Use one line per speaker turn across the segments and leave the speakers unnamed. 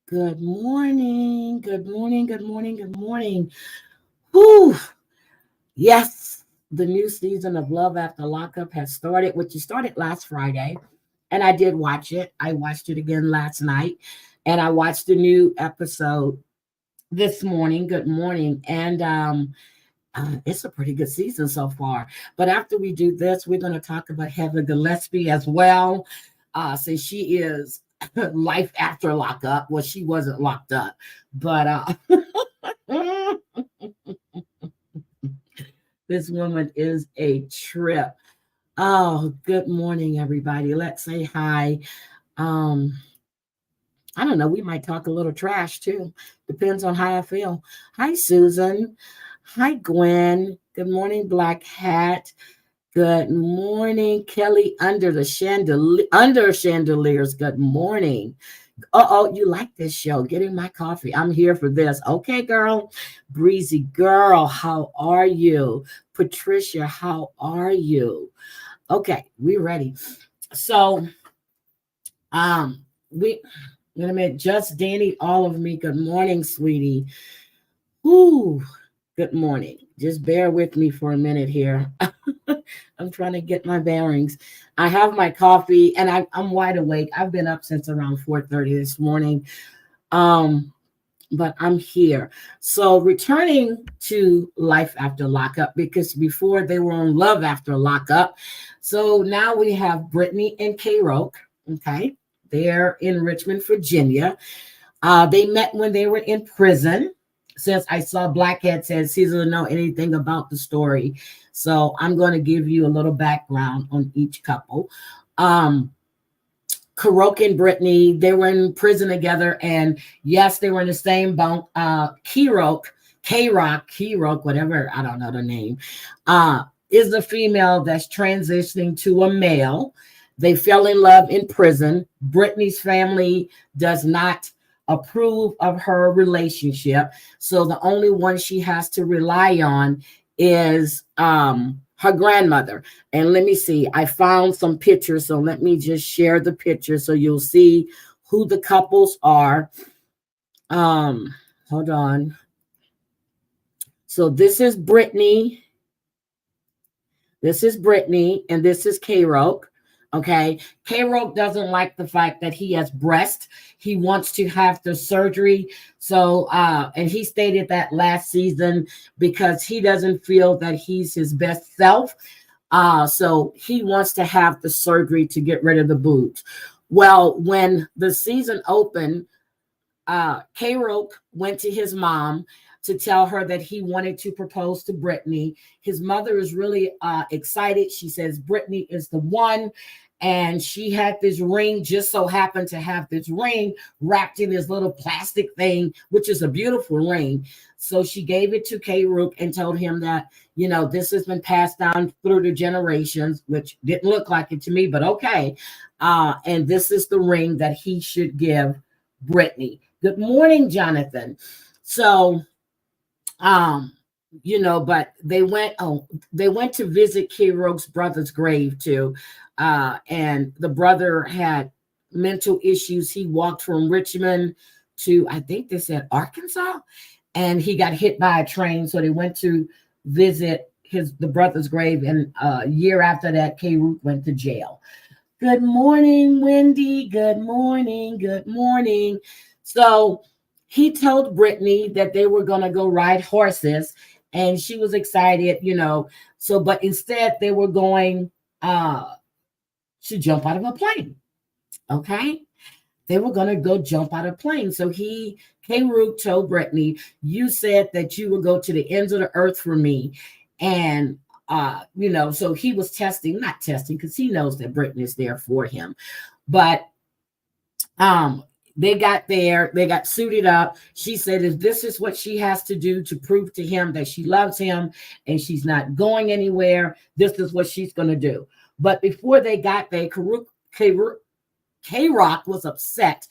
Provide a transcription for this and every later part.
Good morning. Good morning. Good morning. Good morning. Whew. Yes, the new season of Love After Lockup has started, which started last Friday. And I did watch it. I watched it again last night. And I watched the new episode this morning. Good morning. And it's a pretty good season so far. But after we do this, we're going to talk about Heather Gillespie as well, since she is life after lockup. Well, she wasn't locked up, but this woman is a trip. Oh, good morning, everybody. Let's say hi. I don't know. We might talk a little trash too. Depends on how I feel. Hi, Susan. Hi, Gwen. Good morning, Black Hat. Good morning, Kelly under the chandeliers. Good morning. Oh, you like this show? Getting my coffee. I'm here for this. Okay, girl. Breezy girl, how are you? Patricia, how are you? Okay, we ready. So, wait a minute. Just Danny, all of me. Good morning, sweetie. Ooh, good morning. Just bear with me for a minute here. I'm trying to get my bearings. I have my coffee and I'm wide awake. I've been up since around 4:30 this morning. But I'm here. So returning to Life After Lockup, because before they were on Love After Lockup. So now we have Britney and Krog. Okay. They're in Richmond, Virginia. They met when they were in prison. Since I saw Blackhead says he doesn't know anything about the story. So I'm going to give you a little background on each couple. Krog and Britney, they were in prison together. And yes, they were in the same bunk. Krog, whatever, I don't know the name, is a female that's transitioning to a male. They fell in love in prison. Britney's family does not approve of her relationship. So the only one she has to rely on is her grandmother. And let me see, I found some pictures. So let me just share the pictures so you'll see who the couples are. Hold on. So this is Britney. This is Britney, and this is Krog. Okay, Krog doesn't like the fact that he has breast. He wants to have the surgery. So, and he stated that last season because he doesn't feel that he's his best self. So he wants to have the surgery to get rid of the boobs. Well, when the season opened, Krog went to his mom to tell her that he wanted to propose to Britney. His mother is really excited. She says Britney is the one. And she had this ring, just so happened to have this ring wrapped in this little plastic thing, which is a beautiful ring. So she gave it to Krog and told him that, you know, this has been passed down through the generations, which didn't look like it to me, but okay. And this is the ring that he should give Britney. Good morning, Jonathan. So, you know, but they went to visit Krog's brother's grave too. And the brother had mental issues. He walked from Richmond to, I think they said Arkansas, and he got hit by a train. So they went to visit the brother's grave, and a year after that, K. Root went to jail. Good morning, Wendy. Good morning. Good morning. So he told Britney that they were going to go ride horses, and she was excited, So, but instead, they were going to jump out of a plane. Okay. They were going to go jump out of a plane. So K. Root told Britney, you said that you would go to the ends of the earth for me. And so he was not testing, because he knows that Britney is there for him. But they got there, they got suited up. She said, if this is what she has to do to prove to him that she loves him and she's not going anywhere, this is what she's going to do. But before they got there, K-Rock was upset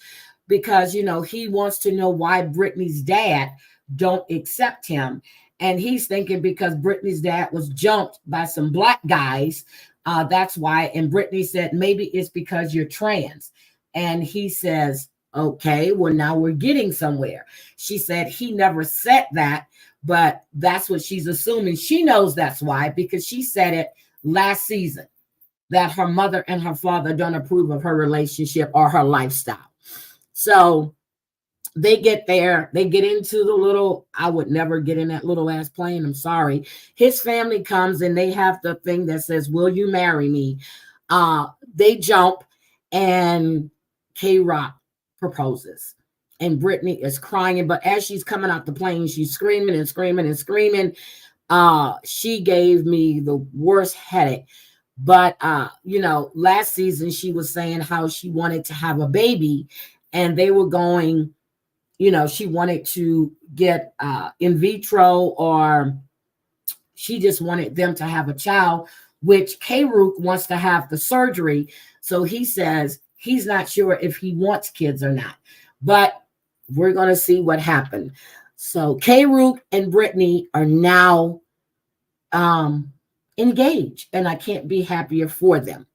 because, he wants to know why Britney's dad don't accept him. And he's thinking because Britney's dad was jumped by some black guys. That's why. And Britney said, maybe it's because you're trans. And he says, okay, well, now we're getting somewhere. She said he never said that, but that's what she's assuming. She knows that's why, because she said it last season, that her mother and her father don't approve of her relationship or her lifestyle. So they get there, they get into the little, I would never get in that little ass plane, I'm sorry. His family comes and they have the thing that says, will you marry me? They jump and K-Rock proposes. And Britney is crying, but as she's coming out the plane, she's screaming and screaming and screaming. She gave me the worst headache. But, last season she was saying how she wanted to have a baby, and they were going, she wanted to get in vitro, or she just wanted them to have a child, which K-Rook wants to have the surgery. So he says he's not sure if he wants kids or not, but we're going to see what happened. So K-Rook and Britney are now engaged, and I can't be happier for them.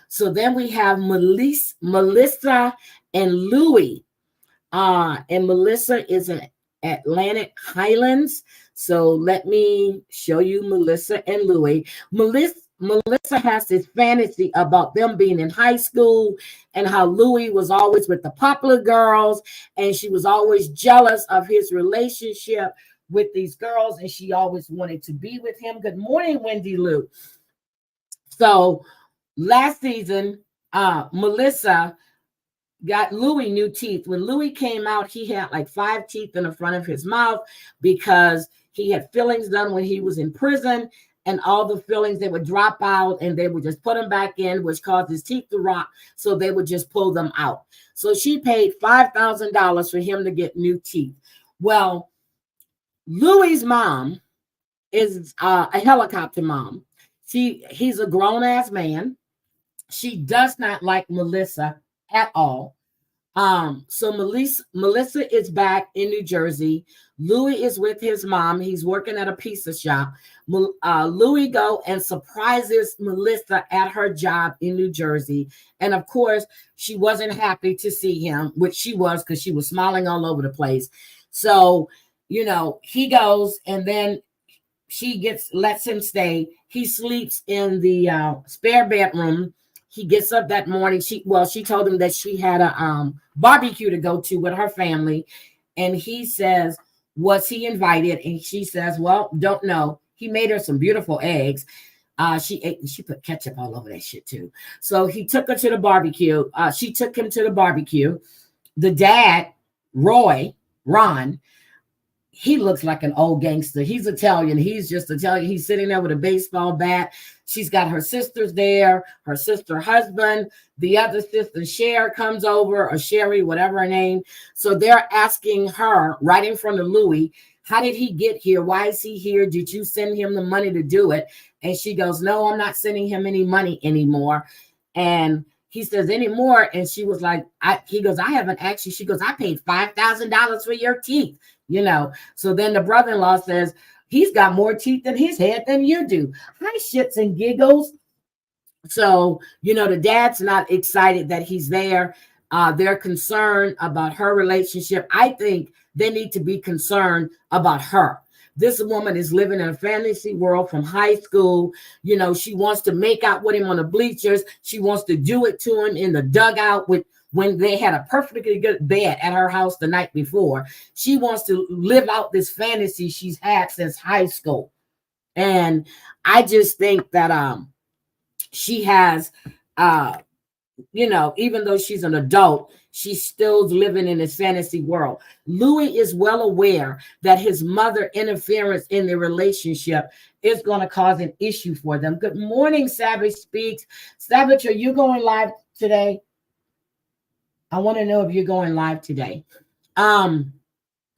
So then we have Melissa and Louis. And Melissa is in Atlantic Highlands. So let me show you Melissa and Louis. Melissa has this fantasy about them being in high school, and how Louis was always with the popular girls, and she was always jealous of his relationship with these girls, and she always wanted to be with him. Good morning, Wendy Lou. So last season, Melissa got Louis new teeth. When Louis came out, he had like 5 teeth in the front of his mouth because he had fillings done when he was in prison, and all the fillings, they would drop out and they would just put them back in, which caused his teeth to rot. So they would just pull them out. So she paid $5,000 for him to get new teeth. Well, Louis's mom is a helicopter mom. He's a grown-ass man. She does not like Melissa at all. So Melissa is back in New Jersey. Louis is with his mom. He's working at a pizza shop. Louis go and surprises Melissa at her job in New Jersey. And of course, she wasn't happy to see him, which she was, because she was smiling all over the place. So, he goes, and then she lets him stay. He sleeps in the spare bedroom. He gets up that morning. She told him that she had a barbecue to go to with her family. And he says, was he invited? And she says, well, don't know. He made her some beautiful eggs. She ate, and she put ketchup all over that shit too. So he took her to the barbecue. She took him to the barbecue. The dad, Ron, he looks like an old gangster. He's Italian. He's just Italian. He's sitting there with a baseball bat. She's got her sisters there, her sister husband, the other sister, Cher, comes over, or Sherry, whatever her name. So they're asking her right in front of Louis, how did he get here? Why is he here? Did you send him the money to do it? And she goes, no, I'm not sending him any money anymore. And he says, anymore? And she was like, he goes, I haven't actually. She goes, I paid $5,000 for your teeth. So then the brother-in-law says, he's got more teeth in his head than you do. Hi, shits and giggles. So, the dad's not excited that he's there. They're concerned about her relationship. I think they need to be concerned about her, This woman is living in a fantasy world from high school. You know, she wants to make out with him on the bleachers. She wants to do it to him in the dugout with when they had a perfectly good bed at her house the night before. She wants to live out this fantasy she's had since high school. And I just think that she has you know, even though she's an adult, she's still living in this fantasy world. Louis is well aware that his mother interference in the relationship is going to cause an issue for them. Good morning, Savage Speaks. Savage, are you going live today? I want to know if you're going live today.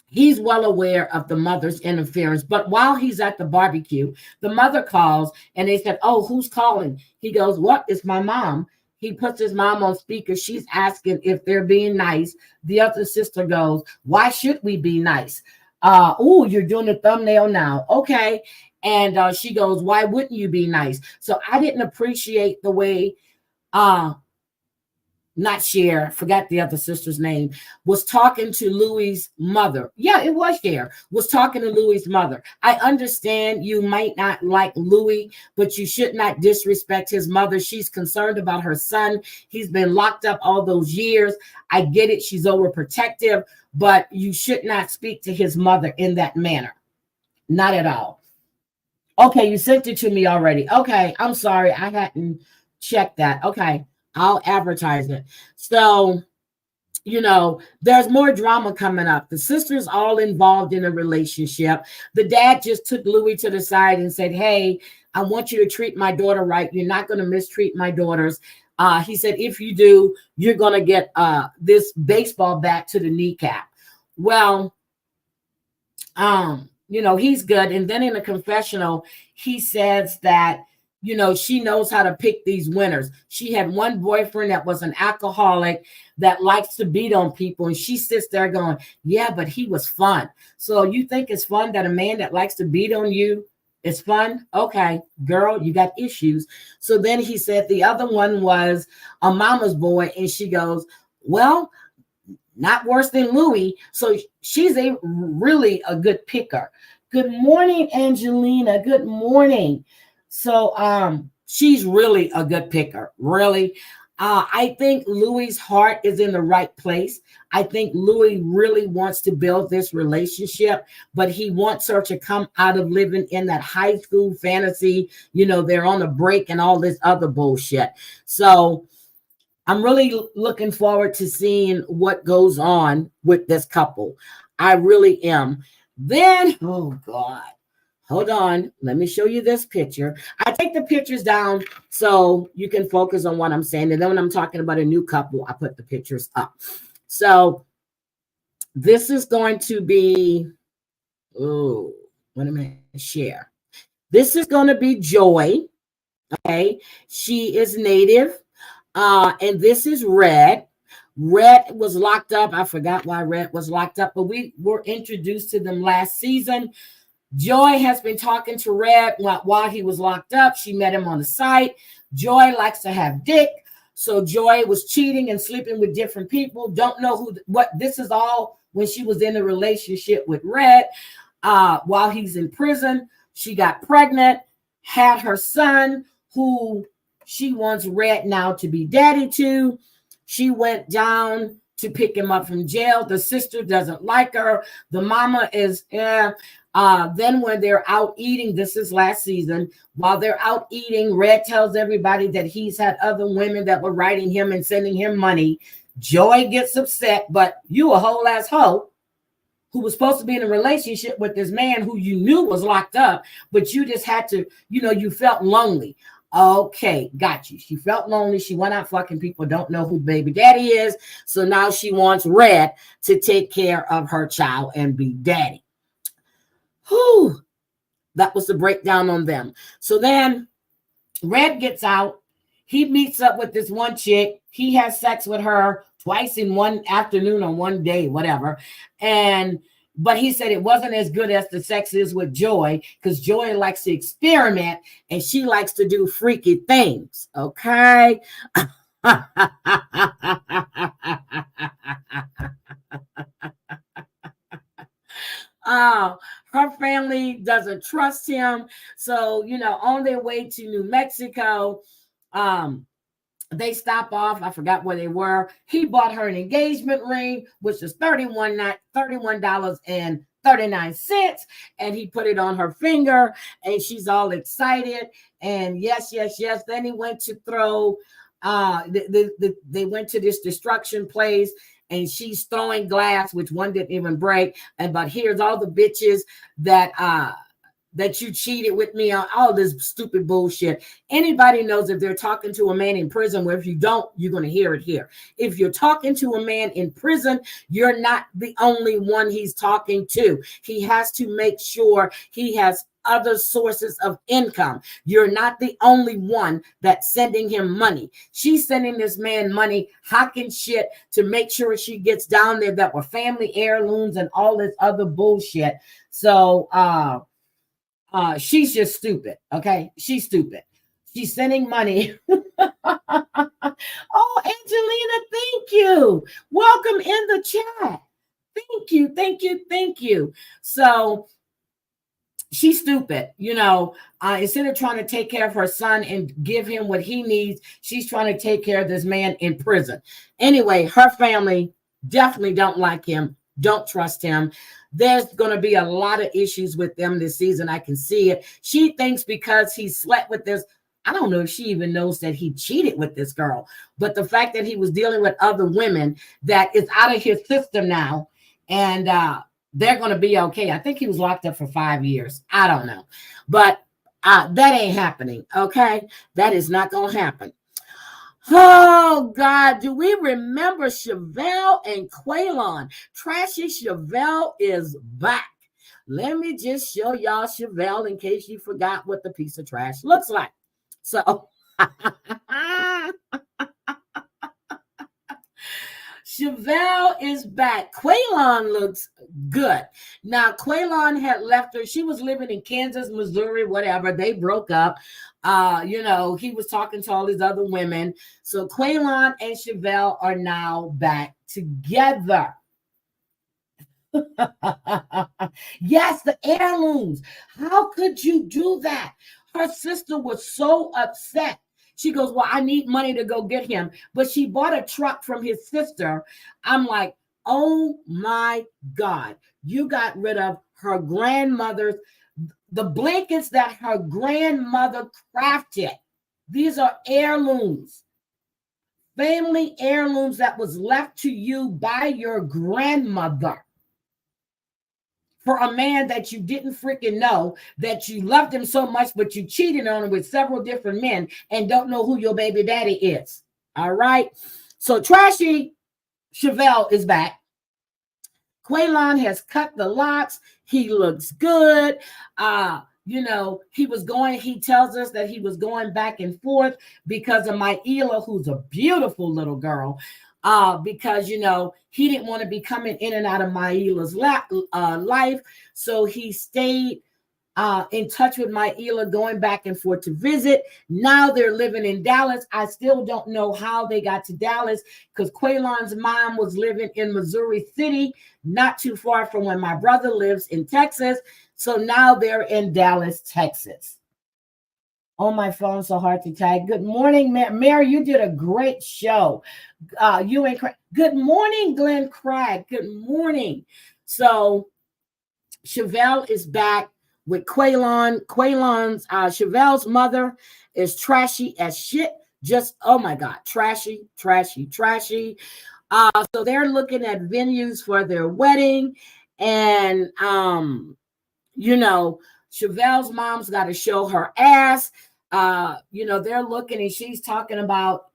He's well aware of the mother's interference, but while he's at the barbecue, the mother calls and they said, "Oh, who's calling?" He goes, "What? It's my mom." He puts his mom on speaker. She's asking if they're being nice. The other sister goes, "Why should we be nice?" Oh, you're doing a thumbnail now. Okay. And she goes, "Why wouldn't you be nice?" So I didn't appreciate the way not Cher, forgot the other sister's name, was talking to Louis' mother. Yeah, it was Cher, was talking to Louis' mother. I understand you might not like Louis, but you should not disrespect his mother. She's concerned about her son. He's been locked up all those years. I get it. She's overprotective, but you should not speak to his mother in that manner. Not at all. Okay, you sent it to me already. Okay, I'm sorry. I hadn't checked that. Okay. I'll advertise it. So, you know, there's more drama coming up. The sisters all involved in a relationship. The dad just took Louis to the side and said, "Hey, I want you to treat my daughter right. You're not going to mistreat my daughters." He said, "If you do, you're going to get this baseball bat to the kneecap." Well, you know, he's good. And then in the confessional, he says that, you know, she knows how to pick these winners. She had one boyfriend that was an alcoholic that likes to beat on people. And she sits there going, "Yeah, but he was fun." So you think it's fun that a man that likes to beat on you is fun? Okay, girl, you got issues. So then he said the other one was a mama's boy. And she goes, "Well, not worse than Louis." So she's really a good picker. Good morning, Angelina. Good morning. So she's really a good picker. Really. I think Louis' heart is in the right place. I think Louis really wants to build this relationship, but he wants her to come out of living in that high school fantasy. You know, they're on a break and all this other bullshit. So I'm really looking forward to seeing what goes on with this couple. I really am. Then, oh God, hold on. Let me show you this picture. I take the pictures down so you can focus on what I'm saying. And then when I'm talking about a new couple, I put the pictures up. So this is going to be, oh, what am I share? This is going to be Joy. Okay. She is native. And this is Red. Red was locked up. I forgot why Red was locked up, but we were introduced to them last season. Joy has been talking to Red while he was locked up. She met him on the site. Joy likes to have dick. So Joy was cheating and sleeping with different people. Don't know what this is all when she was in a relationship with Red. While he's in prison, she got pregnant, had her son, who she wants Red now to be daddy to. She went down to pick him up from jail. The sister doesn't like her. The mama is, then when they're out eating, this is last season, while they're out eating, Red tells everybody that he's had other women that were writing him and sending him money. Joy gets upset, but you a whole ass hoe who was supposed to be in a relationship with this man who you knew was locked up, but you just had to, you know, you felt lonely. Okay, got you. She felt lonely. She went out fucking people, don't know who baby daddy is. So now she wants Red to take care of her child and be daddy. Whew. That was the breakdown on them. So then Red gets out. He meets up with this one chick. He has sex with her twice in one afternoon or one day, whatever. But he said it wasn't as good as the sex is with Joy, because Joy likes to experiment and she likes to do freaky things. Okay. Her family doesn't trust him. So, on their way to New Mexico, they stop off. I forgot where they were. He bought her an engagement ring, which was $31.39. And he put it on her finger, and she's all excited. And yes, yes, yes. Then he went to throw, they went to this destruction place, and she's throwing glass, which one didn't even break. But here's all the bitches that you cheated with me on, all this stupid bullshit. Anybody knows if they're talking to a man in prison, where if you don't, you're going to hear it here. If you're talking to a man in prison, you're not the only one he's talking to. He has to make sure he has other sources of income. You're not the only one that's sending him money. She's sending this man money, hocking shit to make sure she gets down there that were family heirlooms and all this other bullshit. So, she's just stupid. Okay. She's stupid. She's sending money. Oh, Angelina, thank you. Welcome in the chat. Thank you. Thank you. Thank you. So she's stupid. Instead of trying to take care of her son and give him what he needs, she's trying to take care of this man in prison. Anyway, her family definitely don't like him. Don't trust him. There's going to be a lot of issues with them this season. I can see it. She thinks because he slept with this, I don't know if she even knows that he cheated with this girl, but the fact that he was dealing with other women, that is out of his system now, and they're going to be okay. I think he was locked up for 5 years. I don't know, but that ain't happening. Okay. That is not going to happen. Oh, God, do we remember Chevelle and Quaylon? Trashy Chevelle is back. Let me just show y'all Chevelle in case you forgot what the piece of trash looks like. So, Chevelle is back. Quaylon looks good. Now, Quaylon had left her. She was living in Kansas, Missouri, whatever. They broke up. He was talking to all these other women. So Quaylon and Chevelle are now back together. Yes, the heirlooms. How could you do that? Her sister was so upset. She goes, well, I need money to go get him. But she bought a truck from his sister. I'm like, oh my God. You got rid of her grandmother's, the blankets that her grandmother crafted. These are heirlooms. Family heirlooms that was left to you by your grandmother. For a man that you didn't freaking know, that you loved him so much, but you cheated on him with several different men and don't know who your baby daddy is. All right. So Trashy Chevelle is back. Quaylon has cut the locks. He looks good. He tells us that he was going back and forth because of Maila, who's a beautiful little girl. Because, he didn't want to be coming in and out of Maila's life. So he stayed in touch with Maila, going back and forth to visit. Now they're living in Dallas. I still don't know how they got to Dallas, because Quaylon's mom was living in Missouri City, not too far from where my brother lives in Texas. So now they're in Dallas, Texas. Oh, my phone's so hard to tag. Good morning, Mary. You did a great show. Good morning, Glenn Craig. Good morning. So Chevelle is back with Quaylon. Chevelle's mother is trashy as shit. Just, oh my God, trashy. So they're looking at venues for their wedding. And, Chevelle's mom's got to show her ass. They're looking, and she's talking about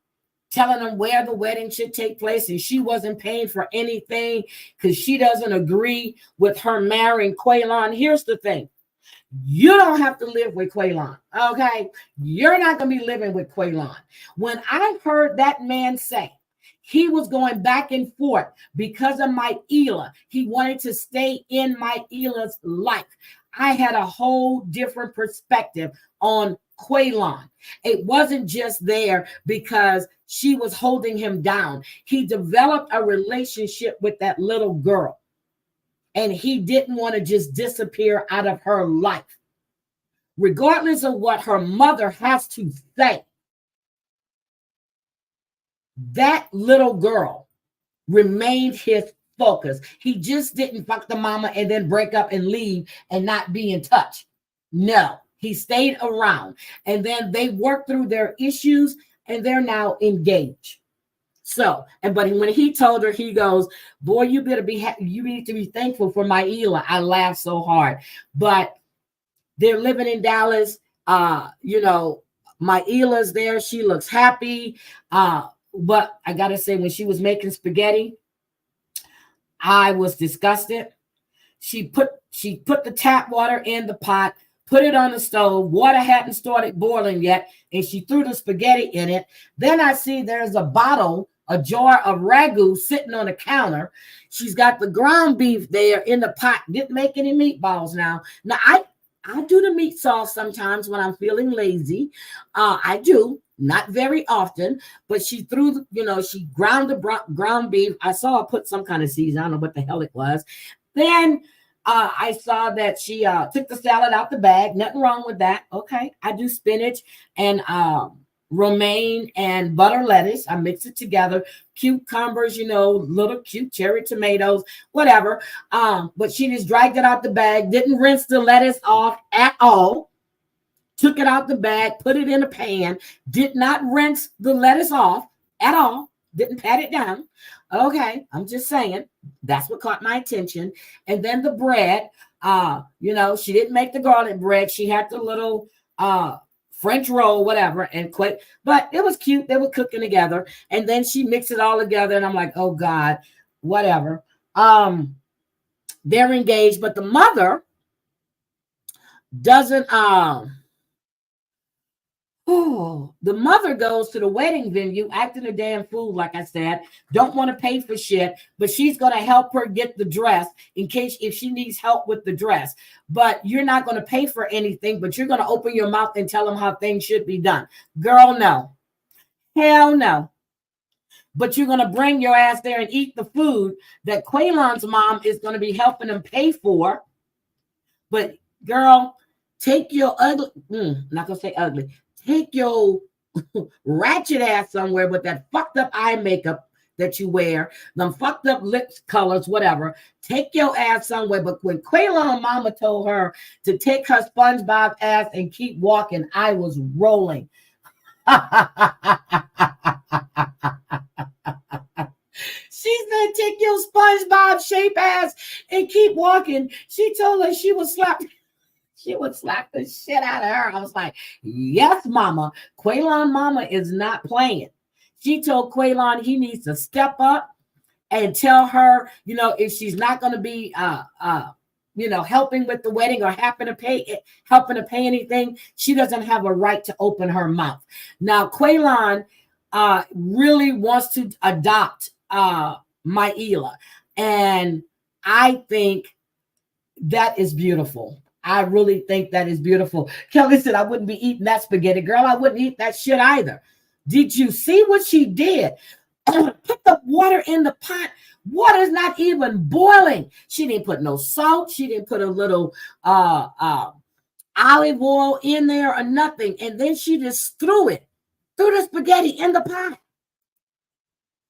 telling them where the wedding should take place, and she wasn't paying for anything because she doesn't agree with her marrying Quaylon. Here's the thing. You don't have to live with Quaylon, okay? You're not going to be living with Quaylon. When I heard that man say he was going back and forth because of Maila, he wanted to stay in Maila's life, I had a whole different perspective on Quaylon. It wasn't just there because she was holding him down. He developed a relationship with that little girl. and he didn't want to just disappear out of her life. Regardless of what her mother has to say, that little girl remained his focus. He just didn't fuck the mama and then break up and leave and not be in touch. No, he stayed around. And then they worked through their issues and they're now engaged. So, but when he told her, he goes, boy, you need to be thankful for my Ela. I laughed so hard. But they're living in Dallas. My Ela's there. She looks happy. But I gotta say, when she was making spaghetti, I was disgusted. She put the tap water in the pot, put it on the stove. Water hadn't started boiling yet, and she threw the spaghetti in it. Then I see there's a jar of ragu sitting on the counter. She's got the ground beef there in the pot. Didn't make any meatballs now. Now, I do the meat sauce sometimes when I'm feeling lazy. I do. Not very often, but she threw, she ground the ground beef. I saw her put some kind of season. I don't know what the hell it was. Then I saw that she took the salad out the bag. Nothing wrong with that. Okay. I do spinach and romaine and butter lettuce. I mix it together. Cucumbers, little cute cherry tomatoes, whatever. But she just dragged it out the bag. Didn't rinse the lettuce off at all. Took it out the bag, put it in a pan, did not rinse the lettuce off at all, didn't pat it down. Okay, I'm just saying, that's what caught my attention. And then the bread, she didn't make the garlic bread. She had the little French roll, whatever, and quick, but it was cute. They were cooking together. And then she mixed it all together, and I'm like, oh God, whatever. They're engaged, but the mother doesn't, the mother goes to the wedding venue acting a damn fool, like I said, don't want to pay for shit, but she's going to help her get the dress in case if she needs help with the dress. But you're not going to pay for anything, but you're going to open your mouth and tell them how things should be done. Girl, no. Hell no. But you're going to bring your ass there and eat the food that Quaylon's mom is going to be helping them pay for. But girl, take your ugly, not going to say ugly, take your ratchet ass somewhere with that fucked up eye makeup that you wear, them fucked up lip colors, whatever. Take your ass somewhere. But when Quaylon mama told her to take her SpongeBob ass and keep walking, I was rolling. She said, take your SpongeBob shape ass and keep walking. She told her she would slap the shit out of her. I was like, yes, mama. Quaylon mama is not playing. She told Quaylon he needs to step up and tell her, if she's not going to be, helping with the wedding or helping to pay anything, she doesn't have a right to open her mouth. Now, Quaylon really wants to adopt my Ela. And I think that is beautiful. I really think that is beautiful. Kelly said, I wouldn't be eating that spaghetti. Girl, I wouldn't eat that shit either. Did you see what she did? Put the water in the pot. Water's not even boiling. She didn't put no salt. She didn't put a little olive oil in there or nothing. And then she just threw the spaghetti in the pot.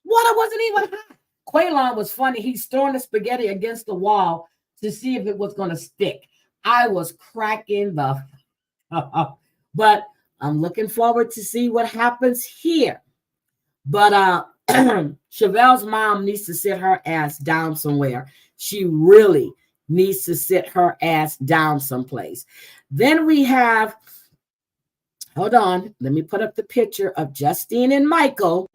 Water wasn't even hot. Quaylon was funny. He's throwing the spaghetti against the wall to see if it was going to stick. I was cracking the but I'm looking forward to see what happens here. But Chevelle's mom needs to sit her ass down somewhere. She really needs to sit her ass down someplace. Then we have, hold on, let me put up the picture of Justine and Michael.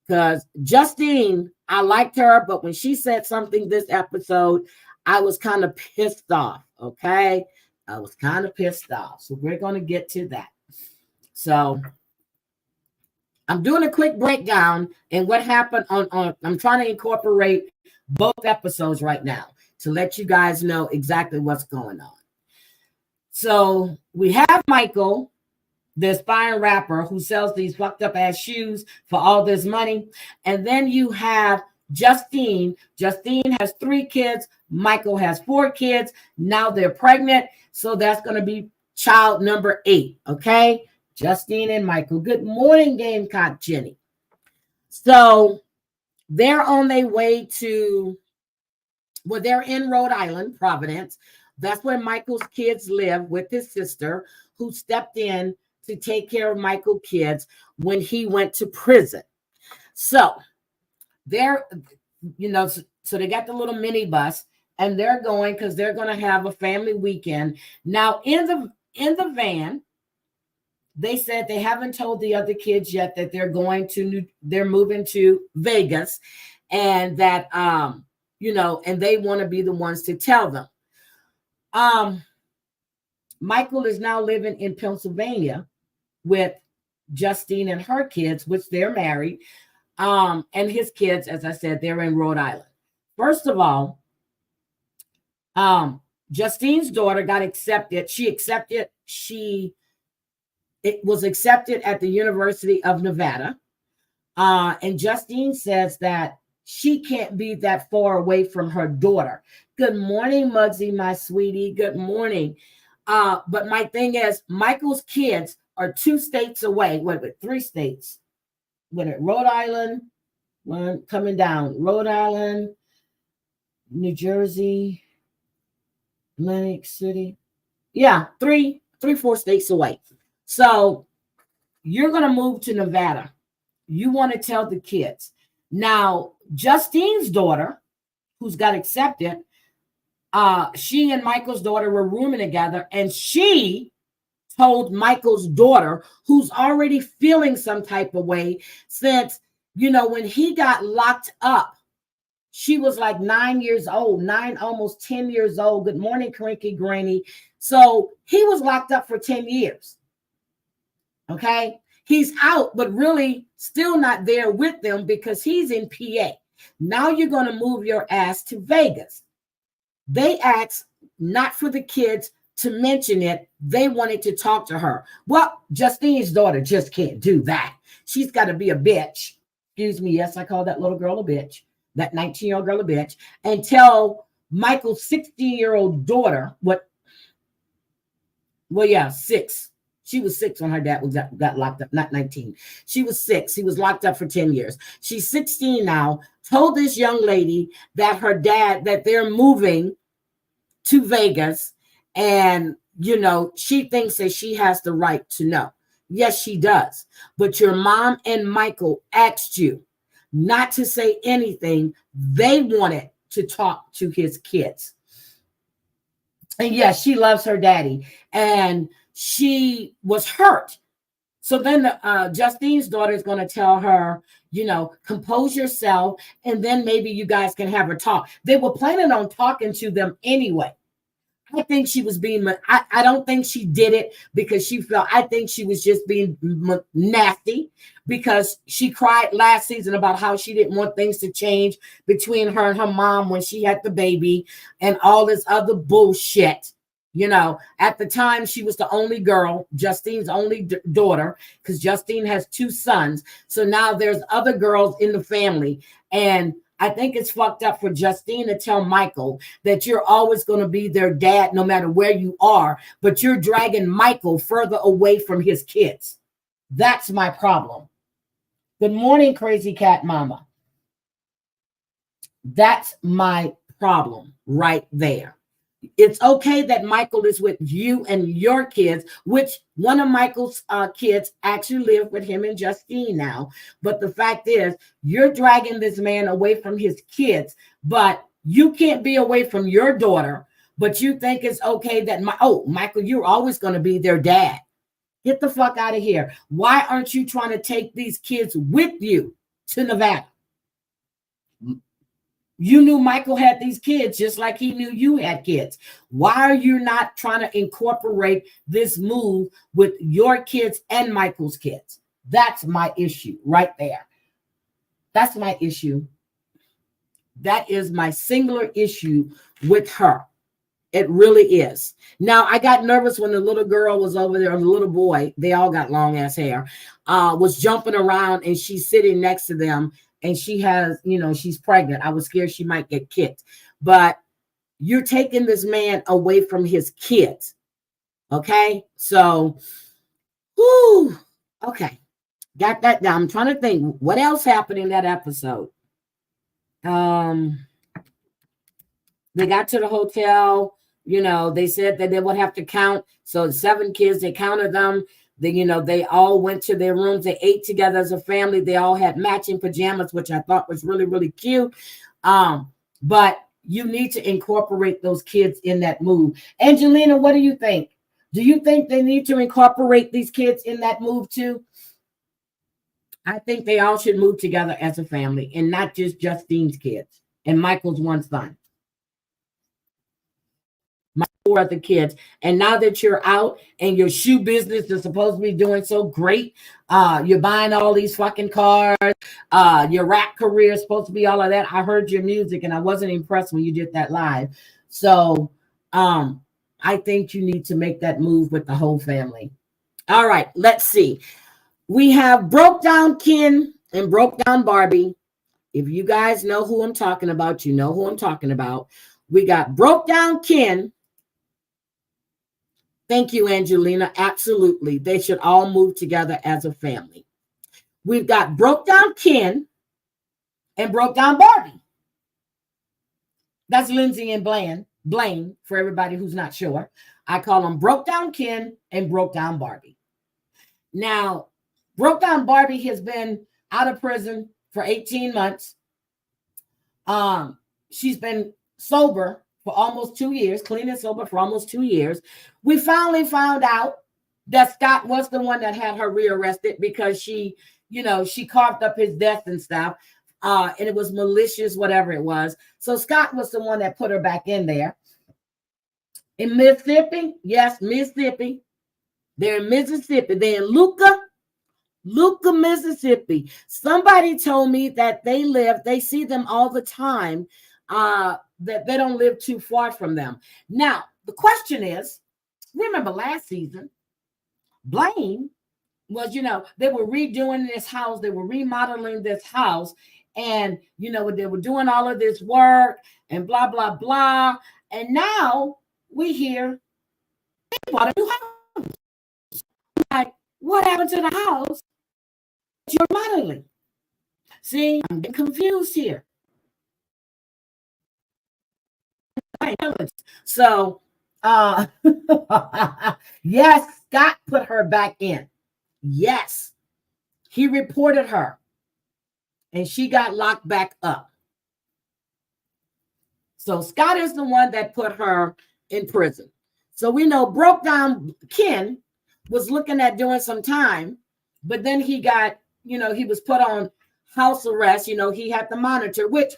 Because Justine, I liked her, but when she said something this episode, I was kind of pissed off, okay? I was kind of pissed off. So we're going to get to that. So I'm doing a quick breakdown and what happened on I'm trying to incorporate both episodes right now to let you guys know exactly what's going on. So we have Michael, the aspiring rapper who sells these fucked up ass shoes for all this money. And then you have Justine has 3 kids. Michael has 4 kids. Now they're pregnant. So that's going to be child number 8. Okay. Justine and Michael. Good morning, Gamecock Jenny. So they're on their way to, well, they're in Rhode Island, Providence. That's where Michael's kids live with his sister, who stepped in to take care of Michael's kids when he went to prison. So they're, so they got the little minibus and they're going because they're going to have a family weekend. Now in the van, they said they haven't told the other kids yet that they're moving to Vegas, and that and they want to be the ones to tell them. Michael is now living in Pennsylvania with Justine and her kids, which they're married. And his kids, as I said, they're in Rhode Island. First of all, Justine's daughter got accepted. It was accepted at the University of Nevada. And Justine says that she can't be that far away from her daughter. Good morning, Muggsy, my sweetie. Good morning. But my thing is, Michael's kids are 2 states away. Wait, 3 states. Rhode Island, one coming down. Rhode Island, New Jersey, Atlantic City. Yeah, 4 states away. So you're going to move to Nevada. You want to tell the kids. Now, Justine's daughter, who's got accepted, she and Michael's daughter were rooming together, and she told Michael's daughter, who's already feeling some type of way since, when he got locked up, she was like 9 years old, almost 10 years old. Good morning, Cranky Granny. So he was locked up for 10 years. Okay. He's out, but really still not there with them because he's in PA. Now you're going to move your ass to Vegas. They asked not for the kids to mention it. They wanted to talk to her. Well, Justine's daughter just can't do that. She's got to be a bitch. Excuse me. Yes, I call that little girl a bitch. That 19-year-old girl a bitch. And tell Michael's 16-year-old daughter what. Well, yeah, 6. She was 6 when her dad got locked up, not 19. She was 6. He was locked up for 10 years. She's 16 now, told this young lady that that they're moving to Vegas. And, she thinks that she has the right to know. Yes, she does. But your mom and Michael asked you not to say anything. They wanted to talk to his kids. And yes, she loves her daddy. And she was hurt. So then Justine's daughter is going to tell her, compose yourself, and then maybe you guys can have a talk. They were planning on talking to them anyway. I think she was being, I don't think she did it because I think she was just being nasty because she cried last season about how she didn't want things to change between her and her mom when she had the baby and all this other bullshit. At the time, she was the only girl, Justine's only daughter, because Justine has 2 sons. So now there's other girls in the family. And I think it's fucked up for Justine to tell Michael that you're always going to be their dad no matter where you are, but you're dragging Michael further away from his kids. That's my problem. Good morning, Crazy Cat Mama. That's my problem right there. It's okay that Michael is with you and your kids, which one of Michael's kids actually live with him and Justine now. But the fact is, you're dragging this man away from his kids, but you can't be away from your daughter. But you think it's okay that Michael, you're always going to be their dad. Get the fuck out of here. Why aren't you trying to take these kids with you to Nevada? You knew Michael had these kids just like he knew you had kids. Why are you not trying to incorporate this move with your kids and Michael's kids? That's my issue right there. That's my issue. That is my singular issue with her. It really is. Now, I got nervous when the little girl was over there, or the little boy, they all got long ass hair, was jumping around and she's sitting next to them. and she has, she's pregnant. I was scared she might get kicked, but you're taking this man away from his kids. Okay, so, whoo, okay, got that down. I'm trying to think what else happened in that episode. They got to the hotel. They said that they would have to count. So 7 kids, they counted them. They all went to their rooms. They ate together as a family. They all had matching pajamas, which I thought was really, really cute. But you need to incorporate those kids in that move. Angelina, what do you think? Do you think they need to incorporate these kids in that move too? I think they all should move together as a family and not just Justine's kids and Michael's one son. My 4 other kids. And now that you're out and your shoe business is supposed to be doing so great, you're buying all these fucking cars, your rap career is supposed to be all of that. I heard your music and I wasn't impressed when you did that live. So I think you need to make that move with the whole family. All right, let's see. We have Broke Down Ken and Broke Down Barbie. If you guys know who I'm talking about, you know who I'm talking about. We got Broke Down Ken. Thank you, Angelina. Absolutely. They should all move together as a family. We've got Broke Down Ken and Broke Down Barbie. That's Lindsay and Blaine, for everybody who's not sure. I call them Broke Down Ken and Broke Down Barbie. Now, Broke Down Barbie has been out of prison for 18 months. She's been sober for almost 2 years, clean and sober for almost 2 years. We finally found out that Scott was the one that had her rearrested because she carved up his death and stuff. And it was malicious, whatever it was. So Scott was the one that put her back in there. In Mississippi, yes, Mississippi. They're in Mississippi. They're in Luca, Mississippi. Somebody told me that they see them all the time, that they don't live too far from them. Now, the question is, remember last season, Blaine was, they were redoing this house. They were remodeling this house. And, they were doing all of this work and blah, blah, blah. And now we hear they bought a new house. Like, what happened to the house you're modeling? See, I'm getting confused here. So, yes, Scott put her back in. Yes, he reported her. And she got locked back up. So Scott is the one that put her in prison. So we know Broke Down Ken was looking at doing some time, but then he got, he was put on house arrest. He had the monitor, which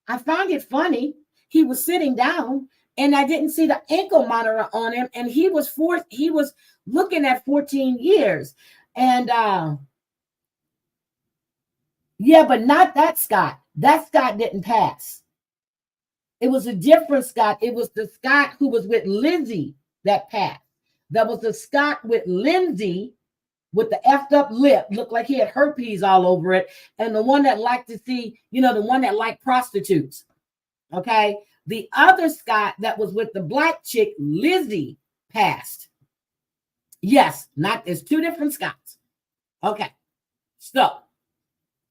I find it funny. He was sitting down and I didn't see the ankle monitor on him. And he was looking at 14 years. And yeah, but not that Scott. That Scott didn't pass. It was a different Scott. It was the Scott who was with Lindsay that passed. That was the Scott with Lindsay with the effed up lip, looked like he had herpes all over it, and the one that liked to see, the one that liked prostitutes. Okay. The other Scott that was with the black chick, Lizzie, passed. Yes, there's 2 different Scotts. Okay. So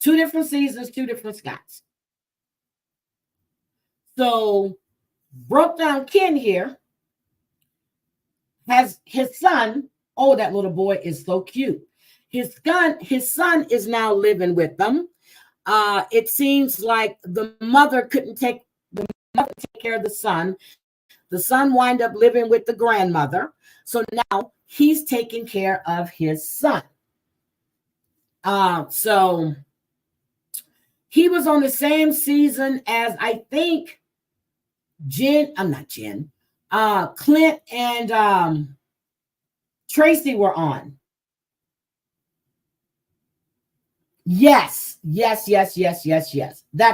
2 different seasons, 2 different Scotts. So Broke Down Ken here has his son. Oh, that little boy is so cute. His son is now living with them. It seems like the mother couldn't take care of the son. The son wind up living with the grandmother. So now he's taking care of his son. So he was on the same season as I think Clint and Tracy were on. Yes. That's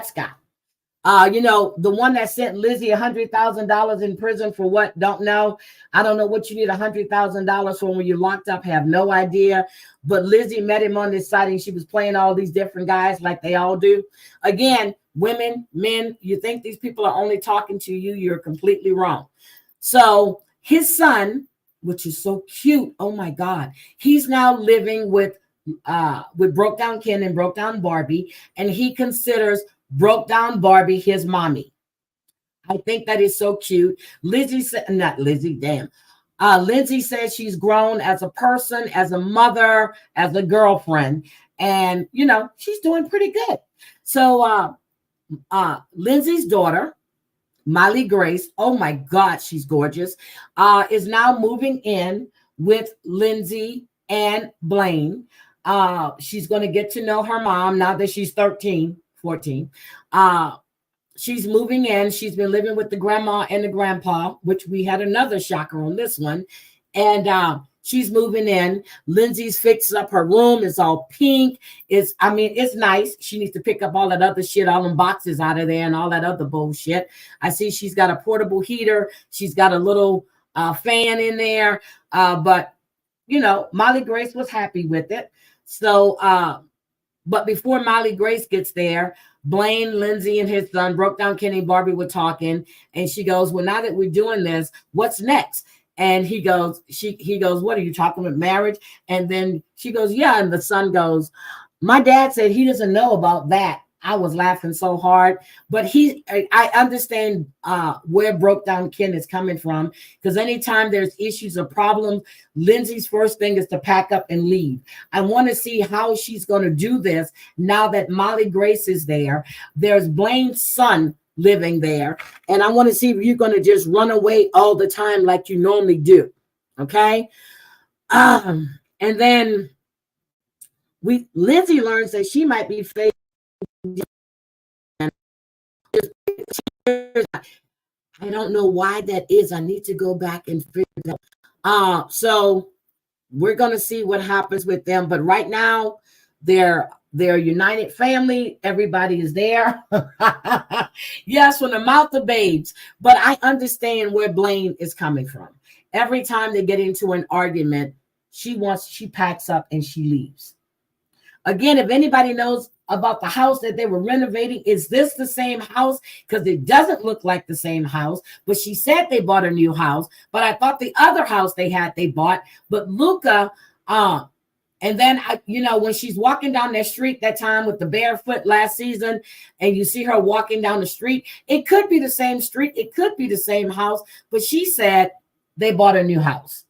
Scott. The one that sent Lizzie $100,000 in prison for what? Don't know. I don't know what you need $100,000 for when you're locked up. Have no idea. But Lizzie met him on this site, and she was playing all these different guys like they all do. Again, women, men, you think these people are only talking to you? You're completely wrong. So his son, which is so cute, oh my God, he's now living with Broke Down Ken and Broke Down Barbie, and he considers Broke Down Barbie his mommy. I think that is so cute. Lizzie said, not Lizzie, damn. Lindsay says she's grown as a person, as a mother, as a girlfriend, and she's doing pretty good. So Lindsay's daughter, Molly Grace, oh my God, she's gorgeous, is now moving in with Lindsay and Blaine. She's going to get to know her mom now that she's 13, 14. She's moving in. She's been living with the grandma and the grandpa, which we had another shocker on this one. And she's moving in. Lindsay's fixed up her room. It's all pink. It's nice. She needs to pick up all that other shit, all them boxes out of there and all that other bullshit. I see she's got a portable heater. She's got a little fan in there. But Molly Grace was happy with it. So, but before Molly Grace gets there, Blaine, Lindsay, and his son, Broke Down Kenny and Barbie, were talking, and she goes, "Well, now that we're doing this, what's next?" And he goes, "What are you talking about, marriage?" And then she goes, "Yeah." And the son goes, "My dad said he doesn't know about that." I was laughing so hard, but I understand where Broke Down Ken is coming from, because anytime there's issues or problems, Lindsay's first thing is to pack up and leave. I want to see how she's going to do this now that Molly Grace is there. There's Blaine's son living there, and I want to see if you're going to just run away all the time like you normally do. Okay. And then Lindsay learns that she might be facing, I don't know why that is. I need to go back and figure it out. So we're going to see what happens with them. But right now, they're united family. Everybody is there. Yes, from the mouth of babes. But I understand where Blaine is coming from. Every time they get into an argument, she packs up and she leaves. Again, if anybody knows about the house that they were renovating, is this the same house? Because it doesn't look like the same house. But she said they bought a new house. But I thought the other house they bought. But Luca, and then when she's walking down that street that time with the barefoot last season, and you see her walking down the street, it could be the same street, it could be the same house. But she said they bought a new house.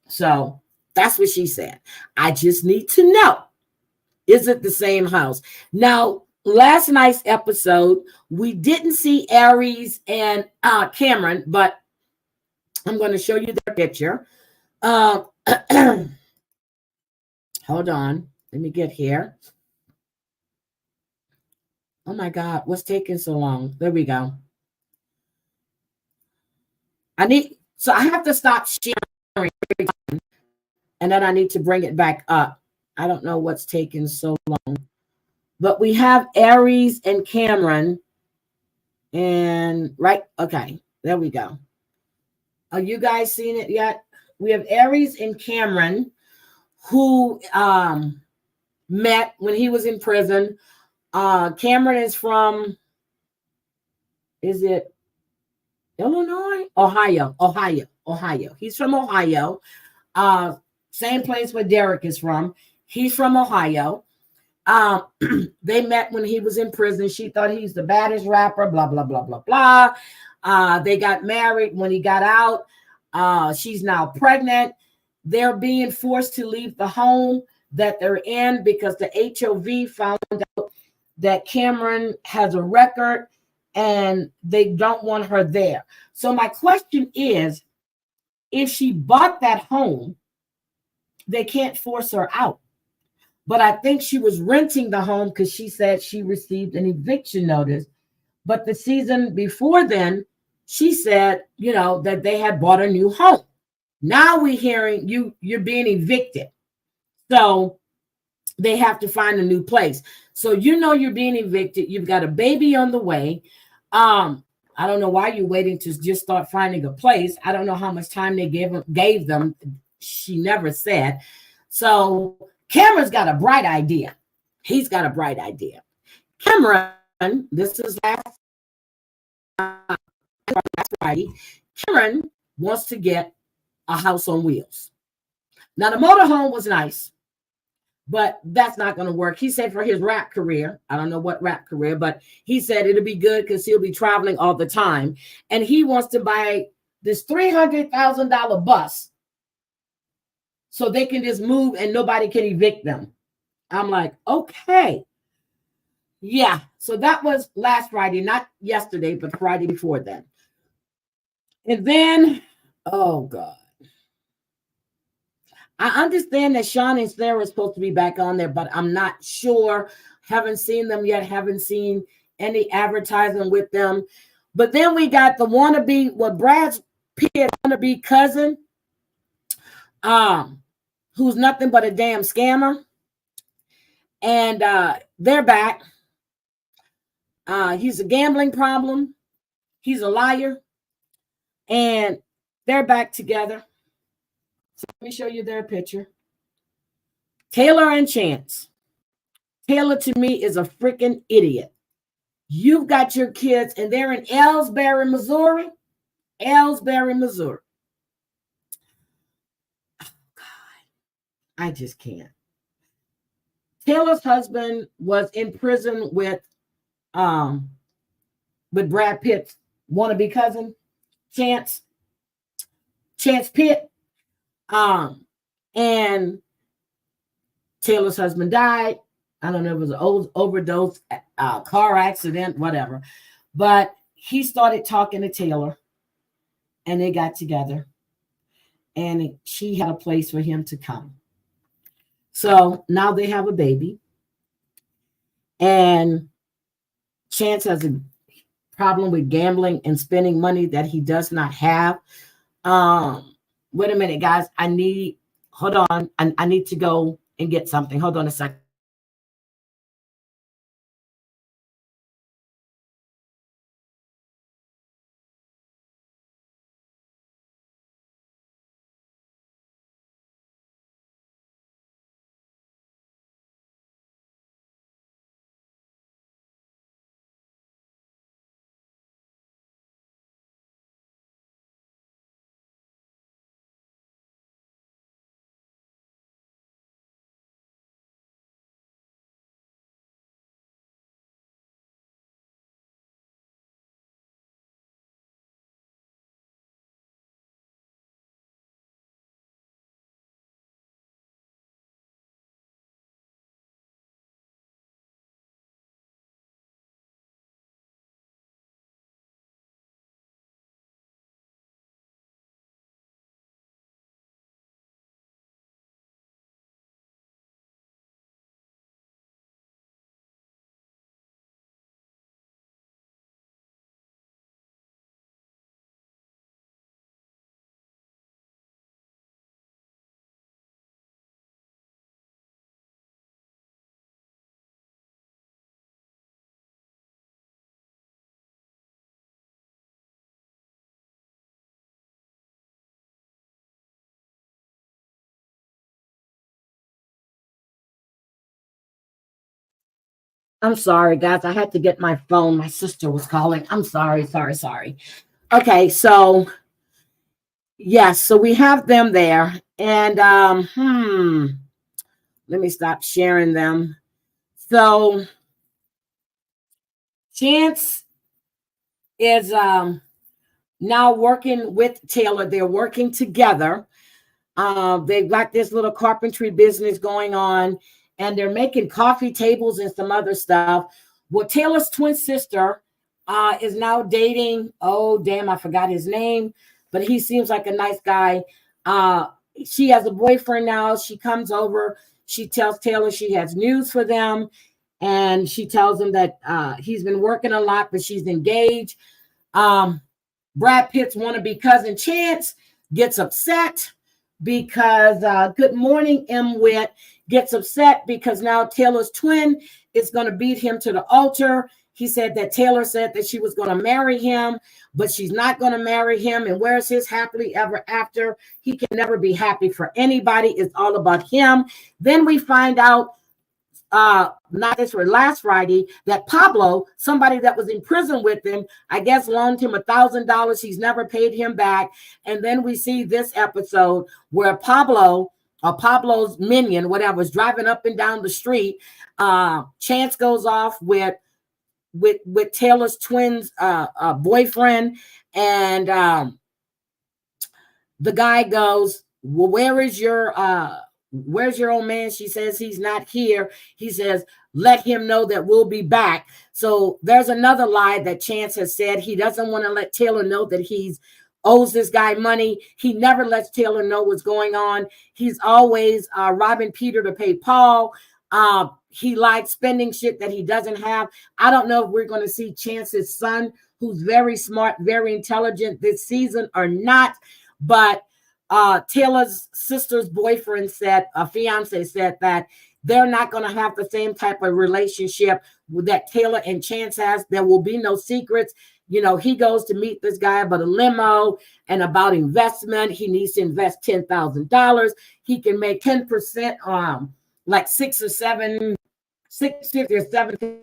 So that's what she said. I just need to know. Is it the same house? Now, last night's episode, we didn't see Aries and Cameron, but I'm going to show you their picture. Hold on. Let me get here. Oh, my God. What's taking so long? There we go. I have to stop sharing, and then I need to bring it back up. I don't know what's taking so long, but we have Aries and Cameron, and right. Okay, there we go. Are you guys seeing it yet? We have Aries and Cameron, who met when he was in prison. Cameron is from, is it Illinois? Ohio. He's from Ohio. Same place where Derek is from. He's from Ohio. They met when he was in prison. She thought he's the baddest rapper, blah, blah, blah, blah, blah. They got married when he got out. She's now pregnant. They're being forced to leave the home that they're in because the HOV found out that Cameron has a record and they don't want her there. So my question is, if she bought that home, they can't force her out. But I think she was renting the home because she said she received an eviction notice. But the season before then, she said, that they had bought a new home. Now we're hearing you're being evicted. So they have to find a new place. So you're being evicted. You've got a baby on the way. I don't know why you're waiting to just start finding a place. I don't know how much time they gave them. She never said. So Cameron's got a bright idea. He's got a bright idea. Cameron, this is last Friday. Cameron wants to get a house on wheels. Now the motorhome was nice, but that's not going to work. He said for his rap career, I don't know what rap career, but he said it'll be good because he'll be traveling all the time. And he wants to buy this $300,000 bus so they can just move and nobody can evict them. I'm like, okay. Yeah. So that was last Friday, not yesterday, but Friday before then. And then, oh God. I understand that Sean and Sarah are supposed to be back on there, but I'm not sure. Haven't seen them yet. Haven't seen any advertising with them. But then we got the wannabe, Brad's Pitt wannabe cousin, who's nothing but a damn scammer. And they're back. He's a gambling problem. He's a liar. And they're back together. So let me show you their picture. Taylor and Chance. Taylor, to me, is a freaking idiot. You've got your kids, and they're in Ellsbury, Missouri. Ellsbury, Missouri. Oh, God. I just can't. Taylor's husband was in prison with Brad Pitt's wannabe cousin, Chance Pitt. And Taylor's husband died. I don't know if it was an overdose, car accident, whatever. But he started talking to Taylor, and they got together. And she had a place for him to come. So now they have a baby. And Chance has a problem with gambling and spending money that he does not have. Wait a minute, guys. Hold on. I need to go and get something. Hold on a second. I'm sorry, guys. I had to get my phone. My sister was calling. I'm sorry. Okay, so yes, so we have them there. And let me stop sharing them. So Chance is now working with Taylor. They're working together. They've got this little carpentry business going on, and they're making coffee tables and some other stuff. Well, Taylor's twin sister is now dating. Oh, damn, I forgot his name, but he seems like a nice guy. She has a boyfriend now. She comes over. She tells Taylor she has news for them, and she tells him that he's been working a lot, but she's engaged. Brad Pitt's wannabe cousin Chance gets upset because Good Morning M. Witt gets upset because now Taylor's twin is going to beat him to the altar. He said that Taylor said that she was going to marry him, but she's not going to marry him. And where's his happily ever after? He can never be happy for anybody. It's all about him. Then we find out, not this for last Friday, that Pablo, somebody that was in prison with him, I guess loaned him $1,000. He's never paid him back. And then we see this episode where Pablo, or Pablo's minion, whatever, is driving up and down the street. Chance goes off with Taylor's twins boyfriend, and the guy goes, well, where's your old man? She says he's not here. He says, let him know that we'll be back. So there's another lie that Chance has said. He doesn't want to let Taylor know that he's owes this guy money. He never lets Taylor know what's going on. He's always robbing Peter to pay Paul. He likes spending shit that he doesn't have. I don't know if we're going to see Chance's son, who's very smart, very intelligent this season or not. But Taylor's sister's boyfriend said, a fiance said that they're not going to have the same type of relationship that Taylor and Chance has. There will be no secrets. You know, he goes to meet this guy about a limo and about investment. He needs to invest $10,000. He can make 10%, like $650 or $750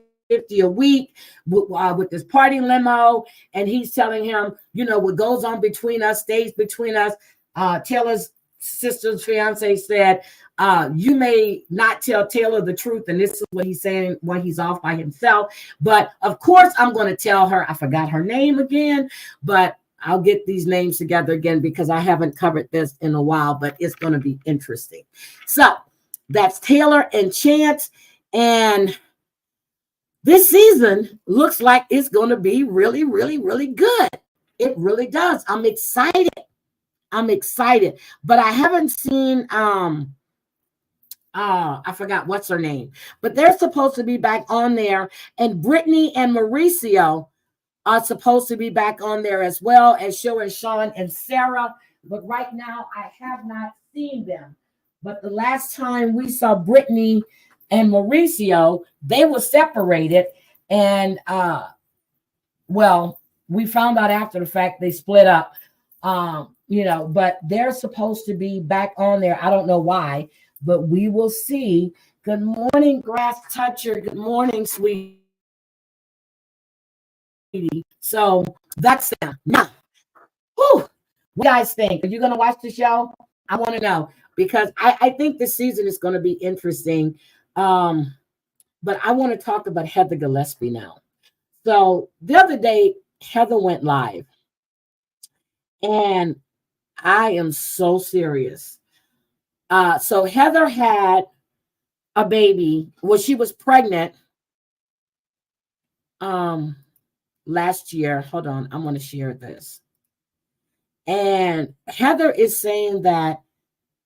a week with this party limo. And he's telling him, you know, what goes on between us stays between us. Taylor's sister's fiance said, you may not tell Taylor the truth, and this is what he's saying when he's off by himself. But of course, I'm going to tell her. I forgot her name again, but I'll get these names together again because I haven't covered this in a while, but it's going to be interesting. So that's Taylor and Chance. And this season looks like it's going to be really, really, really good. It really does. I'm excited. But I haven't seen, I forgot what's her name, but they're supposed to be back on there. And Britney and Mauricio are supposed to be back on there as well, as showing Sean and Sarah. But right now, I have not seen them. But the last time we saw Britney and Mauricio, they were separated. And, well, we found out after the fact they split up, you know, but they're supposed to be back on there. I don't know why, but we will see. Good morning, Grass Toucher. Good morning, sweetie. So that's them. Now, what do you guys think? Are you going to watch the show? I want to know, because I think this season is going to be interesting. But I want to talk about Heather Gillespie now. So the other day, Heather went live. And I am so serious. So Heather had a baby. Well, she was pregnant last year. Hold on, I'm going to share this. And Heather is saying that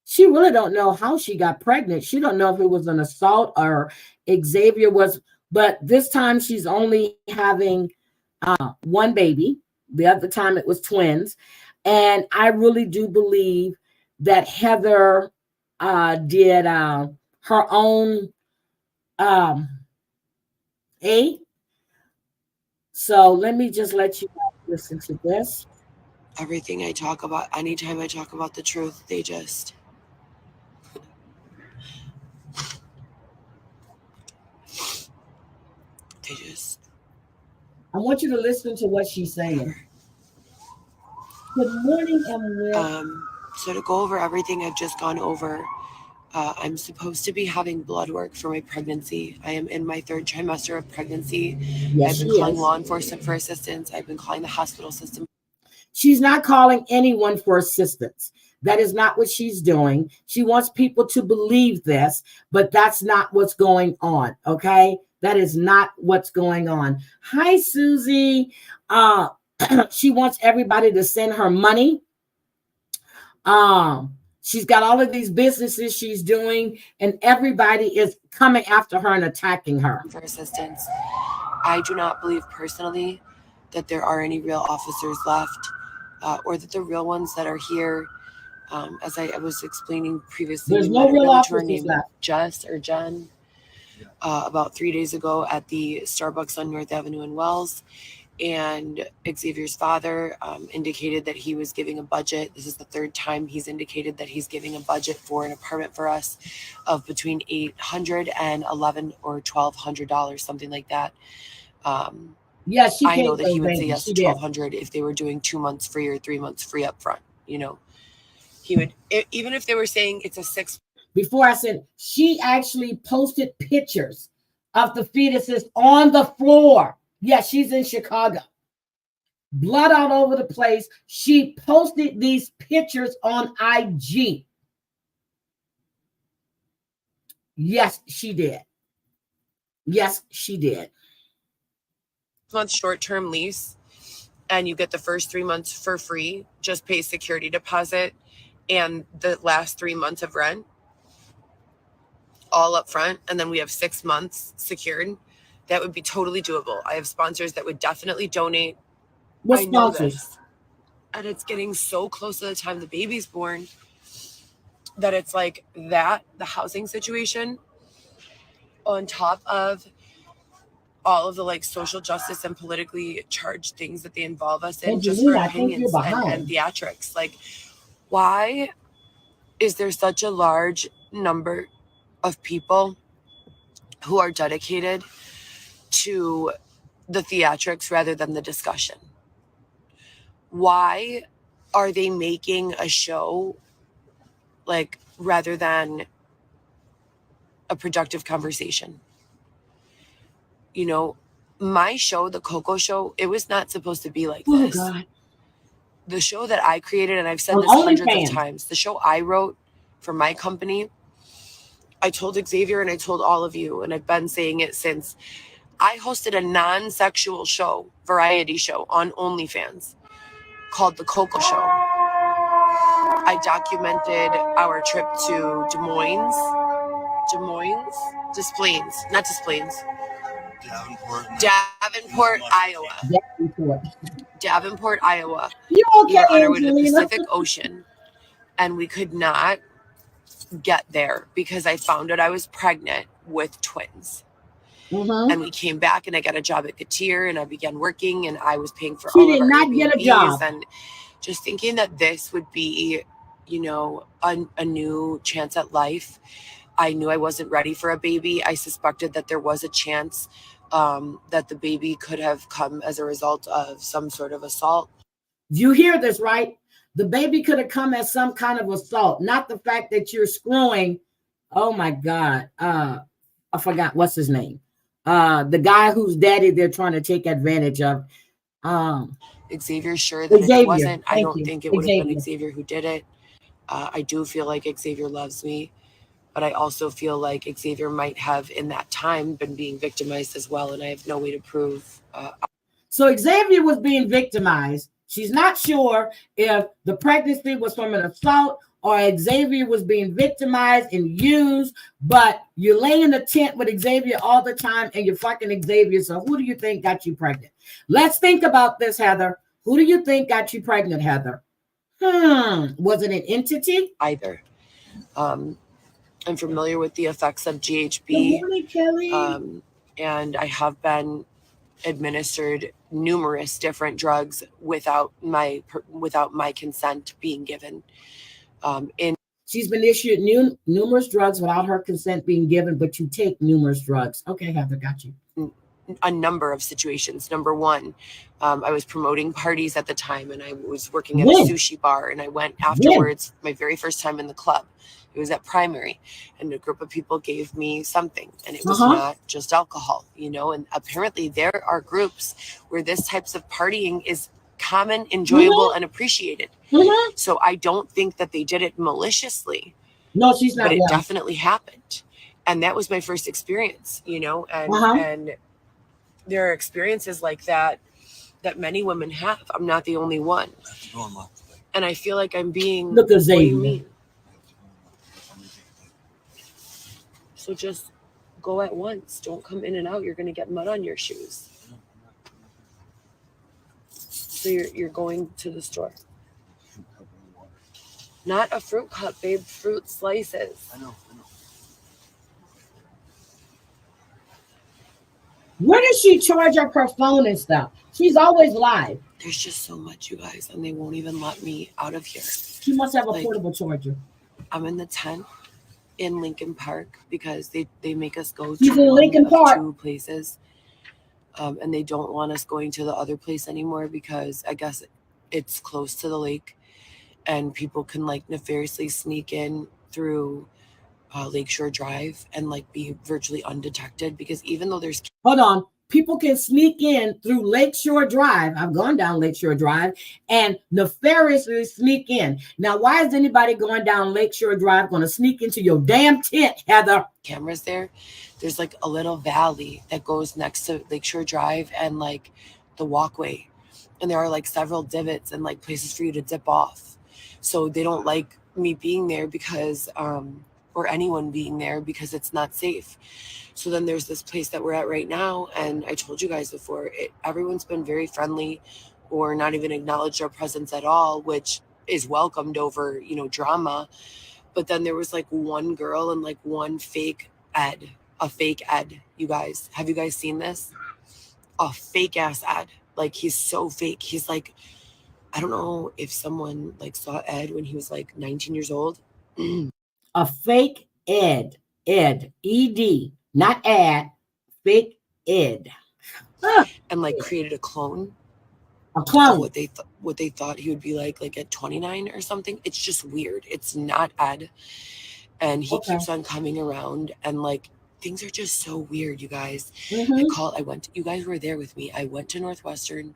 she really don't know how she got pregnant. She don't know if it was an assault or Xavier was, but this time she's only having one baby. The other time it was twins. And I really do believe that Heather did her own So let me just let you listen to this.
Everything I talk about, anytime I talk about the truth, they just...
I want you to listen to what she's saying. Good morning, Emily.
So to go over everything I've just gone over, I'm supposed to be having blood work for my pregnancy. I am in my 3rd trimester of pregnancy.
Yes,
I've been calling law enforcement for assistance. I've been calling the hospital system.
She's not calling anyone for assistance. That is not what she's doing. She wants people to believe this, but that's not what's going on, okay? That is not what's going on. Hi, Susie. She wants everybody to send her money. She's got all of these businesses she's doing, and everybody is coming after her and attacking her.
For assistance. I do not believe personally that there are any real officers left, or that the real ones that are here, as I was explaining previously,
there's no real officers left.
Just or Jen. about 3 days ago at the Starbucks on North Avenue in Wells. And Xavier's father indicated that he was giving a budget. This is the third time he's indicated that he's giving a budget for an apartment for us of between $800 and $1,100 or $1,200, something like that.
Yes, she
I know
paid
that he
those
would say
babies.
yes
She
to
did.
$1,200 if they were doing 2 months free or 3 months free up front. You know, he would, even if they were saying it's a 6.
Before I said, she actually posted pictures of the fetuses on the floor. Yes, she's in Chicago. Blood all over the place. She posted these pictures on IG. Yes, she did. Yes, she did.
Month short-term lease, and you get the first 3 months for free. Just pay security deposit and the last 3 months of rent all up front, and then we have 6 months secured. That would be totally doable. I have sponsors that would definitely donate.
What
I know
sponsors?
this. And it's getting so close to the time the baby's born that it's like that, the housing situation, on top of all of the like social justice and politically charged things that they involve us in, just for
Angelina, I think you're
opinions and
behind.
theatrics. Like, why is there such a large number of people who are dedicated to the theatrics rather than the discussion? Why are they making a show like rather than a productive conversation? You know, my show, the Coco Show, it was not supposed to be like
Oh,
this.
God.
The show that I created, and I've said
On
this hundreds of
OnlyFans.
times, the show I wrote for my company, I told Xavier and I told all of you, and I've been saying it since, I hosted a non-sexual show, variety show on OnlyFans called The Coco Show. I documented our trip to Des Plaines, Davenport, Iowa. Davenport, Iowa.
You
We were
okay,
on our way to the
Angelina?
Pacific Ocean, and we could not get there because I found out I was pregnant with twins.
Mm-hmm.
And we came back, and I got a job at Gatir, and I began working, and I was paying for
She
all
did
of our
not get a
Airbnbs,
job.
and just thinking that this would be, you know, a new chance at life. I knew I wasn't ready for a baby. I suspected that there was a chance that the baby could have come as a result of some sort of assault.
You hear this, right? The baby could have come as some kind of assault, not the fact that you're screwing. Oh my God. I forgot what's his name. The guy whose daddy they're trying to take advantage of.
Xavier's sure that
Xavier.
it wasn't. I don't think it would have been
Xavier.
Xavier who did it. I do feel like Xavier loves me, but I also feel like Xavier might have in that time been being victimized as well, and I have no way to prove.
So Xavier was being victimized. She's not sure if the pregnancy was from an assault or Xavier was being victimized and used, but you lay in the tent with Xavier all the time and you're fucking Xavier. So who do you think got you pregnant? Let's think about this, Heather. Who do you think got you pregnant, Heather? Was it an entity?
Either. I'm familiar with the effects of GHB.
Good morning, Kelly.
And I have been administered numerous different drugs without my consent being given.
She's been issued numerous drugs without her consent being given, but you take numerous drugs. Okay, Heather, got you.
A number of situations. Number one, I was promoting parties at the time, and I was working at a sushi bar, and I went afterwards, my very first time in the club. It was at Primary, and a group of people gave me something, and it was not just alcohol, you know, and apparently there are groups where this types of partying is common, enjoyable, and appreciated. So I don't think that they did it maliciously.
No, she's not.
But it definitely happened. And that was my first experience, you know, and there are experiences like that many women have. I'm not the only one. And I feel like I'm being,
look at
what do you mean? So just go at once. Don't come in and out. You're going to get mud on your shoes. So you're going to the store. Not a fruit cup, babe. Fruit slices.
I know.
Where does she charge up her phone and stuff? She's always live.
There's just so much, you guys, and they won't even let me out of here.
She must have a portable charger.
I'm in the tent in Lincoln Park because they make us go
She's
to
in
one
Lincoln
of
Park.
2 places, and they don't want us going to the other place anymore because I guess it's close to the lake, and people can like nefariously sneak in through Lakeshore Drive and like be virtually undetected, because even though there's
hold on, people can sneak in through Lakeshore Drive. I've gone down Lakeshore Drive and nefariously sneak in. Now, why is anybody going down Lakeshore Drive going to sneak into your damn tent, Heather?
Cameras there. There's like a little valley that goes next to Lakeshore Drive and like the walkway, and there are like several divots and like places for you to dip off. So they don't like me being there because or anyone being there because it's not safe. So then there's this place that we're at right now, and I told you guys before, everyone's been very friendly or not even acknowledged our presence at all, which is welcomed over, drama. But then there was like one girl and like one fake Ed, a fake Ed. You guys, have you guys seen this? A fake ass Ed. Like, he's so fake. He's like, I don't know if someone like saw Ed when he was like 19 years old.
A fake Ed, E-D, not ad, fake Ed.
And like created a clone.
A clone.
What they thought he would be like at 29 or something. It's just weird. It's not Ed. And he keeps on coming around, and like things are just so weird, you guys. You guys were there with me. I went to Northwestern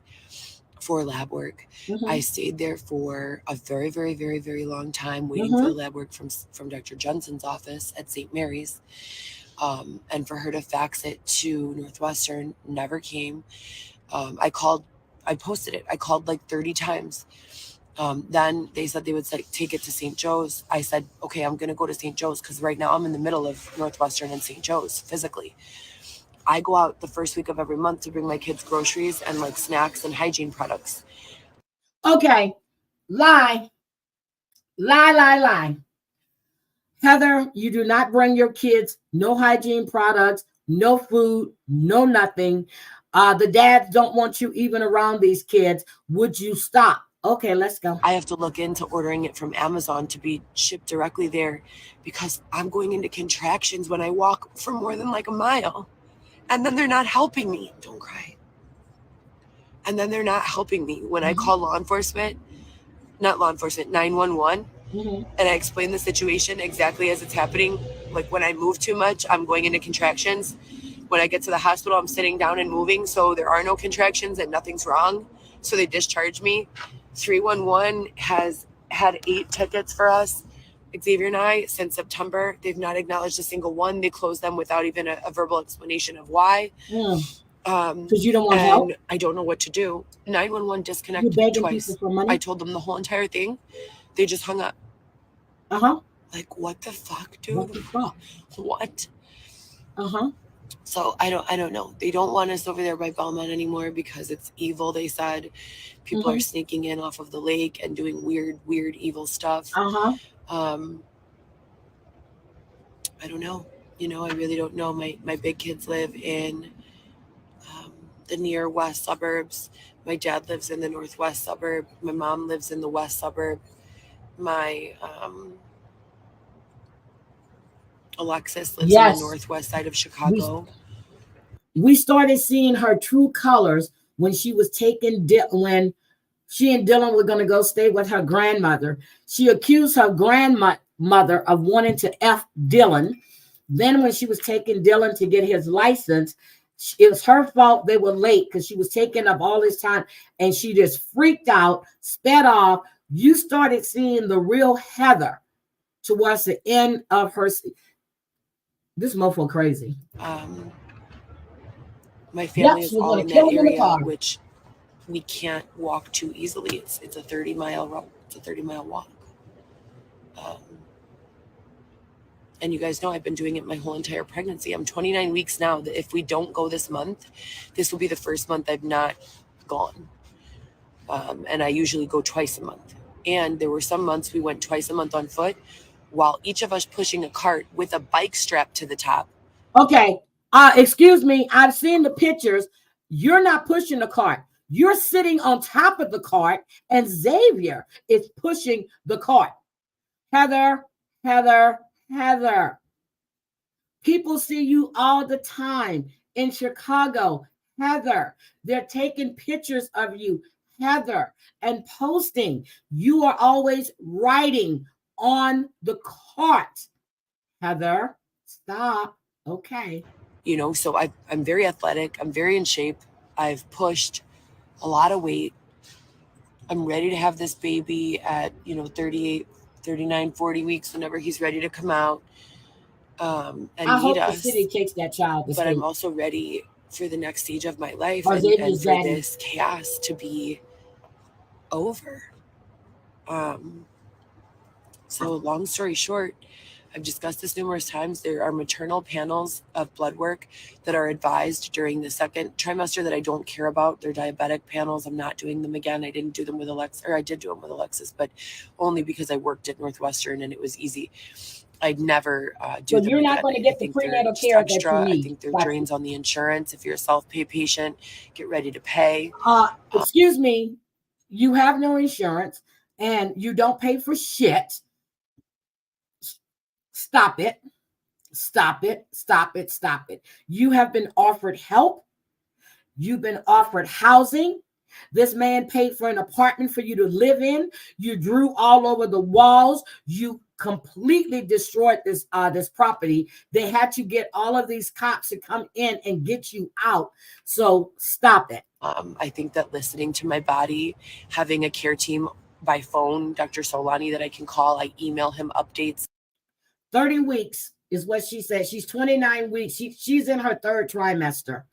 for lab work. I stayed there for a very, very, very, very long time waiting for the lab work from Dr. Jensen's office at St. Mary's. And for her to fax it to Northwestern, never came. I posted it. I called like 30 times. Then they said they would take it to St. Joe's. I said, okay, I'm going to go to St. Joe's because right now I'm in the middle of Northwestern and St. Joe's physically. I go out the first week of every month to bring my kids groceries and like snacks and hygiene products.
Okay. Lie. Heather, you do not bring your kids no hygiene products, no food, no nothing. The dads don't want you even around these kids. Would you stop? Okay, let's go.
I have to look into ordering it from Amazon to be shipped directly there because I'm going into contractions when I walk for more than like a mile. And then they're not helping me. Don't cry. And then they're not helping me when I call 911, and I explain the situation exactly as it's happening. Like when I move too much, I'm going into contractions. When I get to the hospital, I'm sitting down and moving, so there are no contractions and nothing's wrong. So they discharge me. 311 has had 8 tickets for us, Xavier and I, since September. They've not acknowledged a single one. They closed them without even a verbal explanation of why.
Because you don't want help?
I don't know what to do. 911 disconnected me twice.
For money?
I told them the whole entire thing. They just hung up. Like, what the fuck, dude?
What the fuck?
What? So I don't know. They don't want us over there by Belmont anymore because it's evil, they said. People are sneaking in off of the lake and doing weird, evil stuff. I don't know. I really don't know. My big kids live in the near west suburbs. My dad lives in the northwest suburb. My mom lives in the west suburb. My Alexis lives in the northwest side of Chicago.
We started seeing her true colors when she was when she and Dylan were going to go stay with her grandmother. She accused her grandmother of wanting to F Dylan. Then when she was taking Dylan to get his license, it was her fault they were late because she was taking up all this time, and she just freaked out, sped off. You started seeing the real Heather towards the end of her. This mofo crazy.
My family is all in that area, which we can't walk too easily. It's a 30-mile walk. And you guys know I've been doing it my whole entire pregnancy. I'm 29 weeks now. If we don't go this month, this will be the first month I've not gone. And I usually go twice a month. And there were some months we went twice a month on foot, while each of us pushing a cart with a bike strapped to the top.
Okay, Excuse me, I've seen the pictures. You're not pushing the cart. You're sitting on top of the cart, and Xavier is pushing the cart. Heather, Heather, Heather. People see you all the time in Chicago. Heather, they're taking pictures of you, Heather, and posting. You are always riding on the cart. Heather, stop. Okay.
You know, so I'm very athletic. I'm very in shape. I've pushed a lot of weight. I'm ready to have this baby at, 38, 39, 40 weeks, whenever he's ready to come out and
I
meet
hope the city
us.
takes that child to
But I'm
state.
also ready for the next stage of my life,
Or
and
Xavier's
for
daddy.
this chaos to be over. So long story short, I've discussed this numerous times. There are maternal panels of blood work that are advised during the second trimester that I don't care about. They're diabetic panels. I'm not doing them again. I didn't do them with Alexis, or I did do them with Alexis, but only because I worked at Northwestern and it was easy. I'd never do
So
them
you're not
again.
going to
I
get the
think they're
prenatal
just
care that you
extra. I
need.
think they're
Gotcha.
drains on the insurance. If you're a self-pay patient, get ready to pay.
Excuse me, you have no insurance and you don't pay for shit. Stop it. Stop it. Stop it. Stop it. You have been offered help. You've been offered housing. This man paid for an apartment for you to live in. You drew all over the walls. You completely destroyed this property. They had to get all of these cops to come in and get you out. So stop it.
I think that listening to my body, having a care team by phone, Dr. Solani, that I can call, I email him updates.
30 weeks is what she said. She's 29 weeks. She's in her third trimester.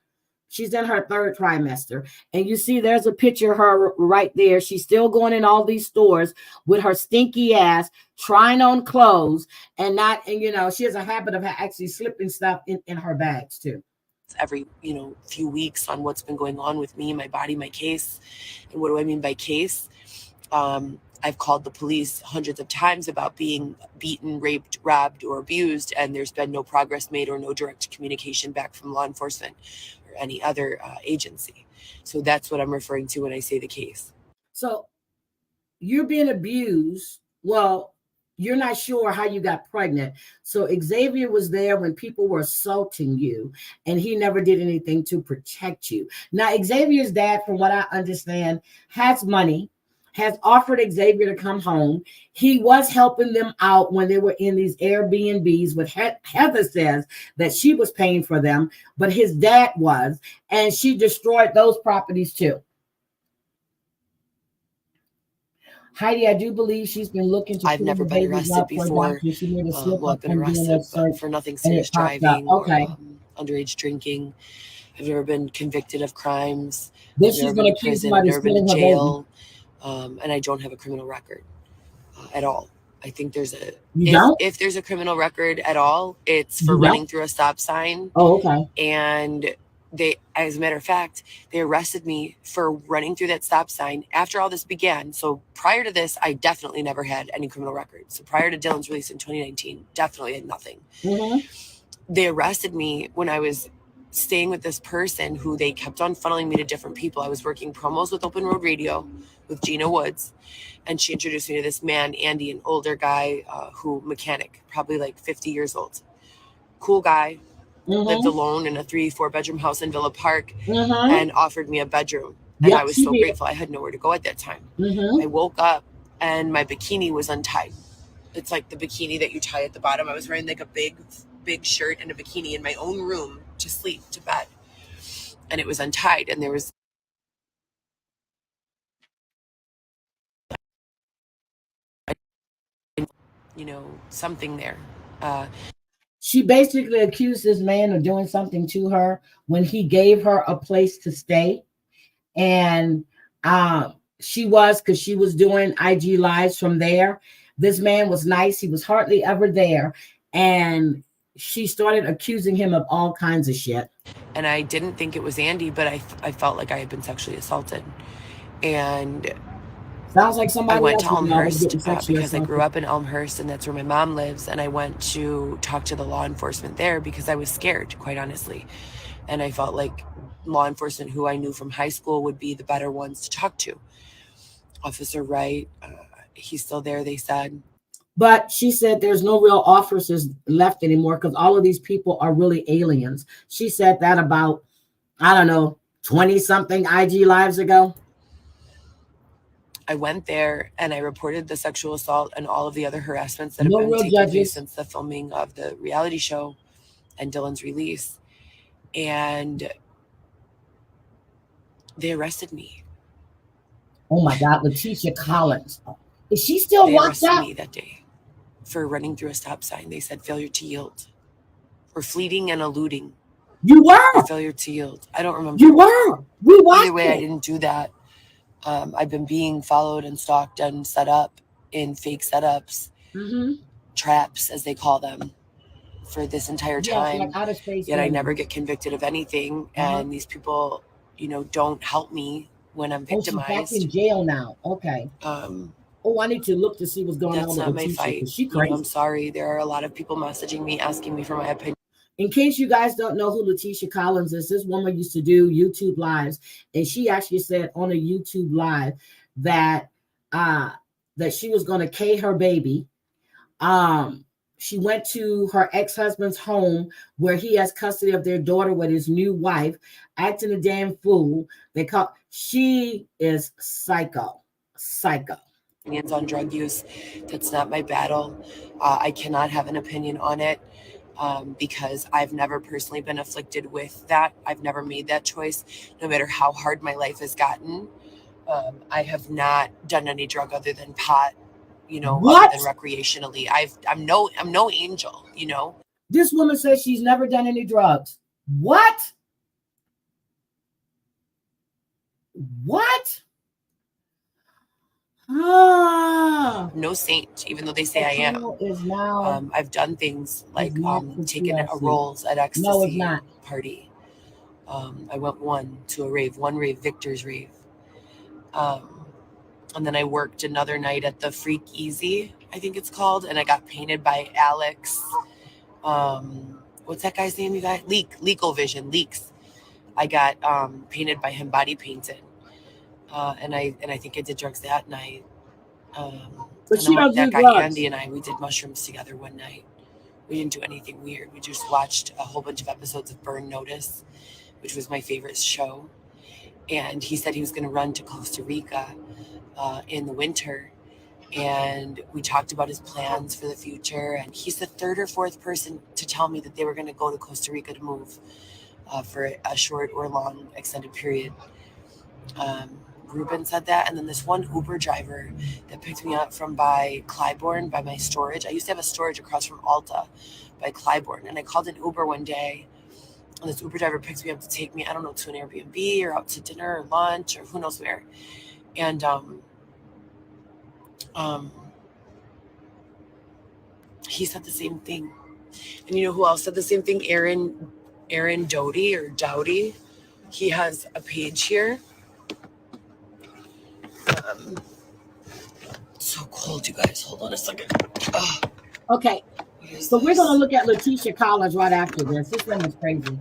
She's in her third trimester. And you see, there's a picture of her right there. She's still going in all these stores with her stinky ass, trying on clothes, and she has a habit of actually slipping stuff in her bags too.
Every, few weeks on what's been going on with me, my body, my case. And what do I mean by case? I've called the police hundreds of times about being beaten, raped, robbed, or abused, and there's been no progress made or no direct communication back from law enforcement or any other agency. So that's what I'm referring to when I say the case.
So you're being abused. Well, you're not sure how you got pregnant. So Xavier was there when people were assaulting you, and he never did anything to protect you. Now, Xavier's dad, from what I understand, has money, has offered Xavier to come home. He was helping them out when they were in these Airbnbs, what Heather says that she was paying for them, but his dad was, and she destroyed those properties too. Heidi, I do believe she's been looking to
I've
pull
never
the
been
babies
arrested
out for
before.
adoption. She made a slip
I've
up
been
from doing
arrested
a search,
for nothing
and it
serious,
popped up.
driving
Okay.
or underage drinking. I've never been convicted of crimes.
Then
I've
she's
never
going
been
to
to
accuse
prison. I've
somebody of
never been to
stealing her baby.
jail. And I don't have a criminal record at all. I think there's
You don't?
if there's a criminal record at all, it's for
You
running
don't?
through a stop sign.
Oh, okay.
And they, as a matter of fact, they arrested me for running through that stop sign after all this began. So prior to this, I definitely never had any criminal record. So prior to Dylan's release in 2019, definitely had nothing.
Mm-hmm.
They arrested me when I was staying with this person who they kept on funneling me to different people. I was working promos with Open Road Radio with Gina Woods, and she introduced me to this man, Andy, an older guy mechanic, probably like 50 years old. Cool guy, lived alone in a 3-4 bedroom house in Villa Park, and offered me a bedroom. And I was so grateful. I had nowhere to go at that time. I woke up and my bikini was untied. It's like the bikini that you tie at the bottom. I was wearing like a big shirt and a bikini in my own room to sleep, to bed. And it was untied, and there was something there.
She basically accused this man of doing something to her when he gave her a place to stay. And because she was doing IG lives from there. This man was nice. He was hardly ever there. And she started accusing him of all kinds of shit.
And I didn't think it was Andy, but I felt like I had been sexually assaulted. And
Sounds like
I
somebody
went
else
to
we know is
Elmhurst
getting sexually
because I grew
assaulted.
up in Elmhurst and that's where my mom lives. And I went to talk to the law enforcement there because I was scared, quite honestly. And I felt like law enforcement who I knew from high school would be the better ones to talk to. Officer Wright, he's still there, they said.
But she said there's no real officers left anymore because all of these people are really aliens. She said that about, I don't know, 20 something IG lives ago.
I went there and I reported the sexual assault and all of the other harassments that have
No
been
real
taking place
judges.
since the filming of the reality show and Dylan's release. And they arrested me.
Oh my God, Letitia Collins. Is she still
They
locked
arrested
up?
me that day for running through a stop sign. They said failure to yield or fleeting and eluding
You
or
were.
failure to yield. I don't remember.
You were. We
Either
watched
way, I
it.
didn't do that. I've been being followed and stalked and set up in fake setups, traps, as they call them, for this entire
Yes, like
time.
outer space
Yet I
journey.
never get convicted of anything. And these people, don't help me when I'm
Oh, she's back in
victimized.
jail now. Okay. Oh, I need to look to see what's going on
That's
with
not my
Letitia
fight.
because she
I'm
crazy.
sorry. There are a lot of people messaging me, asking me for my opinion.
In case you guys don't know who Letitia Collins is, this woman used to do YouTube lives, and she actually said on a YouTube live that uh that she was going to K her baby. Um, she went to her ex-husband's home where he has custody of their daughter with his new wife, acting a damn fool. She is psycho, psycho.
Opinions on drug use. That's not my battle. I cannot have an opinion on it because I've never personally been afflicted with that. I've never made that choice, no matter how hard my life has gotten. I have not done any drug other than pot, other
What?
than recreationally. I'm no angel.
This woman says she's never done any drugs. What? What? Ah.
No saint, even though they say I am.
Is now
I've done things like
for
taken a
TLC.
rolls at
No, it's
ecstasy
not.
party. I went one rave, Victor's rave. And then I worked another night at the Freak Easy, I think it's called, and I got painted by Alex. What's that guy's name? You guys, Legal Vision, Leaks. I got painted by him, body painted, and I think I did drugs that night.
But
And
she
then
don't
that
do
guy
drugs.
Andy and we did mushrooms together one night. We didn't do anything weird. We just watched a whole bunch of episodes of Burn Notice, which was my favorite show. And he said he was going to run to Costa Rica in the winter. And we talked about his plans for the future. And he's the third or fourth person to tell me that they were going to go to Costa Rica to move for a short or long extended period. Ruben said that. And then this one Uber driver that picked me up from by Clybourne, by my storage. I used to have a storage across from Alta by Clybourne. And I called an Uber one day. And this Uber driver picks me up to take me, I don't know, to an Airbnb or out to dinner or lunch or who knows where. And he said the same thing. And you know who else said the same thing? Aaron Doty or Dowdy. He has a page here. It's so cold, you guys. Hold on a second.
Okay. So we're going to look at Letitia Collins right after this. This woman's crazy.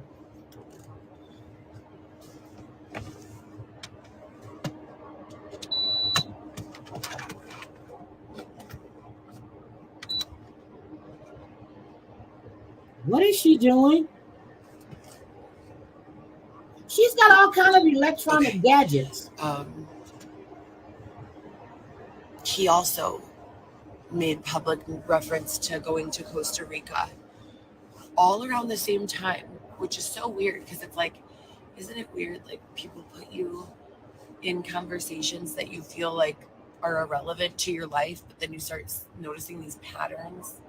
What is she doing? She's got all kind of electronic gadgets.
He also made public reference to going to Costa Rica all around the same time, which is so weird because it's like, isn't it weird? Like people put you in conversations that you feel like are irrelevant to your life, but then you start noticing these patterns.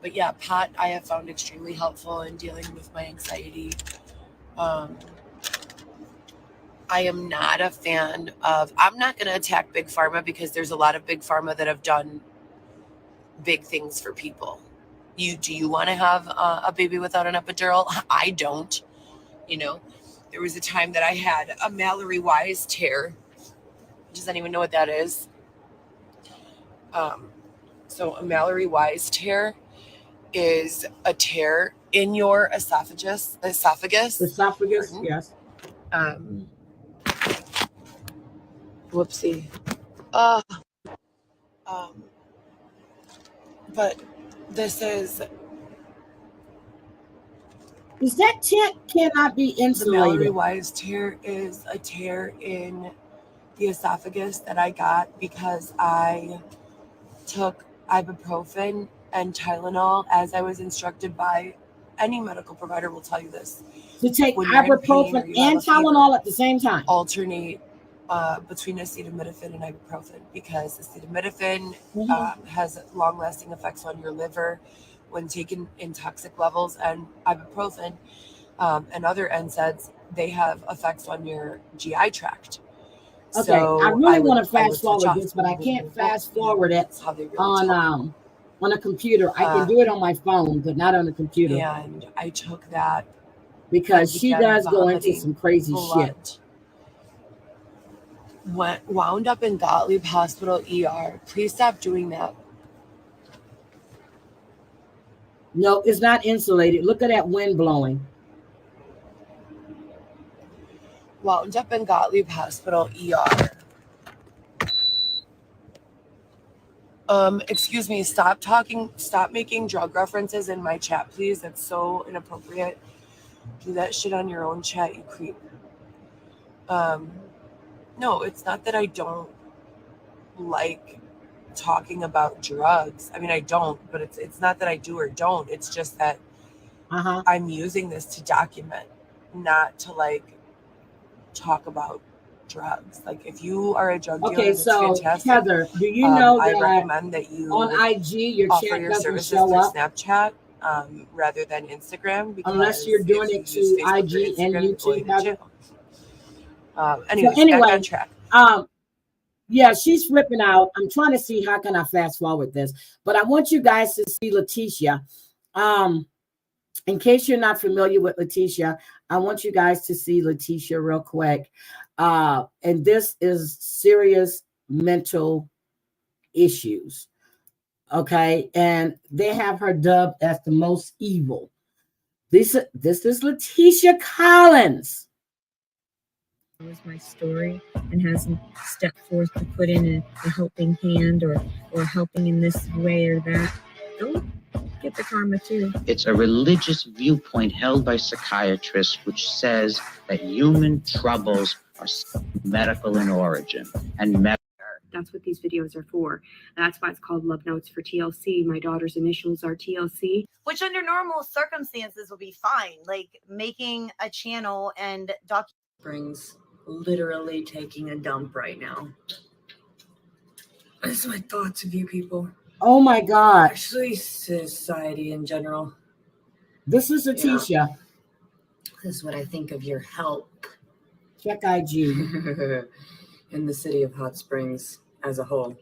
But yeah, pot I have found extremely helpful in dealing with my anxiety. I am not a fan of, I'm not going to attack Big Pharma because there's a lot of Big Pharma that have done big things for people. Do you want to have a baby without an epidural? I don't, There was a time that I had a Mallory Wise tear. Does anyone know what that is? So a Mallory Wise tear is a tear in your esophagus. Pardon.
Yes.
Whoopsie. But this is
that tent cannot be
the
insulated?
Mallory Wise tear is a tear in the esophagus that I got because I took ibuprofen and Tylenol as I was instructed by any medical provider will tell you this.
To take ibuprofen and Tylenol at the same time.
Alternate between acetaminophen and ibuprofen because acetaminophen has long-lasting effects on your liver when taken in toxic levels, and ibuprofen and other NSAIDs, they have effects on your GI tract.
Okay,
so
I really want to fast forward this, but I can't fast forward it on a computer. I can do it on my phone, but not on a computer.
And I took that
because she does go into some crazy shit.
Wound up in Gottlieb Hospital ER. Please stop doing that.
No, it's not insulated. Look at that wind blowing.
Wound up in Gottlieb Hospital ER. Excuse me, stop making drug references in my chat, please. That's so inappropriate. Do that shit on your own chat, you creep. No, it's not that I don't like talking about drugs. I mean, I don't, but it's not that I do or don't. It's just that I'm using this to document, not to like talk about drugs. Like if you are a drug dealer,
okay, so
fantastic.
Heather, do you know that
I recommend that you
on IG your
offer
chat
your
doesn't
services
show
through
up
Snapchat rather than Instagram, because
unless you're doing it to IG and YouTube. Heather.
Anyways,
anyway,
back on track.
Yeah, she's flipping out. I'm trying to see how can I fast forward this, but I want you guys to see Letitia. In case you're not familiar with Letitia, I want you guys to see Letitia real quick. And this is serious mental issues. Okay, and they have her dubbed as the most evil. This is Letitia Collins.
Was my story and hasn't stepped forth to put in a helping hand or helping in this way or that, they'll get the karma too. It's a religious viewpoint held by psychiatrists which says that human troubles are medical in origin and that's what these videos are for. That's why it's called Love Notes for TLC. My daughter's initials are TLC.
Which under normal circumstances will be fine. Like making a channel and
Brings literally taking a dump right now. That's my thoughts of you people.
Oh my God.
Actually, society in general.
This is Letitia.
Yeah. This is what I think of your help.
Check IG.
In the city of Hot Springs as a whole.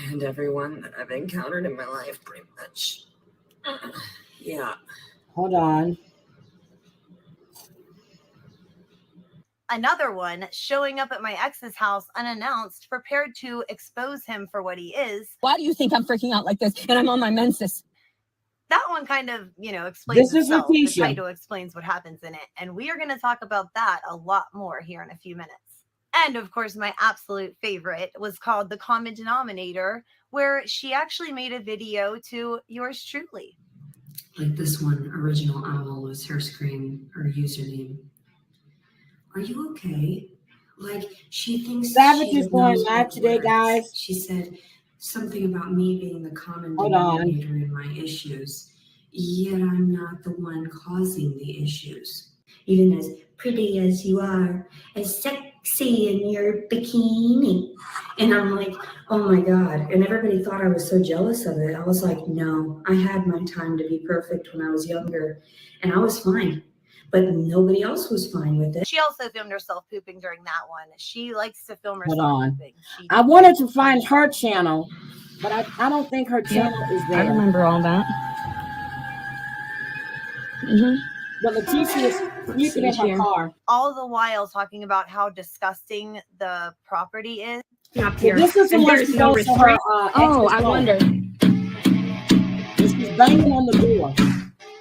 And everyone that I've encountered in my life, pretty much. Yeah.
Hold on.
Another one showing up at my ex's house unannounced, prepared to expose him for what he is.
Why do you think I'm freaking out like this and I'm on my menses?
That one kind of, explains
this
itself.
Is
the title explains what happens in it. And we are going to talk about that a lot more here in a few minutes. And of course, my absolute favorite was called The Common Denominator, where she actually made a video to yours truly.
Like this one, Original Owl was her screen, her username. Are you okay? Like she thinks
Savage is going live today, guys.
She said something about me being the common denominator in my issues. Yet I'm not the one causing the issues. Even as pretty as you are, as sexy in your bikini. And I'm like, oh my God. And everybody thought I was so jealous of it. I was like, no, I had my time to be perfect when I was younger. And I was fine. But nobody else was fine with it.
She also filmed herself pooping during that one. She likes to film herself pooping.
I wanted to find her channel, but I don't think her channel is there.
I remember all that.
But Letitia is sleeping in her car.
All the while talking about how disgusting the property is.
Up here. So this is the one she goes to her
I wonder.
She's banging on the door.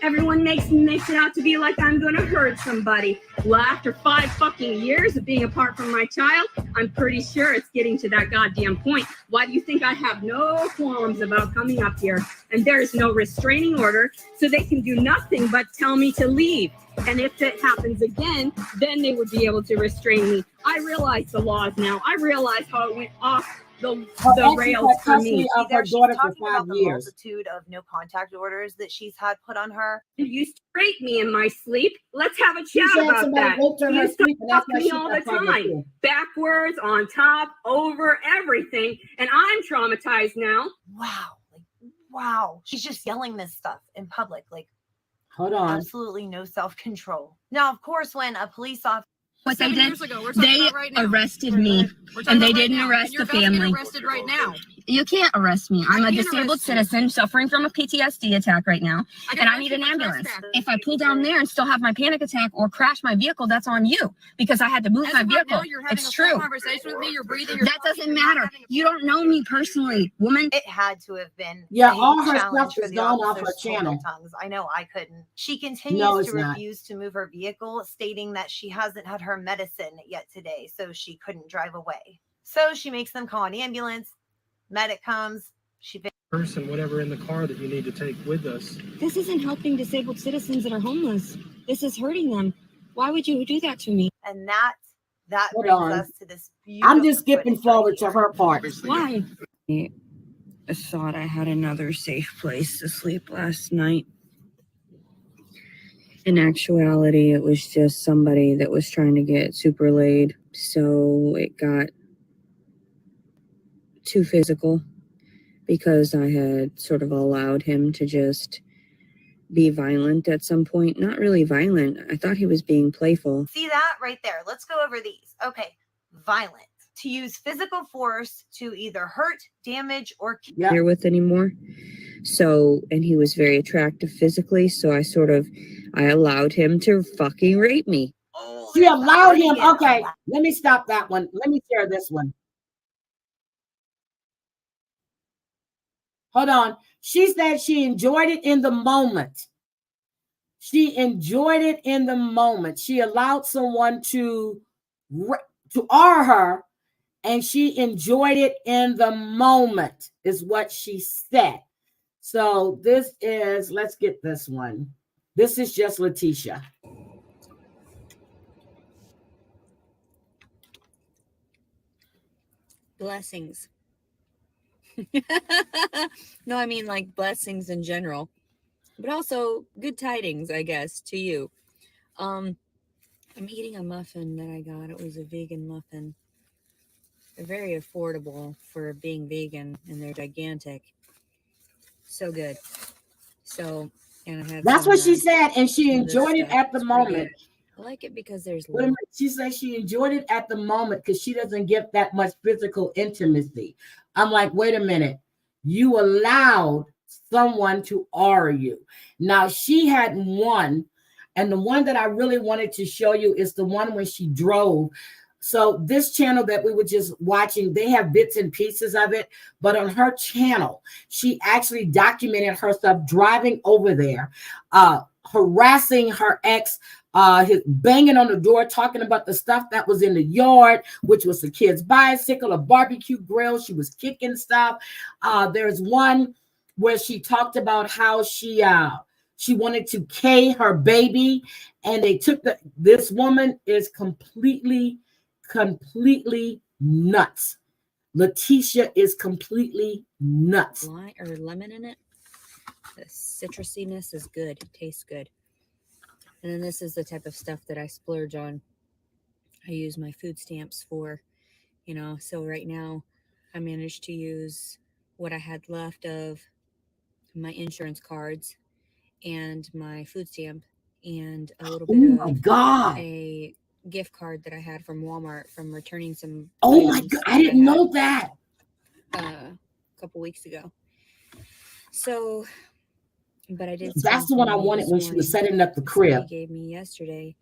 Everyone makes it out to be like I'm gonna hurt somebody. Well, after 5 fucking years of being apart from my child, I'm pretty sure it's getting to that goddamn point. Why do you think I have no qualms about coming up here? And there is no restraining order, so they can do nothing but tell me to leave. And if it happens again, then they would be able to restrain me. I realize the laws now. I realize how it went off the rails for me.
Of her daughter for 5 years.
The multitude of no contact orders that she's had put on her.
You used to rape me in my sleep. Let's have a chat about that. You used to fuck me all the time. Backwards, on top, over, everything. And I'm traumatized now.
Wow. She's just yelling this stuff in public. Like,
hold on.
Absolutely no self-control. Now, of course, when a police officer
what they did, they arrested me, and they didn't arrest the family.
Arrested right now.
You can't arrest me. I'm a disabled citizen suffering from a PTSD attack right now, and I need an ambulance. If I pull down there and still have my panic attack or crash my vehicle, that's on you, because I had to move my vehicle. It's true. That doesn't matter. You don't know me personally, woman.
It had to have been.
Yeah, all her stuff is gone off her channel.
I know I couldn't. She continues to refuse to move her vehicle, stating that she hasn't had her medicine yet today, so she couldn't drive away. So she makes them call an ambulance. Medic comes. She
person, whatever in the car that you need to take with us.
This isn't helping disabled citizens that are homeless. This is hurting them. Why would you do that to me?
And that brings us to this beautiful.
I'm just skipping forward to her part.
Why? I thought I had another safe place to sleep last night. In actuality, it was just somebody that was trying to get super laid. So it got too physical because I had sort of allowed him to just be violent at some point. Not really violent. I thought he was being playful.
See that right there? Let's go over these. Okay. Violent. To use physical force to either hurt, damage, or
kill. Here with anymore. So, and he was very attractive physically. So I allowed him to fucking rape me.
She allowed him. Okay. Let me stop that one. Let me share this one. Hold on. She said she enjoyed it in the moment. She enjoyed it in the moment. She allowed someone to R her, and she enjoyed it in the moment, is what she said. So this is, let's get this one. This is just Letitia.
Blessings. No, I mean like blessings in general, but also good tidings, I guess, to you. I'm eating a muffin that I got. It was a vegan muffin. They're very affordable for being vegan, and they're gigantic. So good. So, and I had
that's what she said, and she enjoyed it at the moment.
I like it because there's
she said she enjoyed it at the moment because she doesn't get that much physical intimacy. I'm like, wait a minute. You allowed someone to R you. Now she had one, and the one that I really wanted to show you is the one when she drove. So this channel that we were just watching, they have bits and pieces of it, but on her channel, she actually documented herself driving over there, harassing her ex, his banging on the door, talking about the stuff that was in the yard, which was the kid's bicycle, a barbecue grill. She was kicking stuff. There's one where she talked about how she wanted to K her baby, and they took this woman is completely nuts. Letitia is completely nuts.
Lime or lemon in it. The citrusiness is good. It tastes good. And then this is the type of stuff that I splurge on. I use my food stamps for, so right now I managed to use what I had left of my insurance cards and my food stamp and a little bit of a gift card that I had from Walmart from returning some.
Oh my God, I didn't know that.
A couple weeks ago. So But I did.
That's the one I wanted when she was setting up the crib.
Somebody gave me yesterday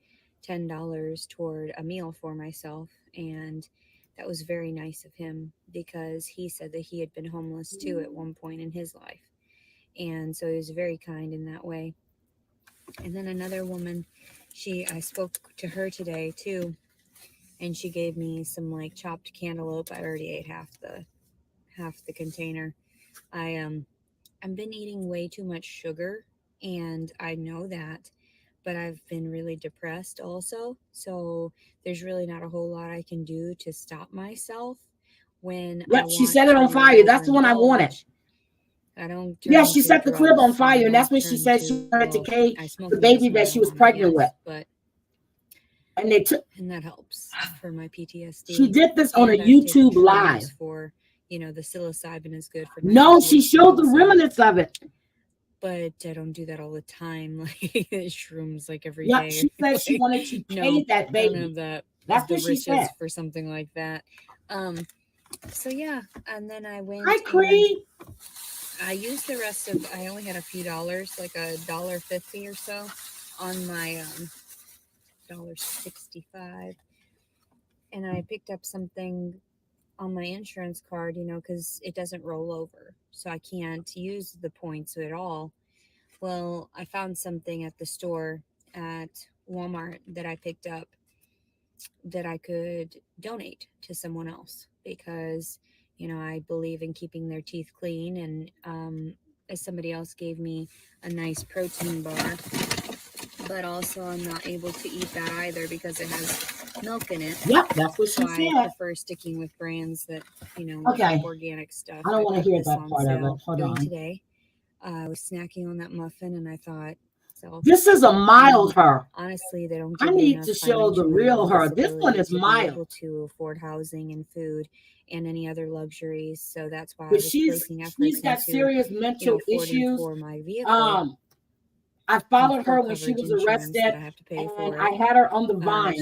$10 toward a meal for myself, and that was very nice of him because he said that he had been homeless too at one point in his life, and so he was very kind in that way. And then another woman, I spoke to her today too, and she gave me some like chopped cantaloupe. I already ate half the container. I've been eating way too much sugar, and I know that, but I've been really depressed also. So there's really not a whole lot I can do to stop myself when
Yep, she set it on fire. That's the one I wanted.
I don't.
Yeah, she set the crib on fire, and that's when she said she wanted to carry the baby that she was pregnant with. And
that helps for my PTSD.
She did this on a YouTube live.
For the psilocybin is good for.
No, she showed the remnants of it.
But I don't do that all the time, like shrooms, like every day.
Yeah, she said she wanted to carry that baby.
I don't have
that's what she said
for something like that. So yeah, and then I went.
Hi, Creed.
I used the rest of. I only had a few dollars, like $1.50 or so, on my $1.65, and I picked up something on my insurance card, because it doesn't roll over, so I can't use the points at all. Well, I found something at the store at Walmart that I picked up that I could donate to someone else because, I believe in keeping their teeth clean, and as somebody else gave me a nice protein bar, but also I'm not able to eat that either because it has milk in it.
Yep, that's what she said.
I prefer sticking with brands that,
okay.
Organic stuff.
I don't want to hear that part of it. Hold on.
Today, I was snacking on that muffin, and I thought,
this is a mild her.
Honestly, they don't.
I need to show the real her. This one is mild.
Able to afford housing and food and any other luxuries, so that's why
but she's got serious mental issues.
For my vehicle.
I followed her when she was arrested, and I had her on the Vine,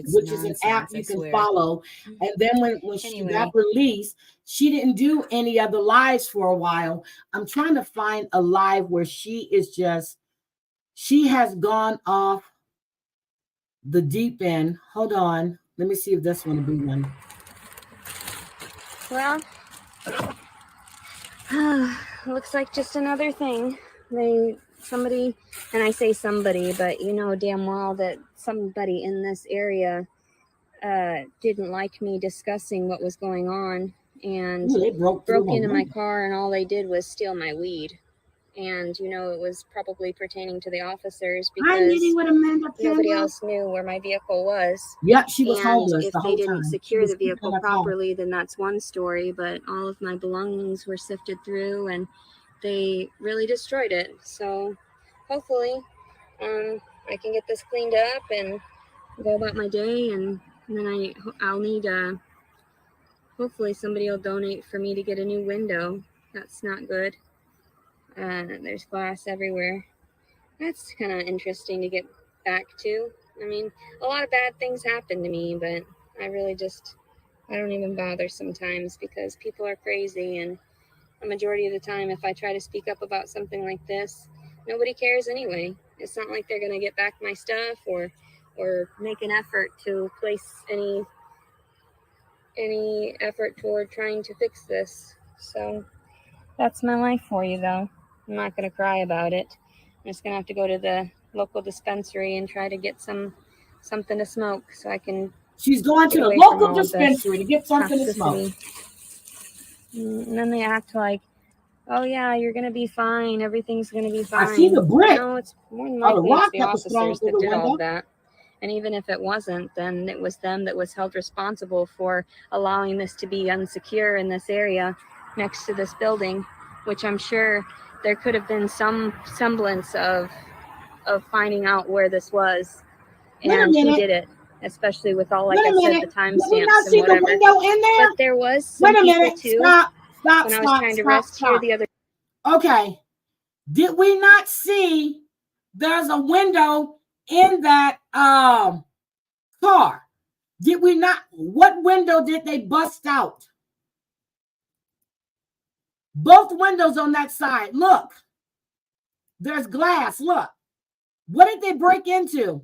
which is an app you can follow. And then when she got released, she didn't do any other lives for a while. I'm trying to find a live where she has gone off the deep end. Hold on. Let me see if this one will be one.
Well, looks like just another thing. Somebody, and I say somebody, but damn well that somebody in this area didn't like me discussing what was going on, and broke into my car, and all they did was steal my weed. And it was probably pertaining to the officers because nobody else knew where my vehicle was.
Yeah, she was homeless.
If they didn't secure the vehicle properly, then that's one story. But all of my belongings were sifted through, and they really destroyed it. So hopefully I can get this cleaned up and go about my day, and then I'll need hopefully somebody will donate for me to get a new window. That's not good. There's glass everywhere. That's kind of interesting to get back to. I mean, a lot of bad things happen to me, but I don't even bother sometimes because people are crazy, and a majority of the time, if I try to speak up about something like this, nobody cares anyway. It's not like they're going to get back my stuff or make an effort to place any effort toward trying to fix this. So that's my life for you, though. I'm not going to cry about it. I'm just going to have to go to the local dispensary and try to get something to smoke so I can.
She's going to the local dispensary to get something to smoke.
And then they act like, oh yeah, you're going to be fine. Everything's going to be fine.
I see the brick.
No, it's more than likely it's the officers that did all of that. And even if it wasn't, then it was them that was held responsible for allowing this to be unsecure in this area next to this building, which I'm sure there could have been some semblance of finding out where this was and who did it, especially with all, like I said, the timestamps and whatever. But there was some people too.
Stop,
when I was trying to rescue the other.
Okay. Did we not see there's a window in that car? Did we not? What window did they bust out? Both windows on that side. Look. There's glass. Look. What did they break into?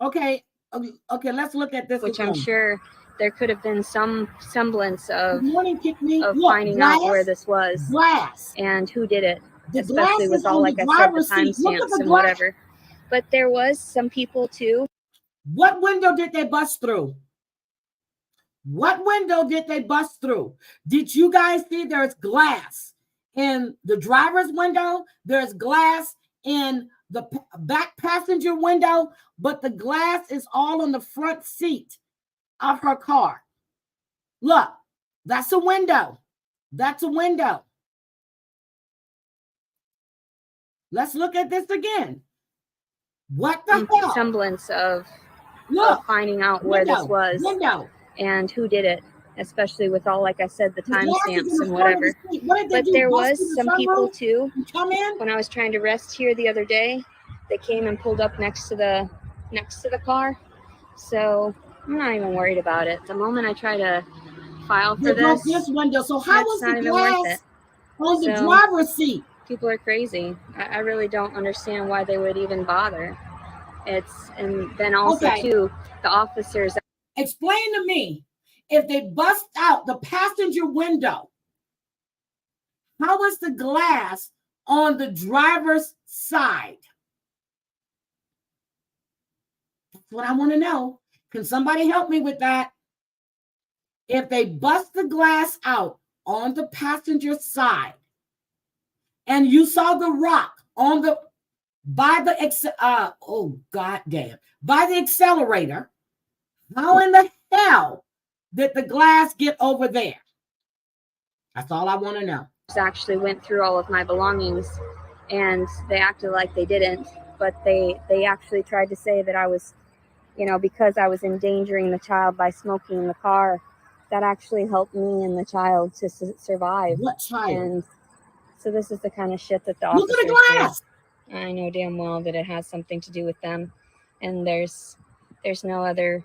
Okay, let's look at this.
Which again. I'm sure there could have been some semblance of
Look,
finding
glass,
out where this was.
Glass.
And who did it.
The
especially with all, like I said, the timestamps and whatever. But there was some people too.
What window did they bust through? What window did they bust through? Did you guys see there's glass in the driver's window? There's glass in the back passenger window, but the glass is all on the front seat of her car. Look, that's a window. That's a window. Let's look at this again. What the hell?
Semblance of finding out where this was and who did it, especially with all, like I said, the timestamps and whatever. But there was some people too. When I was trying to rest here the other day, they came and pulled up next to the car. So I'm not even worried about it. The moment I try to file for
this window. So how was the glass on the driver's seat?
People are crazy. I really don't understand why they would even bother. And then also too, the officers.
Explain to me, if they bust out the passenger window, how was the glass on the driver's side? That's what I want to know. Can somebody help me with that? If they bust the glass out on the passenger side, and you saw the rock on the by the accelerator, how in the hell did the glass get over there? That's all I want to know.
Actually went through all of my belongings, and they acted like they didn't, but they actually tried to say that I was, because I was endangering the child by smoking in the car, that actually helped me and the child to survive.
What child?
And so this is the kind of shit that the officers
look at the glass.
Do. I know damn well that it has something to do with them, and there's nothing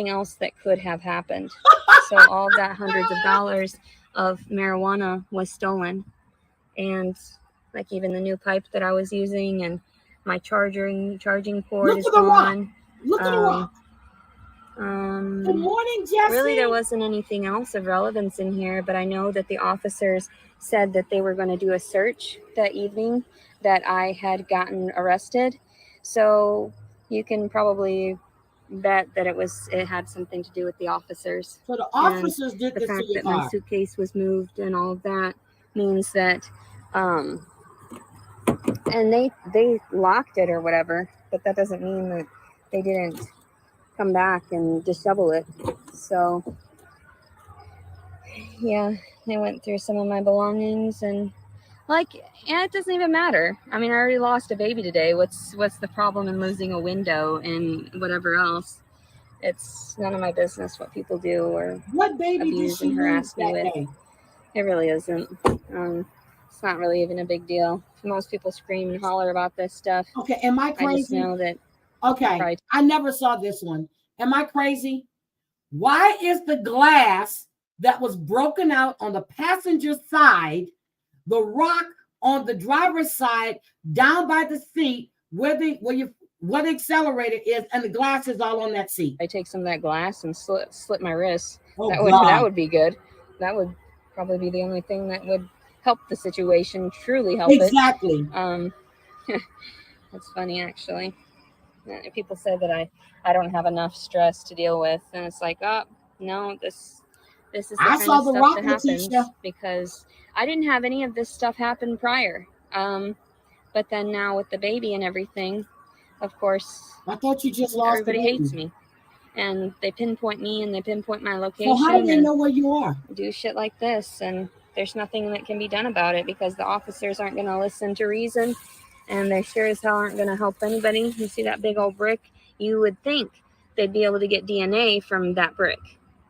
else that could have happened. So all that hundreds of dollars of marijuana was stolen, and like even the new pipe that I was using and my charging cord is gone.
Look at the rock. Good morning, Justine.
Really, there wasn't anything else of relevance in here, but I know that the officers said that they were going to do a search that evening that I had gotten arrested. So you can probably bet that it had something to do with the officers.
So the officers did this to your car.
The fact that my suitcase was moved and all of that means that, and they locked it or whatever, but that doesn't mean that they didn't come back and dishevel it. So yeah, they went through some of my belongings, and it doesn't even matter. I mean, I already lost a baby today. What's the problem in losing a window and whatever else? It's none of my business what people do or
what baby
abuse and harass me with. Day? It really isn't. It's not really even a big deal. Most people scream and holler about this stuff.
Okay, am I crazy?
I just know that.
Okay, I never saw this one. Am I crazy? Why is the glass that was broken out on the passenger side, the rock on the driver's side, down by the seat where the accelerator is, and the glass is all on that seat?
I take some of that glass and slit my wrist.
Oh,
that would be good. That would probably be the only thing that would help the situation, truly help
exactly.
it. That's funny, actually. People say that I don't have enough stress to deal with, and it's like, oh no, this is the kind of stuff that happens because I didn't have any of this stuff happen prior. But then now with the baby and everything, of course,
I thought you just lost.
Everybody hates me, and they pinpoint me and they pinpoint my location.
So how do they know where you are?
Do shit like this, and there's nothing that can be done about it because the officers aren't going to listen to reason. And they sure as hell aren't going to help anybody. You see that big old brick? You would think they'd be able to get DNA from that brick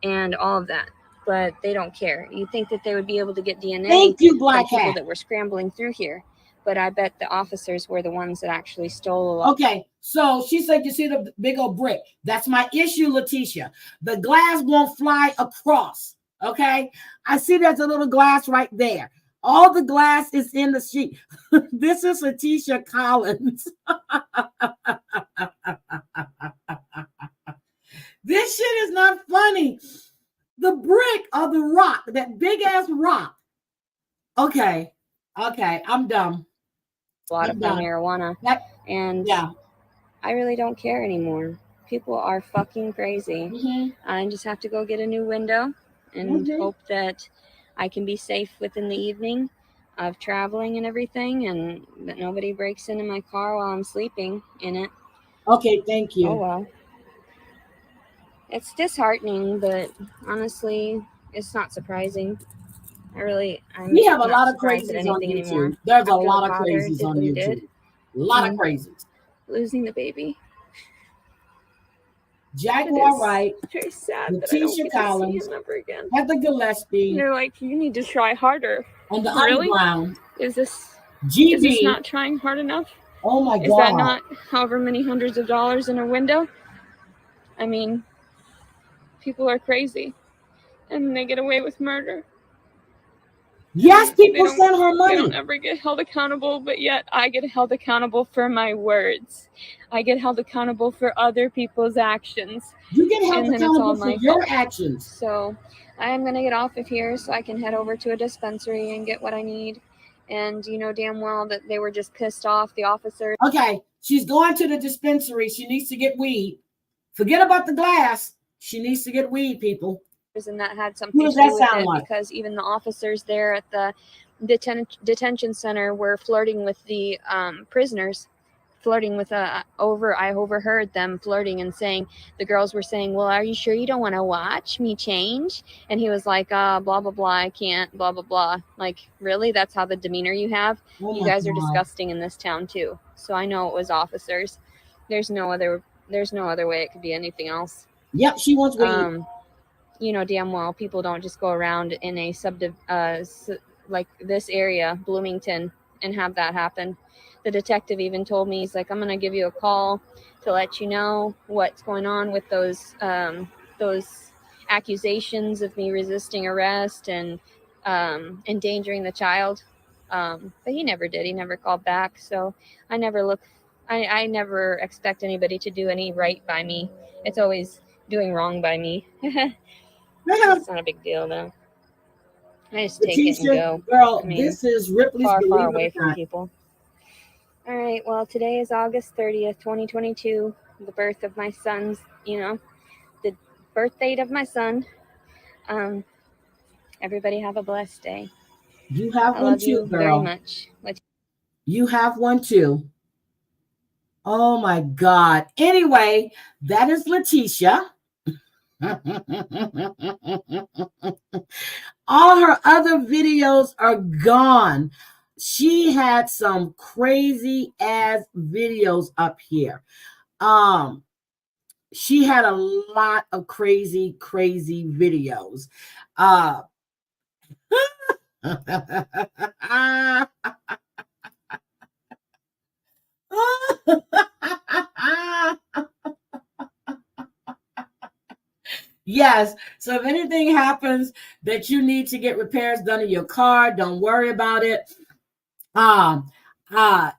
and all of that. But they don't care. You think that they would be able to get DNA
Thank you, Black
from people
Hat.
that were scrambling through here. But I bet the officers were the ones that actually stole a lot.
Okay, so she said you see the big old brick. That's my issue, Letitia. The glass won't fly across, okay? I see there's a little glass right there. All the glass is in the sheet. This is Letitia Collins. This shit is not funny. The brick or the rock, that big ass rock. Okay, I'm dumb.
A lot of my marijuana, and I really don't care anymore. People are fucking crazy. I just have to go get a new window and hope that I can be safe within the evening of traveling and everything, and that nobody breaks into my car while I'm sleeping in it.
Okay, thank you.
Oh well. It's disheartening, but honestly, it's not surprising.
We have a lot of crazies on YouTube. Anymore. There's a lot of crazies on YouTube. A lot of crazies.
Losing the baby.
Jaguar Wright,
very sad
Letitia Collins, Heather Gillespie.
They're like, you need to try harder.
On the underground.
Is this not trying hard enough?
Oh my God.
Is that not however many hundreds of dollars in a window? I mean, people are crazy. And they get away with murder.
Yes, people send her money.
They don't ever get held accountable, but yet I get held accountable for my words. I get held accountable for other people's actions.
You get held accountable for your actions.
So I am going to get off of here so I can head over to a dispensary and get what I need. And you know damn well that they were just pissed off, the officers.
Okay, she's going to the dispensary. She needs to get weed. Forget about the glass. She needs to get weed, people.
And that had something to do with it because even the officers there at the detention center were flirting with the prisoners, flirting with I overheard them flirting and saying, the girls were saying, well, are you sure you don't want to watch me change? And he was like, blah, blah, blah, I can't, blah, blah, blah. Like, really? That's how the demeanor you have?
Oh
you guys are disgusting in this town too. So I know it was officers. There's no other way it could be anything else.
Yep, she wants weed.
You know damn well people don't just go around in a like this area, Bloomington, and have that happen. The detective even told me, he's like, I'm gonna give you a call to let you know what's going on with those accusations of me resisting arrest and endangering the child. But he never did. He never called back. So I never expect anybody to do any right by me. It's always doing wrong by me. It's not a big deal though. I just take it and go.
Girl, this is Ripley's
far away from people. All right, well, today is August 30th, 2022, the birth of my son's, the birth date of my son. Everybody have a blessed day.
You have one too, girl.
Very much.
You have one too. Oh my God. Anyway, that is Letitia. All her other videos are gone. She had some crazy ass videos up here. She had a lot of crazy videos. Yes. So if anything happens that you need to get repairs done in your car, don't worry about it.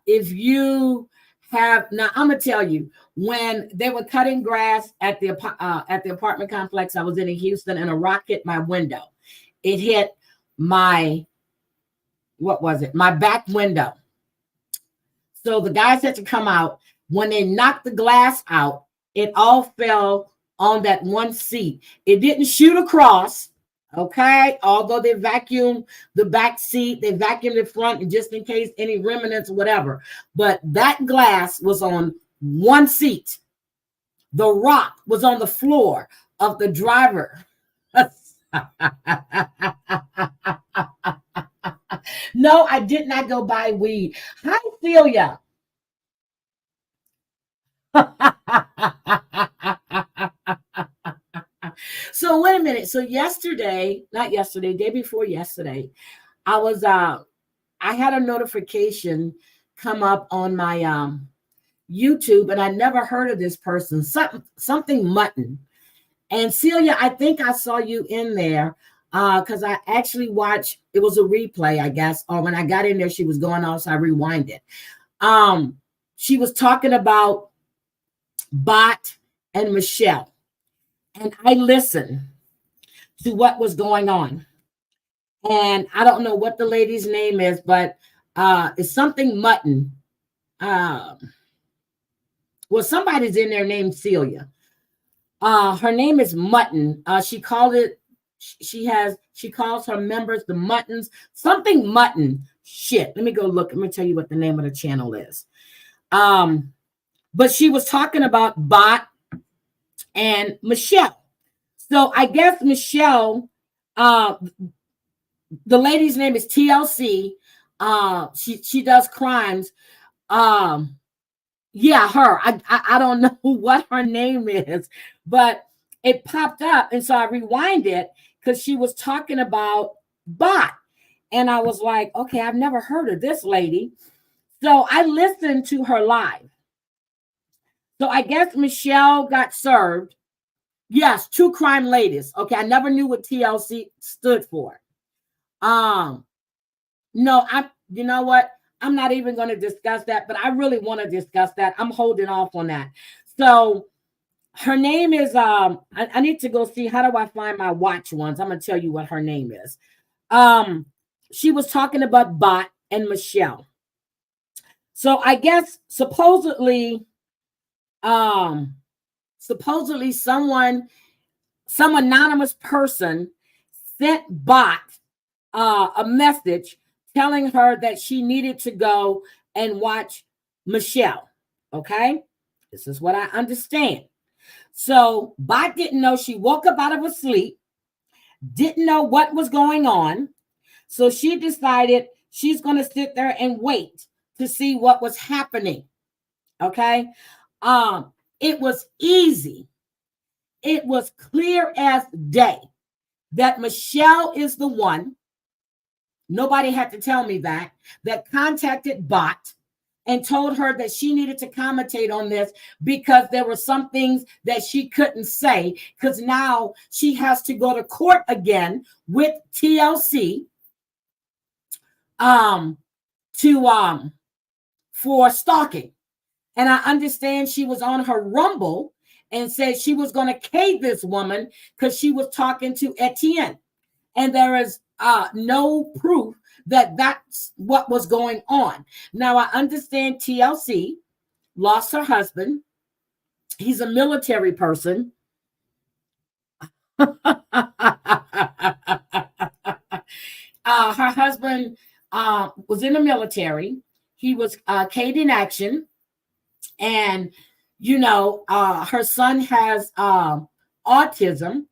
If you have, now I'm gonna tell you, when they were cutting grass at the apartment complex I was in Houston, and a rock hit my window. It hit my back window. So the guys had to come out. When they knocked the glass out, it all fell on that one seat. It didn't shoot across, okay? Although they vacuumed the back seat, they vacuumed the front just in case any remnants or whatever. But that glass was on one seat. The rock was on the floor of the driver. No, I did not go buy weed. Hi, Celia. So wait a minute. So day before yesterday, I had a notification come up on my YouTube, and I never heard of this person. Something Mutton. And Celia, I think I saw you in there. because I actually watched, it was a replay, I guess, or when I got in there, she was going off, so I rewinded. She was talking about Bot and Michelle, and I listened to what was going on. And I don't know what the lady's name is, but it's something Mutton. Well, somebody's in there named Celia. Her name is Mutton. She calls her members the Muttons, something Mutton. Shit, let me go look. Let me tell you what the name of the channel is. But she was talking about Bot and Michelle. So I guess Michelle, the lady's name is TLC. She does crimes. Yeah, her. I don't know what her name is, but it popped up, and so I rewinded because she was talking about Bot, and I was like, okay, I've never heard of this lady. So I listened to her live. So I guess Michelle got served. Yes, true crime ladies. Okay, I never knew what TLC stood for. No, you know what? I'm not even going to discuss that, but I really want to discuss that. I'm holding off on that. So her name is, I need to go see, how do I find my watch ones? I'm going to tell you what her name is. She was talking about Bot and Michelle. So I guess supposedly some anonymous person sent Bot a message telling her that she needed to go and watch Michelle. Okay, this is what I understand. So Bot didn't know. She woke up out of her sleep, didn't know what was going on. So she decided she's going to sit there and wait to see what was happening. Okay. It was easy. It was clear as day that Michelle is the one. Nobody had to tell me that contacted Bot and told her that she needed to commentate on this because there were some things that she couldn't say because now she has to go to court again with TLC for stalking. And I understand she was on her Rumble and said she was going to K this woman because she was talking to Etienne. And there is no proof that that's what was going on. Now, I understand TLC lost her husband. He's a military person. Her husband was in the military. He was K'd in action. And, you know, her son has autism.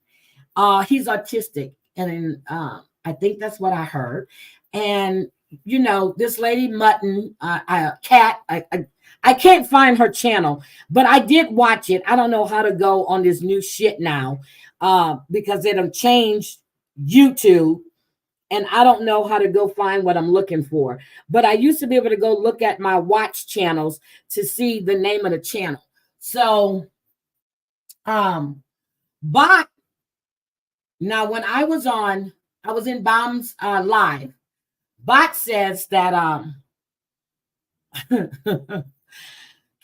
He's autistic. And I think that's what I heard. And, you know, this lady Mutton, Cat, I can't find her channel, but I did watch it. I don't know how to go on this new shit now because they have changed YouTube. And I don't know how to go find what I'm looking for. But I used to be able to go look at my watch channels to see the name of the channel. So, Bot, now when I was in Baum's live, Bot says that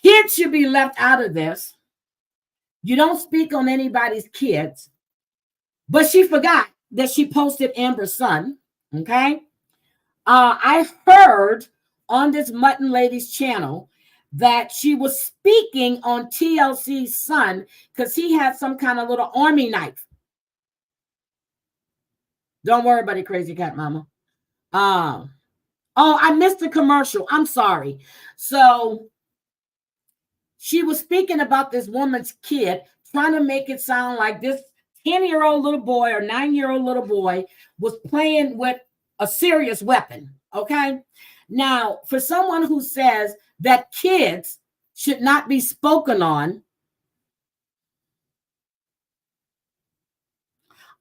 kids should be left out of this. You don't speak on anybody's kids. But she forgot that she posted Amber's son. Okay. I heard on this Mutton Lady's channel that she was speaking on TLC's son because he had some kind of little army knife. Don't worry about it, crazy cat mama. Oh, I missed the commercial. I'm sorry. So she was speaking about this woman's kid, trying to make it sound like this 10-year-old little boy or 9-year-old little boy was playing with a serious weapon. Okay. Now, for someone who says that kids should not be spoken on.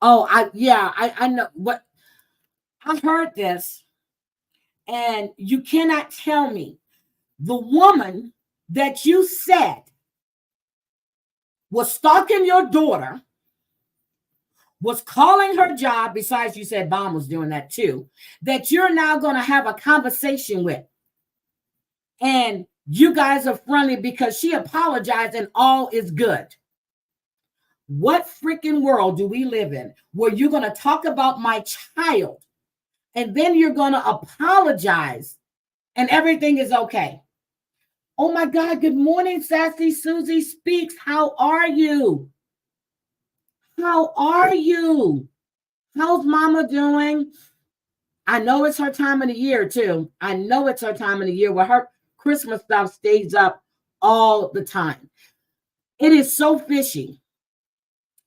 Oh, I know what I heard this. And you cannot tell me the woman that you said was stalking your daughter was calling her job, besides you said Bomb was doing that too, that you're now going to have a conversation with. And you guys are friendly because she apologized and all is good. What freaking world do we live in where you're going to talk about my child and then you're going to apologize and everything is okay? Oh my God, good morning, Sassy Susie Speaks. How are you? How are you? How's Mama doing? I know it's her time of the year too. I know it's her time of the year where her Christmas stuff stays up all the time. It is so fishy.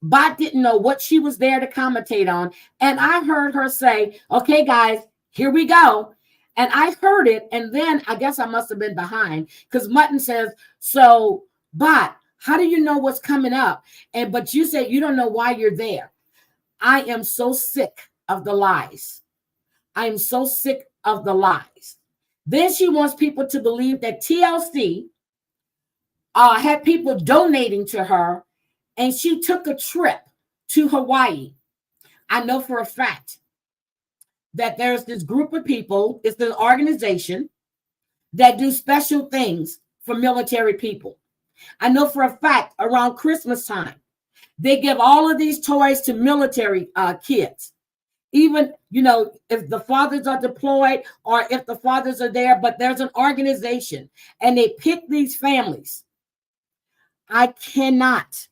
Bot didn't know what she was there to commentate on. And I heard her say, okay, guys, here we go. And I heard it. And then I guess I must have been behind because Mutton says, so Bot, how do you know what's coming up? But you said you don't know why you're there. I am so sick of the lies. I am so sick of the lies. Then she wants people to believe that TLC had people donating to her and she took a trip to Hawaii. I know for a fact that there's this group of people, it's an organization that do special things for military people. I know for a fact around Christmas time, they give all of these toys to military kids. Even, if the fathers are deployed or if the fathers are there, but there's an organization and they pick these families. I cannot.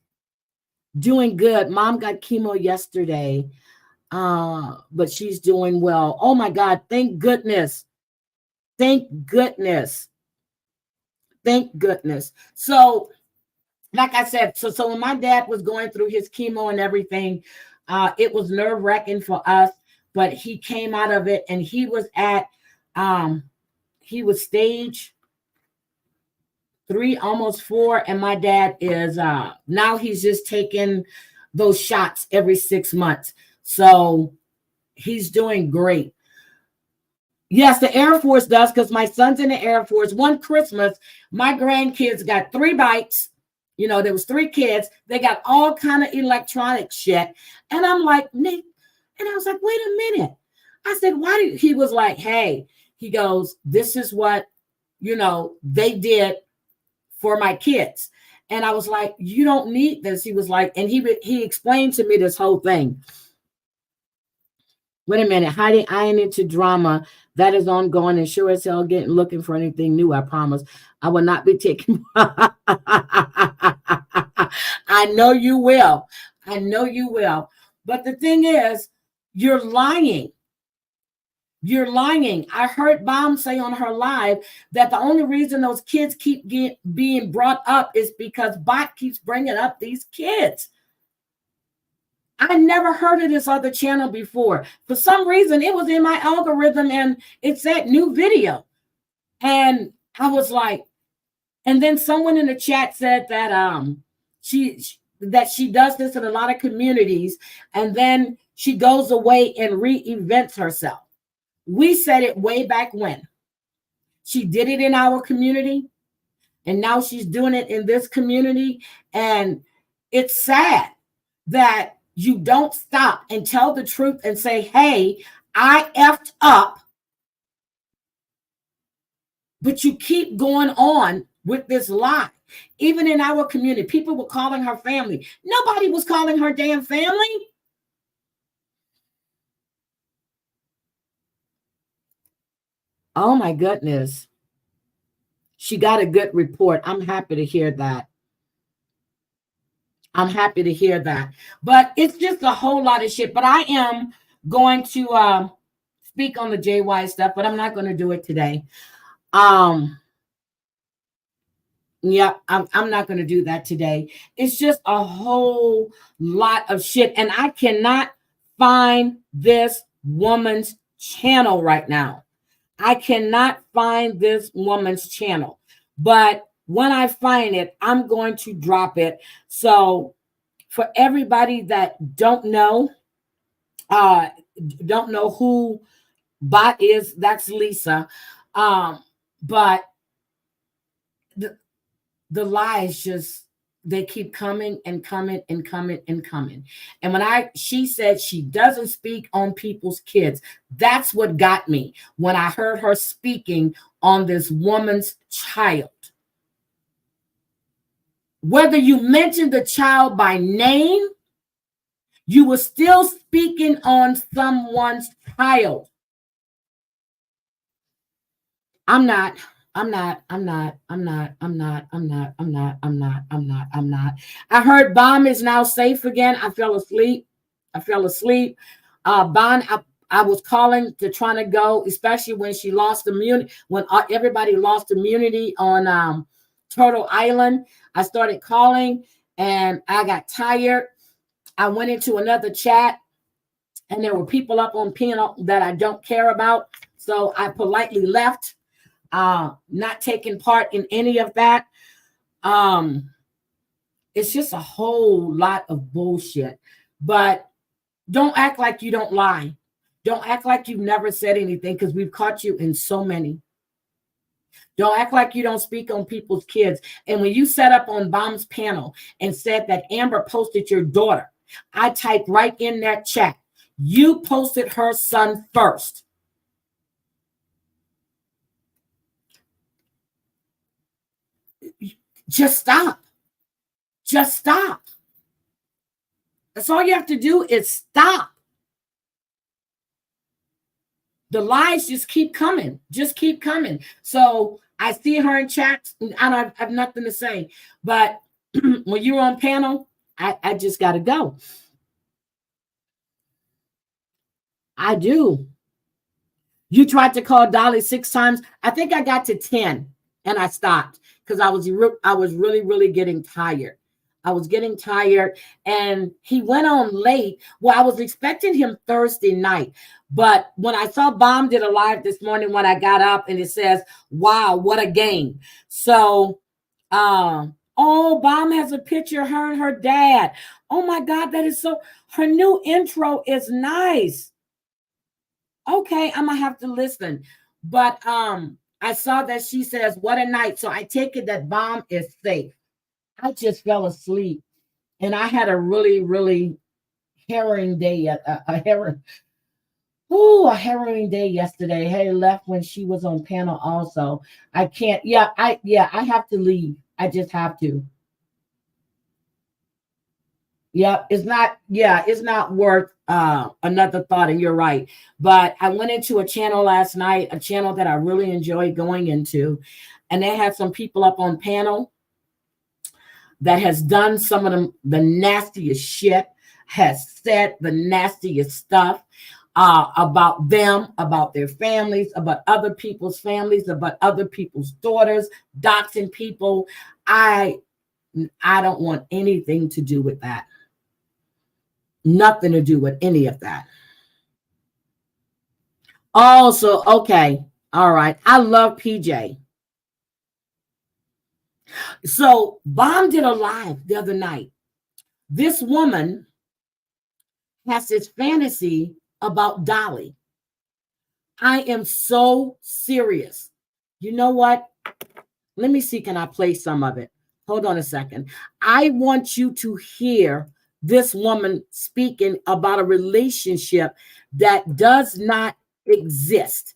Doing good. Mom got chemo yesterday, but she's doing well. Oh my God. Thank goodness. Thank goodness. Thank goodness. So, like I said, so when my dad was going through his chemo and everything, it was nerve-wracking for us, but he came out of it and he was stage 3, almost 4. And my dad is, now he's just taking those shots every 6 months. So he's doing great. Yes, the Air Force does, because my son's in the Air Force. One Christmas, my grandkids got 3 bikes. There was 3 kids. They got all kind of electronic shit. And I'm like, Nick, and I was like, wait a minute. I said, why did he was like, hey, he goes, this is what, they did for my kids. And I was like, you don't need this. He was like, and he explained to me this whole thing. Wait a minute, Heidi, I ain't into drama. That is ongoing and sure as hell looking for anything new. I promise. I will not be taking. I know you will. I know you will. But the thing is, you're lying. You're lying. I heard Bomb say on her live that the only reason those kids keep being brought up is because Bot keeps bringing up these kids. I never heard of this other channel before. For some reason, it was in my algorithm and it said new video. And I was like, and then someone in the chat said that she does this in a lot of communities, and then she goes away and reinvents herself. We said it way back when. She did it in our community, and now she's doing it in this community. And it's sad that you don't stop and tell the truth and say, hey, I effed up. But you keep going on with this lie. Even in our community, people were calling her family. Nobody was calling her damn family. Oh my goodness. She got a good report. I'm happy to hear that. I'm happy to hear that. But it's just a whole lot of shit. But I am going to speak on the JY stuff, but I'm not going to do it today. Yeah, I'm not going to do that today. It's just a whole lot of shit. And I cannot find this woman's channel right now. I cannot find this woman's channel. But when I find it, I'm going to drop it. So for everybody that don't know who Bot is, that's Lisa. But the lies just, they keep coming and coming and coming and coming. And when she said she doesn't speak on people's kids, that's what got me when I heard her speaking on this woman's child. Whether you mention the child by name, you were still speaking on someone's child. I'm not. I heard Bomb is now safe again. I fell asleep. Bon, I was calling to trying to go, especially when she lost immunity, when everybody lost immunity on Turtle Island. I started calling and I got tired. I went into another chat and there were people up on panel that I don't care about. So I politely left, not taking part in any of that. It's just a whole lot of bullshit. But don't act like you don't lie. Don't act like you've never said anything, because we've caught you in so many. Don't act like you don't speak on people's kids. And when you set up on Bomb's panel and said that Amber posted your daughter, I typed right in that chat, you posted her son first. Just stop. Just stop. That's all you have to do is stop. The lies just keep coming. Just keep coming. So I see her in chats. I don't have nothing to say. But when you're on panel, I just got to go. I do. You tried to call Dolly 6 times. I think I got to 10 and I stopped because I was really, really getting tired. I was getting tired and he went on late. Well, I was expecting him Thursday night. But when I saw Bomb did a live this morning when I got up and it says, wow, what a game. So, oh, Bomb has a picture of her and her dad. Oh my God, that is so, her new intro is nice. Okay, I'm gonna have to listen. But I saw that she says, what a night. So I take it that Bomb is safe. I just fell asleep and I had a really, really harrowing day, a harrowing day yesterday. Hey, left when she was on panel also. I can't, I have to leave. I just have to. It's not worth another thought, and you're right. But I went into a channel last night, a channel that I really enjoyed going into, and they had some people up on panel that has done some of the nastiest shit, has said the nastiest stuff about them, about their families, about other people's families, about other people's daughters, doxing people. I don't want anything to do with that. Nothing to do with any of that. Also, okay, all right. I love PJ. So Bomb did a live the other night. This woman has this fantasy about Dolly. I am so serious. You know what? Let me see, can I play some of it? Hold on a second. I want you to hear this woman speaking about a relationship that does not exist.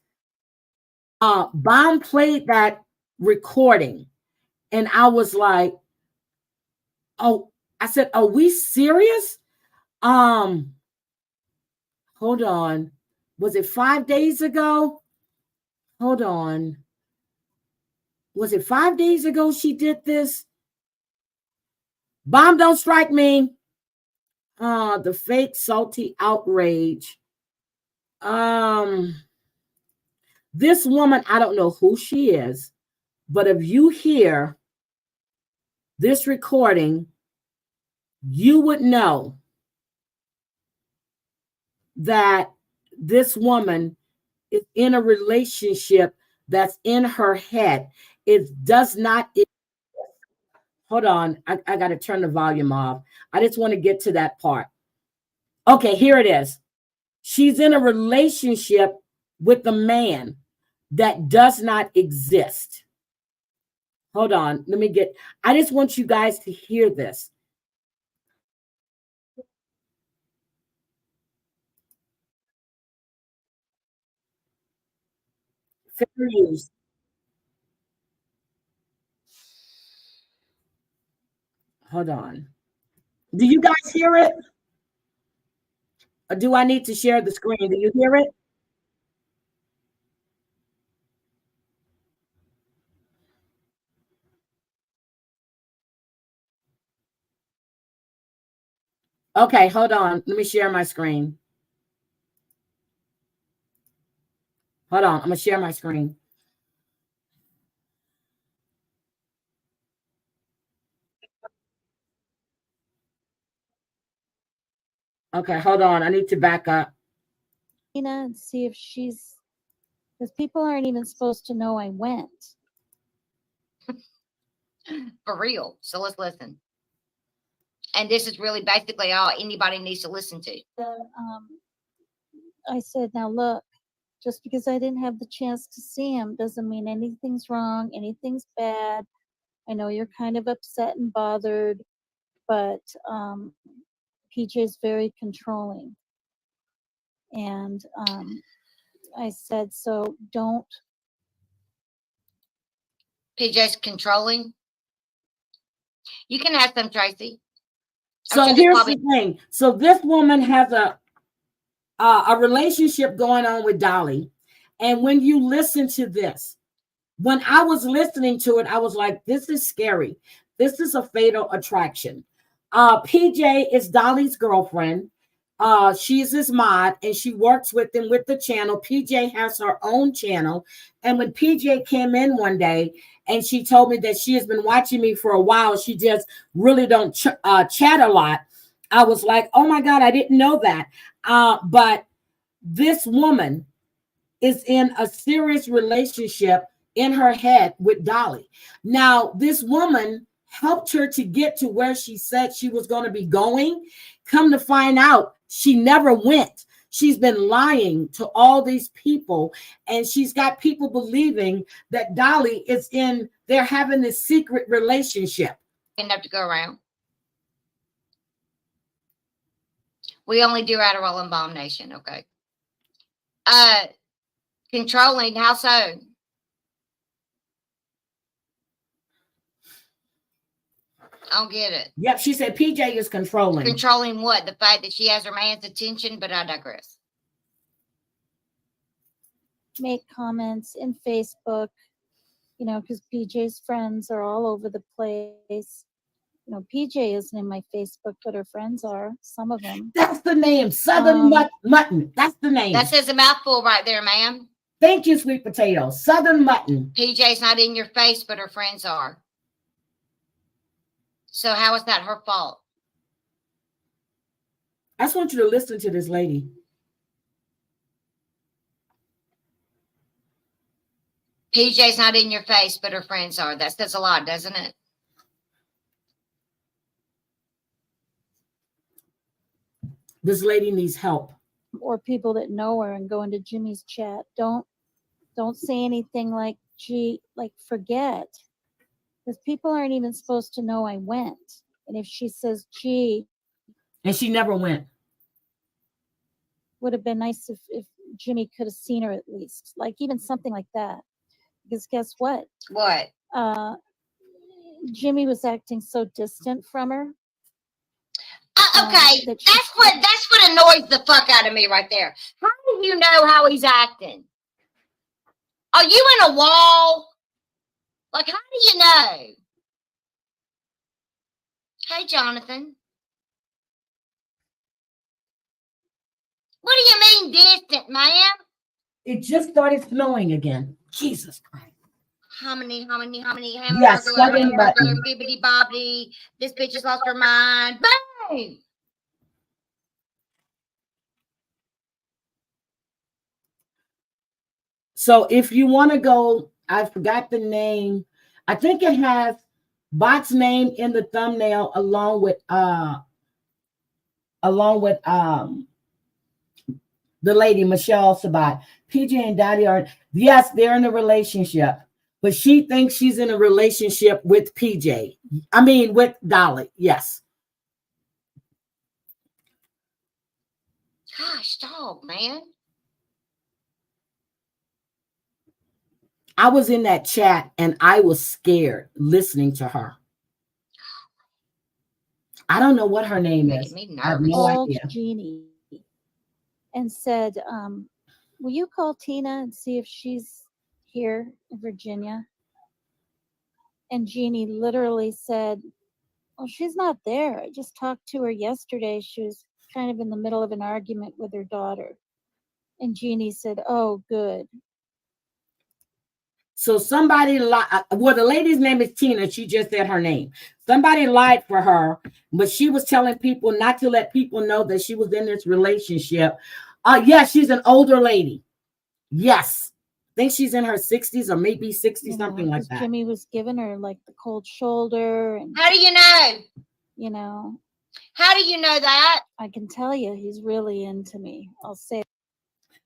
Bomb played that recording. And I was like, oh, I said, are we serious? Hold on. Was it 5 days ago? Hold on. Was it 5 days ago she did this? Bomb, don't strike me. The fake salty outrage. This woman, I don't know who she is, but if you hear this recording, you would know that this woman is in a relationship that's in her head. It does not. Hold on. I got to turn the volume off. I just want to get to that part. Okay, here it is. She's in a relationship with a man that does not exist. Hold on. Let me get, I just want you guys to hear this. Fair use. Hold on. Do you guys hear it? Or do I need to share the screen? Do you hear it? Okay, hold on. Let me share my screen. Hold on. I'm going to share my screen. Okay, hold on. I need to back up.
And see if she's, because people aren't even supposed to know I went.
For real. So let's listen. And this is really basically all anybody needs to listen to.
I said, now look, just because I didn't have the chance to see him doesn't mean anything's wrong, anything's bad. I know you're kind of upset and bothered, but PJ's very controlling. And I said, so don't.
PJ's controlling. You can ask them, Tracy.
So here's the thing. So this woman has a relationship going on with Dolly. And when you listen to this, when I was listening to it, I was like, this is scary. This is a fatal attraction. PJ is Dolly's girlfriend. She's his mod and she works with him with the channel. PJ has her own channel. And when PJ came in one day and she told me that she has been watching me for a while, she just really don't chat a lot. I was like, oh my God, I didn't know that. But this woman is in a serious relationship in her head with Dolly. Now, this woman helped her to get to where she said she was going to be going. Come to find out, she never went. She's been lying to all these people, and she's got people believing that Dolly is in, they're having this secret relationship.
Enough to go around. We only do Adderall and Bomb Nation, okay? Controlling, how so? I don't get it.
Yep, she said PJ is controlling.
Controlling what? The fact that she has her man's attention, but I digress.
Make comments in Facebook, you know, because PJ's friends are all over the place. You know, PJ isn't in my Facebook, but her friends are, some of them.
That's the name, Southern Mutton. That's the name.
That says a mouthful right there, ma'am.
Thank you, sweet potato. Southern Mutton.
PJ's not in your face, but her friends are. So how is that her fault?
I just want you to listen to this lady.
PJ's not in your face, but her friends are. That says a lot, doesn't it?
This lady needs help.
Or people that know her and go into Jimmy's chat. Don't say anything like, gee, like forget. Because people aren't even supposed to know I went. And if she says, gee.
And she never went.
Would have been nice if Jimmy could have seen her at least. Like even something like that. Because guess what?
What?
Jimmy was acting so distant from her.
Okay, that's what annoys the fuck out of me right there. How do you know how he's acting? Are you in a wall? Like, how do you know? Hey, Jonathan. What do you mean distant, ma'am?
It just started snowing again. Jesus Christ.
How many?
Yes, Southern Mutton.
Bibbidi bobbidi. This bitch has lost her mind. Boom!
So if you want to go, I forgot the name. I think it has Bot's name in the thumbnail along with the lady Michelle Sabat. PJ and Daddy are, yes, they're in a relationship. But she thinks she's in a relationship with PJ. I mean, with Dolly. Yes.
Gosh, dog, man.
I was in that chat and I was scared listening to her. I don't know what her name is. I have no idea.
Jeannie and said, will you call Tina and see if she's here in Virginia? And Jeannie literally said, well, she's not there. I just talked to her yesterday. She was kind of in the middle of an argument with her daughter. And Jeannie said, oh, good.
So somebody lied. Well, the lady's name is Tina. She just said her name. Somebody lied for her, but she was telling people not to let people know that she was in this relationship. Yes, she's an older lady. Yes. I think she's in her 60s or maybe 60, something like that.
Jimmy was giving her like the cold shoulder. And,
how do you know?
You know.
How do you know that?
I can tell you he's really into me. I'll say.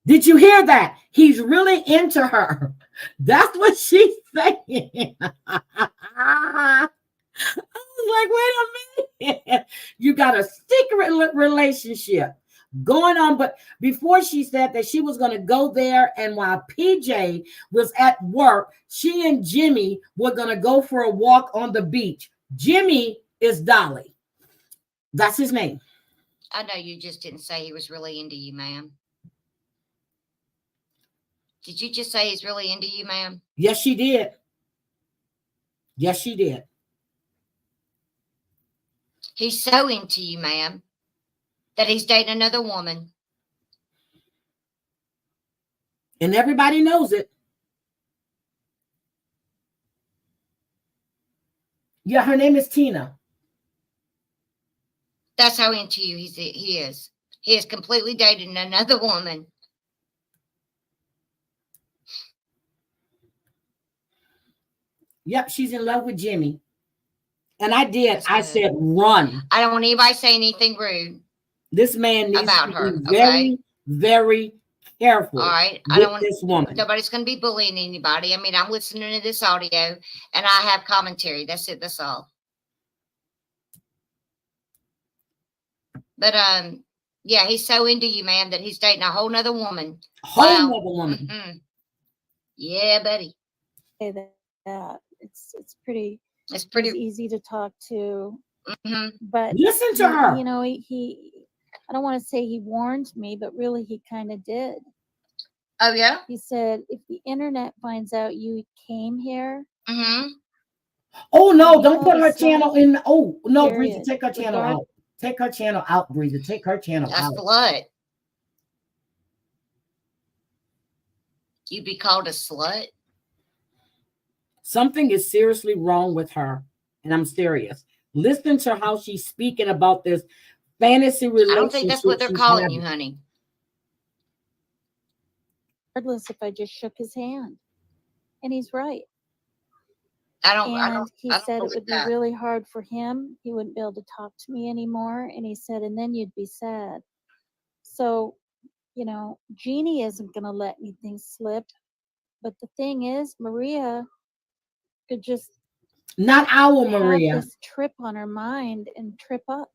Did you hear that? He's really into her. That's what she's saying. I was like, wait a minute. You got a secret relationship going on. But before she said that she was going to go there, and while PJ was at work, she and Jimmy were going to go for a walk on the beach. Jimmy is Dolly. That's his name.
I know you just didn't say he was really into you, ma'am. Did you just say he's really into you, ma'am?
Yes, she did. Yes, she did.
He's so into you, ma'am, that he's dating another woman.
And everybody knows it. Yeah, her name is Tina.
That's how into you he is. He is completely dating another woman.
Yep, she's in love with Jimmy. And I said, run.
I don't want anybody to say anything rude.
This man needs to be very, very careful.
All right. I don't want this woman. Nobody's going to be bullying anybody. I mean, I'm listening to this audio and I have commentary. That's it. That's all. But yeah, he's so into you, man, that he's dating a whole nother woman.
Nother woman.
Mm-hmm. Yeah, buddy.
Say that. It's pretty easy to talk to.
Mm-hmm.
But
listen to her.
You know, he I don't want to say he warned me, but really he kind of did.
Oh yeah.
He said, if the internet finds out you came here.
Mm-hmm.
Oh no! Don't put her channel in. Oh no,
period.
Breezy, take her channel out. Take her channel out, Breezy. Take her channel out.
That's slut. You'd be called a slut.
Something is seriously wrong with her, and I'm serious. Listen to how she's speaking about this fantasy relationship.
I don't think that's what they're calling you, honey.
Regardless, if I just shook his hand, and he's right. He said it would be really hard for him. He wouldn't be able to talk to me anymore, and he said, and then you'd be sad. So, you know, Jeannie isn't going to let anything slip. But the thing is, Maria could just
not our Maria
have this trip on her mind and trip up.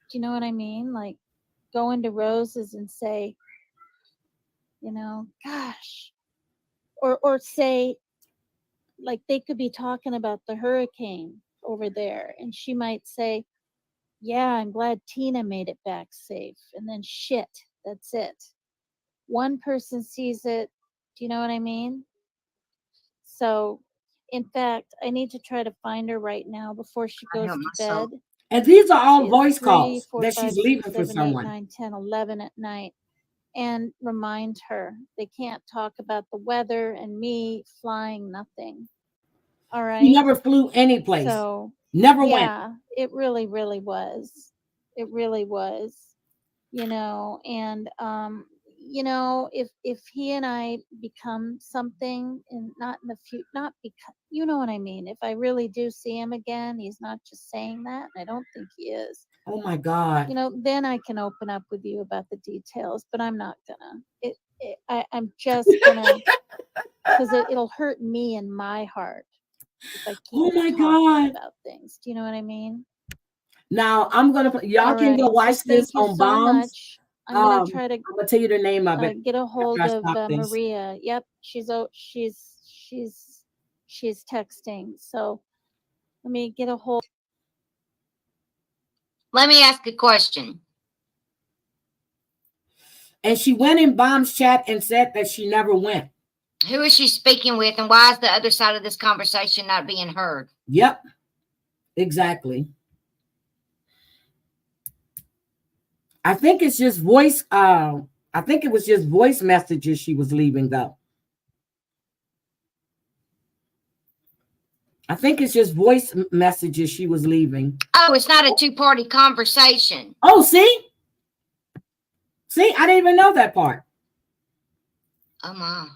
Do you know what I mean? Like go into Rose's and say, you know, gosh, or say, like they could be talking about the hurricane over there, and she might say, yeah, I'm glad Tina made it back safe. And then shit, that's it. One person sees it. Do you know what I mean? So, in fact, I need to try to find her right now before she goes to bed.
And these are all voice calls that she's leaving for someone.
8, 9, 10, 11 at night. And remind her they can't talk about the weather and me flying nothing. All right.
He never flew any place.
So
never went.
Yeah, it really, really was. It really was. You know, and you know, if he and I become something, and not in the future, not because, you know what I mean. If I really do see him again, he's not just saying that. And I don't think he is.
Oh my God.
You know, then I can open up with you about the details, but I'm not gonna. I'm just gonna, because it'll hurt me in my heart if I keep talking about things. Do you know what I mean?
Now I'm gonna y'all can go watch this on Bombs.
I'm gonna try to.
I'm gonna tell you the name of it.
Get a hold of Maria. Yep, she's texting. So let me get a hold.
Let me ask a question.
And she went in Bomb's chat and said that she never went.
Who is she speaking with, and why is the other side of this conversation not being heard?
Yep, exactly. I think it's just voice. I think it was just voice messages she was leaving, though. I think it's just voice messages she was leaving.
Oh, it's not a two-party conversation.
Oh, see? See, I didn't even know that part.
Oh, my.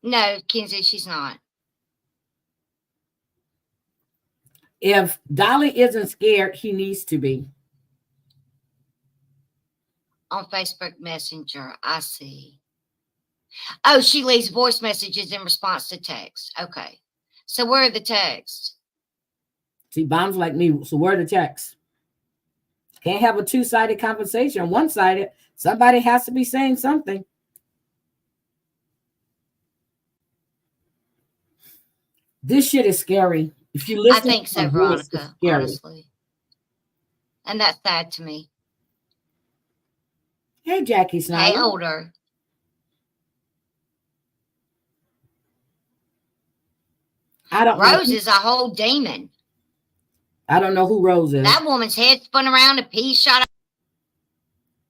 No, Kenzie, she's not.
If Dolly isn't scared, he needs to be.
On Facebook Messenger, I see. Oh, she leaves voice messages in response to text. Okay. So where are the texts?
See, Bombs like me, so where are the texts? Can't have a two-sided conversation. One-sided, somebody has to be saying something. This shit is scary. If you listen,
I think so, Veronica, honestly. And that's sad to me.
Hey, Jackie Snyder.
Hey, older. Rose is a whole demon.
I don't know who Rose is.
That woman's head spun around, a pea shot.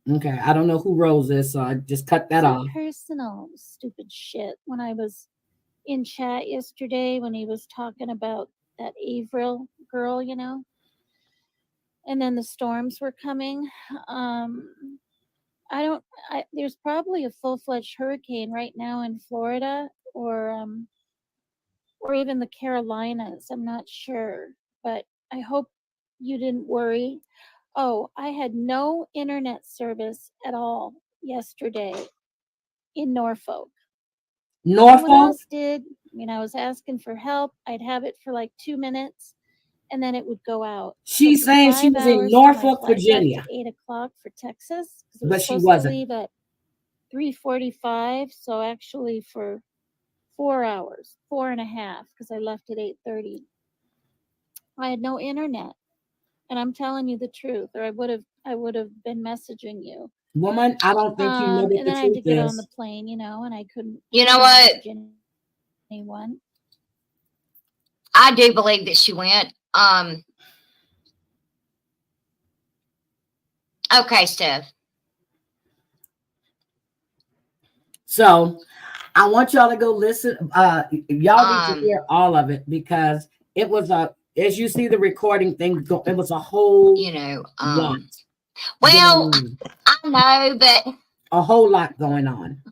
Okay, I don't know who Rose is, so I just cut that off.
Personal stupid shit. When I was in chat yesterday, when he was talking about that Avril girl, you know, and then the storms were coming. There's probably a full-fledged hurricane right now in Florida, or even the Carolinas. I'm not sure, but I hope you didn't worry. Oh, I had no internet service at all yesterday in Norfolk.
Norfolk?
No one else did. I mean, I was asking for help. I'd have it for like 2 minutes, and then it would go out.
She's saying she was in Norfolk, Virginia.
8 o'clock for Texas.
But she wasn't.
To leave at 3:45, so actually for 4 hours, 4.5, because I left at 8:30. I had no internet, and I'm telling you the truth, or I would have been messaging you.
Woman, I don't think you know what the truth is.
And then I had to get on the plane, you know, and I couldn't.
You know what?
Anyone.
I do believe that she went. Okay, Steph.
So I want y'all to go listen. Y'all need to hear all of it, because it was as you see the recording thing, it was a whole,
you know,
lot.
Well, I know, but
a whole lot going on.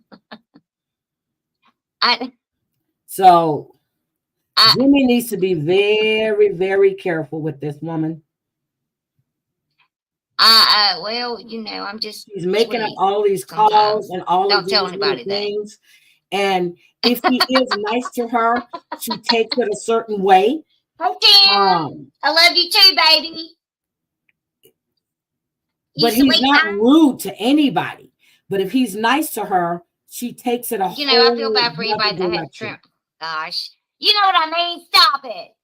So
Jimmy needs to be very, very careful with this woman.
Well, you know, I'm just.
He's making up all these calls and all of these things. And if he is nice to her, she takes it a certain way.
Okay. I love you too, baby.
But he's not rude to anybody. But if he's nice to her, she takes it a whole.
You know, I feel bad for anybody that had shrimp. Gosh, you know what I mean? Stop it.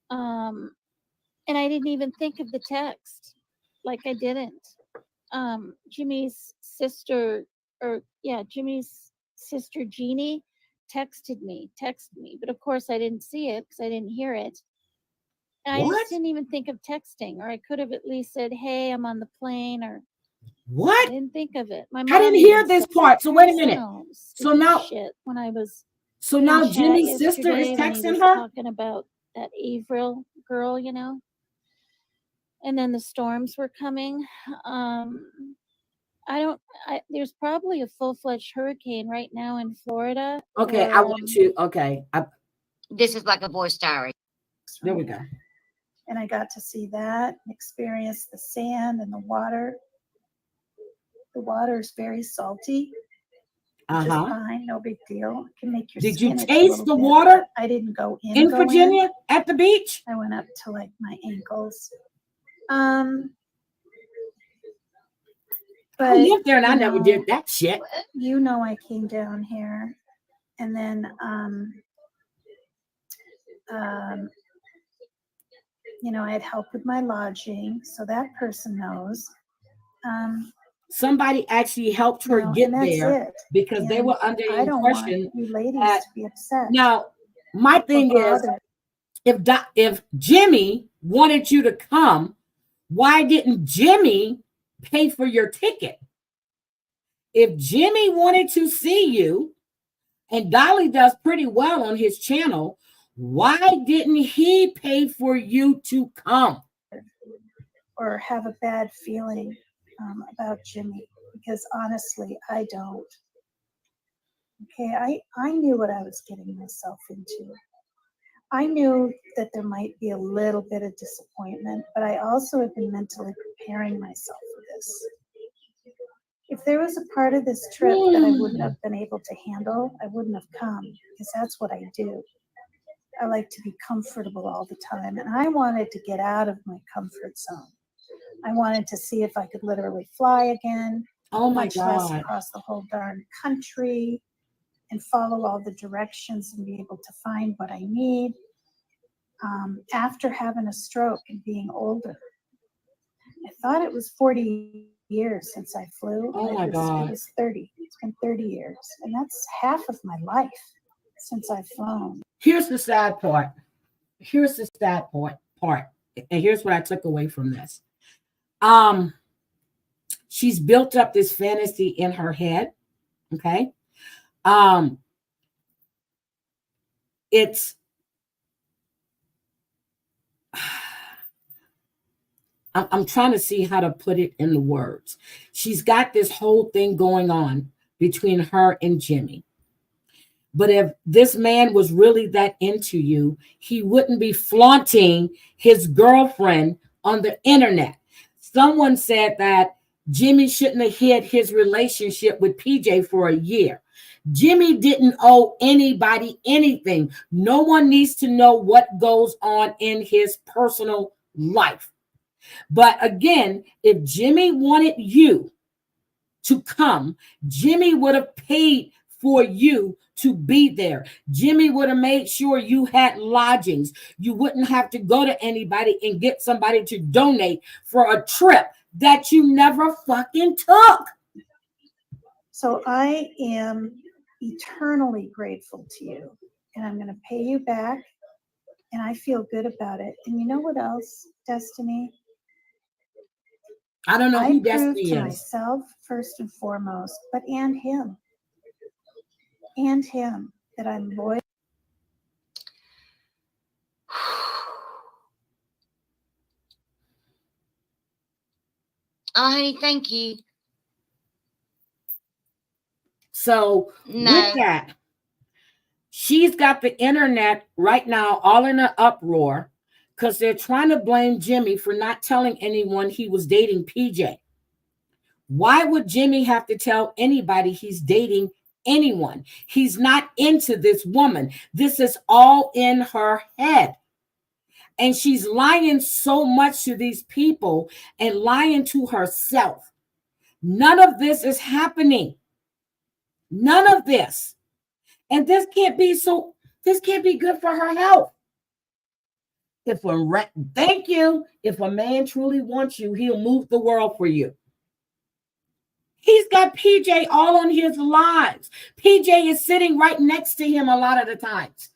And I didn't even think of the text. Like I didn't. Jimmy's sister Jeannie texted me, but of course I didn't see it because I didn't hear it. And I just didn't even think of texting, or I could have at least said, "Hey, I'm on the plane," or
what?
I didn't think of it. My mom
I didn't hear this part. So wait a minute. So now,
when I was
now Jimmy's sister is texting her,
talking about that Avril girl, you know. And then the storms were coming. There's probably a full-fledged hurricane right now in Florida.
Okay, I want you. Okay,
this is like a voice diary.
There we go.
And I got to see that, experience the sand and the water.
The water is very salty, which is fine, no big deal. It can make your
Did
skin
you
itch a
taste
little
the
bit,
water
but I didn't go
in Virginia at the beach?
I went up to like my ankles. But
I lived there and I never did that shit.
You know, I came down here, and then you know, I had help with my lodging, so that person knows.
Somebody actually helped her get there because they were under the impression
you ladies
that,
to be upset.
now, my thing is, if Jimmy wanted you to come, why didn't Jimmy pay for your ticket? If Jimmy wanted to see you, and Dolly does pretty well on his channel, why didn't he pay for you to come?
Or have a bad feeling about Jimmy, because honestly, I don't. Okay, I knew what I was getting myself into. I knew that there might be a little bit of disappointment, but I also had been mentally preparing myself for this. If there was a part of this trip that I wouldn't have been able to handle, I wouldn't have come, because that's what I do. I like to be comfortable all the time, and I wanted to get out of my comfort zone. I wanted to see if I could literally fly again, much less across the whole darn country, and follow all the directions and be able to find what I need. After having a stroke and being older, I thought it was 40 years since I flew.
Oh my God.
It was 30. It's been 30 years. And that's half of my life since I've flown.
Here's the sad part. Here's the sad part. And here's what I took away from this. She's built up this fantasy in her head. Okay. I'm trying to see how to put it in the words. She's got this whole thing going on between her and Jimmy. But if this man was really that into you, he wouldn't be flaunting his girlfriend on the internet. Someone said that Jimmy shouldn't have hid his relationship with PJ for a year. Jimmy didn't owe anybody anything. No one needs to know what goes on in his personal life. But again, if Jimmy wanted you to come, Jimmy would have paid for you to be there. Jimmy would have made sure you had lodgings. You wouldn't have to go to anybody and get somebody to donate for a trip that you never fucking took.
So I am eternally grateful to you, and I'm going to pay you back, and I feel good about it. And you know what else, Destiny?
I don't know who Destiny is.
I proved to myself first and foremost, but and him that I'm loyal.
Oh, honey, thank you.
So with that, she's got the internet right now all in an uproar because they're trying to blame Jimmy for not telling anyone he was dating PJ. Why would Jimmy have to tell anybody he's dating anyone? He's not into this woman. This is all in her head. And she's lying so much to these people and lying to herself. None of this is happening. None of this. And this can't be good for her health. If a man truly wants you, he'll move the world for you. He's got PJ all on his lives. PJ is sitting right next to him a lot of the times.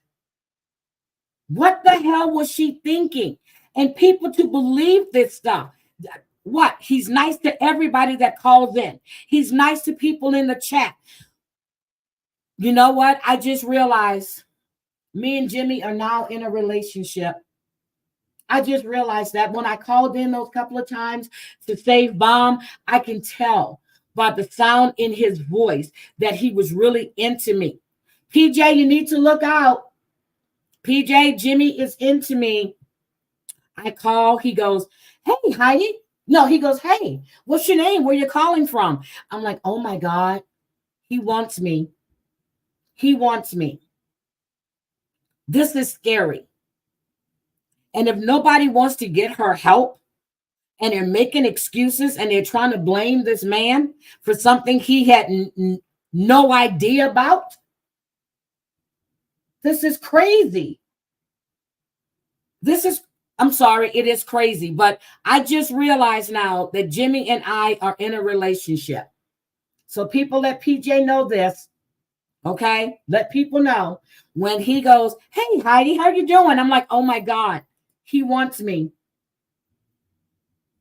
What the hell was she thinking? And people to believe this stuff. What? He's nice to everybody that calls in. He's nice to people in the chat. You know what? I just realized me and Jimmy are now in a relationship. I just realized that when I called in those couple of times to save Bomb, I can tell by the sound in his voice that he was really into me. PJ, you need to look out. PJ, Jimmy is into me. I call, he goes, hey, Heidi, No, he goes, hey, what's your name? Where you calling from? I'm like, oh my God, he wants me. He wants me. This is scary. And if nobody wants to get her help and they're making excuses and they're trying to blame this man for something he had no idea about, this is crazy. I'm sorry, it is crazy, but I just realized now that Jimmy and I are in a relationship. So people, let PJ know this, okay? Let people know when he goes, hey, Heidi, how you doing? I'm like, oh my God, he wants me.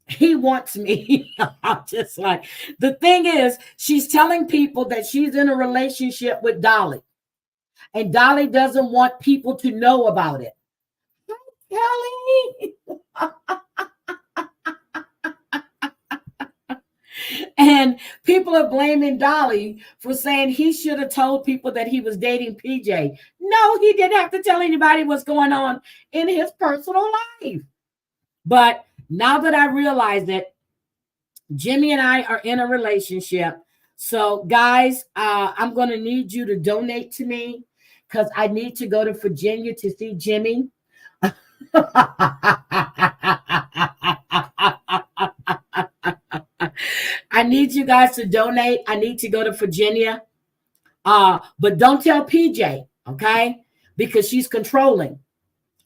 He wants me. I'm just like, the thing is, she's telling people that she's in a relationship with Dolly, and Dolly doesn't want people to know about it. Kelly. And people are blaming Dolly for saying he should have told people that he was dating PJ. No, he didn't have to tell anybody what's going on in his personal life. But now that I realize that Jimmy and I are in a relationship, so guys, I'm going to need you to donate to me because I need to go to Virginia to see Jimmy. I need you guys to donate. I need to go to Virginia. But don't tell PJ, okay? Because she's controlling.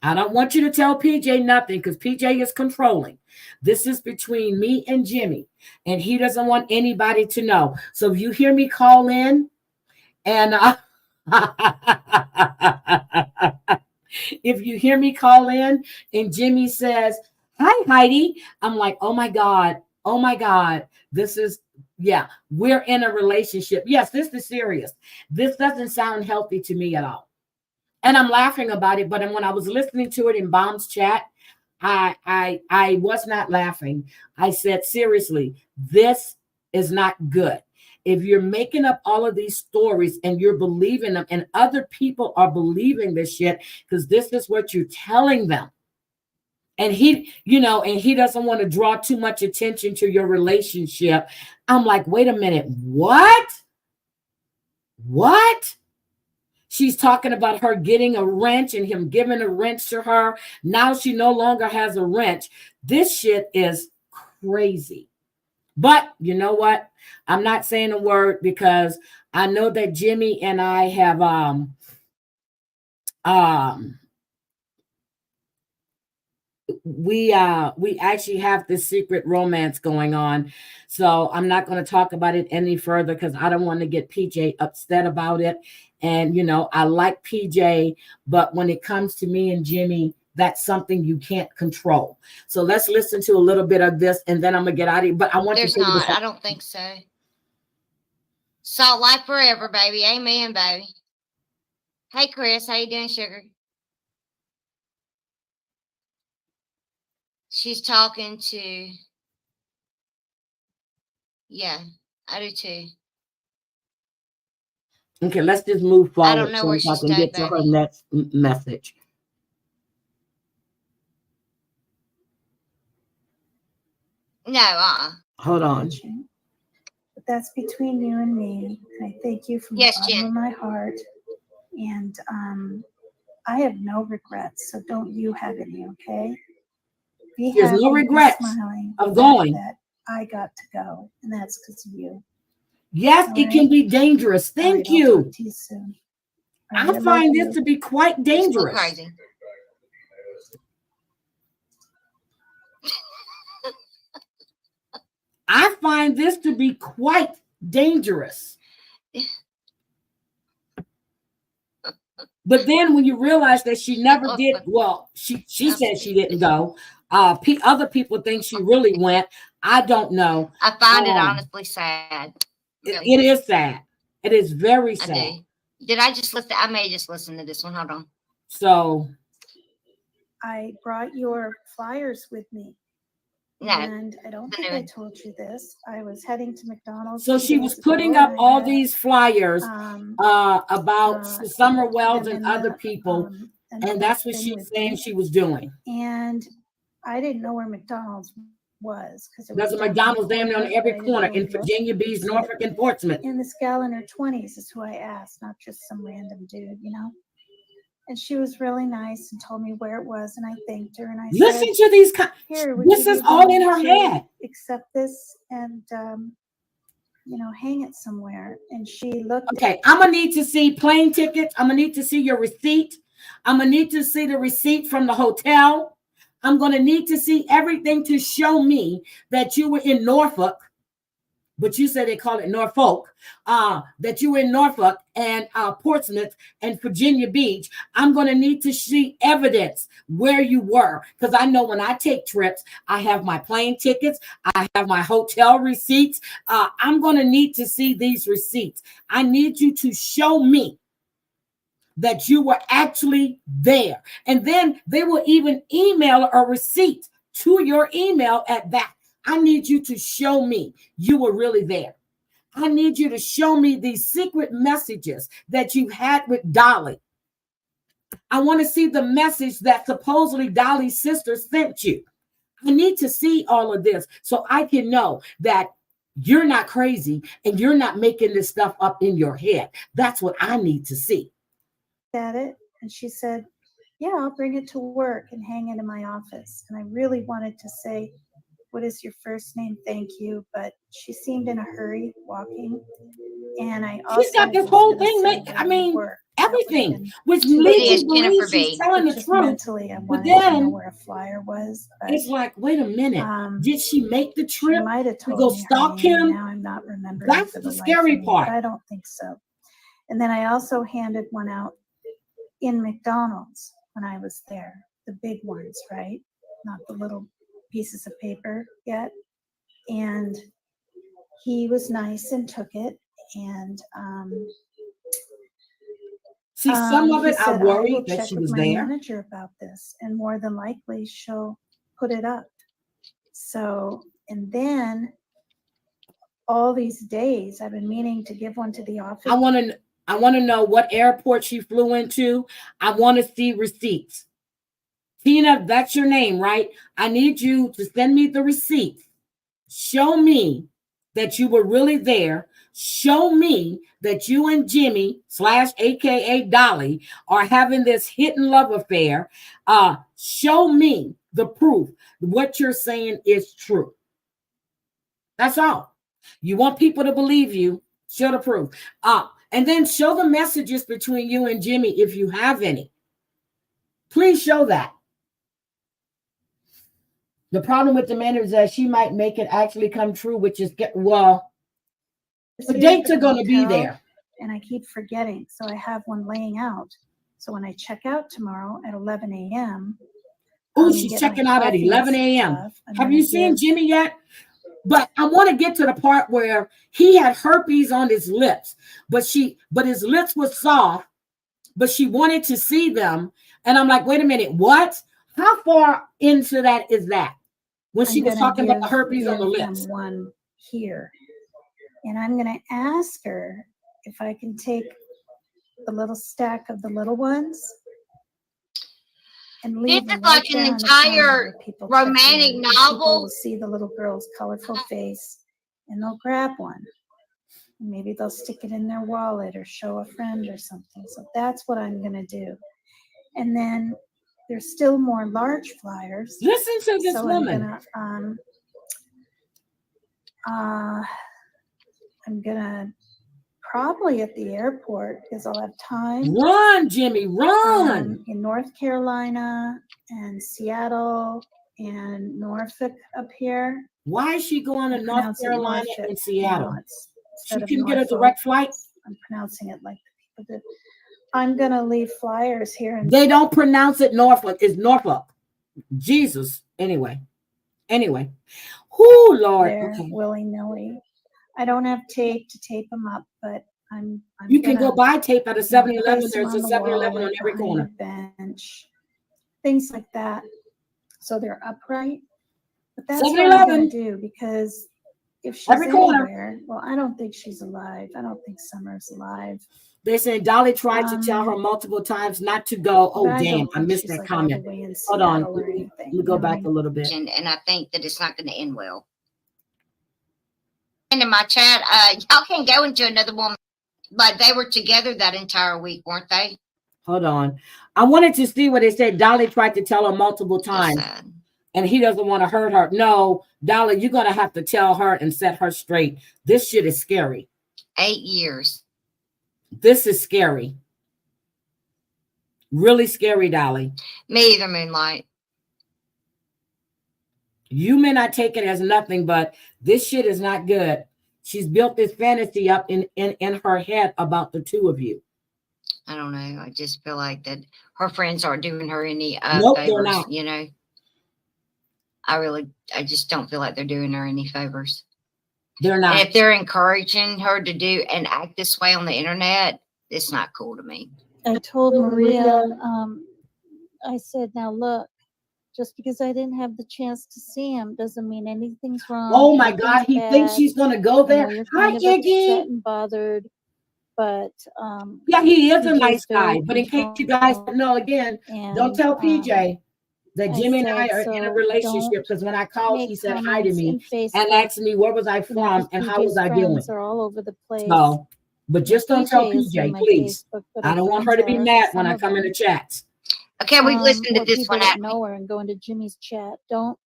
I don't want you to tell PJ nothing because PJ is controlling. This is between me and Jimmy, and he doesn't want anybody to know. So if you hear me call in and if you hear me call in and Jimmy says, hi, Heidi, I'm like, oh my God, this is, yeah, we're in a relationship. Yes, this is serious. This doesn't sound healthy to me at all. And I'm laughing about it, but when I was listening to it in Bomb's chat, I was not laughing. I said, seriously, this is not good. If you're making up all of these stories and you're believing them, and other people are believing this shit because this is what you're telling them. And he, and he doesn't want to draw too much attention to your relationship. I'm like, wait a minute, what? She's talking about her getting a wrench and him giving a wrench to her. Now she no longer has a wrench. This shit is crazy. But you know what? I'm not saying a word because I know that Jimmy and I have we actually have this secret romance going on. So I'm not going to talk about it any further because I don't want to get PJ upset about it. And I like PJ, but when it comes to me and Jimmy, that's something you can't control. So let's listen to a little bit of this and then I'm gonna get out of here. But I want
There's
to
not. I don't think so. Salt life forever, baby. Amen, baby. Hey, Chris, how you doing, sugar? She's talking to. Yeah, I do too.
Okay, let's just move forward.
I don't know where she
can get to her next message.
No,
Hold on.
But that's between you and me. And I thank you from the bottom of my heart. And I have no regrets, so don't you have any, okay?
There's no regrets of going.
That I got to go, and that's because of you.
Yes, it can be dangerous. Thank you.
I'll talk to you soon.
I find this to be quite dangerous.
Crazy.
I find this to be quite dangerous. But then when you realize that she never did, well, she said she didn't go. Other people think she really went. I don't know.
I find it honestly sad. Really.
It is sad. It is very sad.
I do. Did I just listen? I may just listen to this one. Hold on.
So
I brought your flyers with me.
No,
and I don't think I told you this. I was heading to McDonald's.
So she was putting up all these flyers about Summer Wells and other people. And that's what she's saying she was doing.
And I didn't know where McDonald's was, because
there's a McDonald's damn near on every corner in Virginia Beach, Norfolk, and Portsmouth.
And this gal in her 20s is who I asked, not just some random dude, you know. And she was really nice and told me where it was, and I thanked her. And I
listen
said,
to these.
Here,
This is all in her head.
Accept this and you know, hang it somewhere. And she looked.
Okay, I'm gonna need to see plane tickets. I'm gonna need to see your receipt. I'm gonna need to see the receipt from the hotel. I'm gonna need to see everything to show me that you were in Norfolk, but you said they call it Norfolk. That you were in Norfolk and Portsmouth and Virginia Beach. I'm gonna need to see evidence where you were, because I know when I take trips, I have my plane tickets, I have my hotel receipts. I'm gonna need to see these receipts. I need you to show me that you were actually there. And then they will even email a receipt to your email at that. I need you to show me you were really there. I need you to show me these secret messages that you had with Dolly. I want to see the message that supposedly Dolly's sister sent you. I need to see all of this so I can know that you're not crazy and you're not making this stuff up in your head. That's what I need to see.
At it, and she said, yeah, I'll bring it to work and hang it in my office. And I really wanted to say, what is your first name? Thank you. But she seemed in a hurry walking. And I also
she's got this whole thing. I mean, everything, which leads me to believe she's telling the truth.
Mentally, I wanted to know where a flyer was.
It's like, wait a minute. Did she make the trip
might have told
to go
me
stalk him?
Now I'm not remembering.
That's the scary part.
But I don't think so. And then I also handed one out in McDonald's when I was there, the big ones, right? Not the little pieces of paper yet. And he was nice and took it. And
see, some of it I worried that she was there.
Manager about this, and more than likely she'll put it up. So, and then all these days I've been meaning to give one to the office.
I want to know what airport she flew into. I want to see receipts. Tina, that's your name, right? I need you to send me the receipt. Show me that you were really there. Show me that you and Jimmy / AKA Dolly are having this hidden love affair. Show me the proof. What you're saying is true. That's all. You want people to believe you. Show the proof. And then show the messages between you and Jimmy if you have any. Please show that. The problem with the man is that she might make it actually come true, which is, the dates are going to be there.
And I keep forgetting. So I have one laying out. So when I check out tomorrow at 11 a.m.
Oh, she's checking out at 11 a.m. Have you seen Jimmy yet? But I want to get to the part where he had herpes on his lips, but his lips were soft, but she wanted to see them. And I'm like, wait a minute, what? How far into that is that? When she was talking about the herpes on the lips.
One here. And I'm going to ask her if I can take the little stack of the little ones and leave
this is like an entire romantic novel.
Will see the little girl's colorful face and they'll grab one. And maybe they'll stick it in their wallet or show a friend or something. So that's what I'm going to do. And then there's still more large flyers.
Listen to this woman.
I'm gonna probably at the airport because I'll have time.
Run, Jimmy, run!
In North Carolina and Seattle and Norfolk up here.
Why is she going to North Carolina and Seattle? She can get a direct flight.
I'm pronouncing it like the people do. I'm gonna leave flyers here.
They don't pronounce it Norfolk. It's Norfolk. Jesus. Anyway. Whoo, Lord.
Okay. Willy-nilly. I don't have tape to tape them up, but I'm
you can go buy tape at a 7-Eleven. There's a 7-Eleven on every corner.
Bench, things like that, so they're upright. But that's
7-Eleven.
what I'm gonna do, because if she's anywhere, well, I don't think she's alive. I don't think Summer's alive.
They say Dolly tried to tell her multiple times not to go. Oh, damn, I missed that comment. Hold on. Let me go back a little bit.
And I think that it's not going to end well. And in my chat, y'all can go into another woman, but they were together that entire week, weren't they?
Hold on. I wanted to see what they said. Dolly tried to tell her multiple times, and he doesn't want to hurt her. No, Dolly, you're going to have to tell her and set her straight. This shit is scary.
8 years.
This is scary. Really scary, Dolly.
Me either, Moonlight.
You may not take it as nothing, but this shit is not good. She's built this fantasy up in her head about the two of you.
I don't know. I just feel like that her friends aren't doing her any
Nope,
favors,
they're not.
you know. I just don't feel like they're doing her any favors.
They're not.
And if they're encouraging her to do and act this way on the internet, it's not cool to me.
I told Maria, I said, now look, just because I didn't have the chance to see him doesn't mean anything's wrong.
Oh my God, he thinks she's going to go there. Hi, Iggy.
And bothered, but
yeah, he is a nice guy. But in case you guys don't know, again, don't tell PJ that Jimmy and I are in a relationship, because when I called, he said hi to me and asked me where was I from and how was I doing.
Are all over the place.
So, but just don't tell PJ, please. I don't want her to be mad when I come in the chats.
Okay, we've listened to this one.
Know her and go into Jimmy's chat. Don't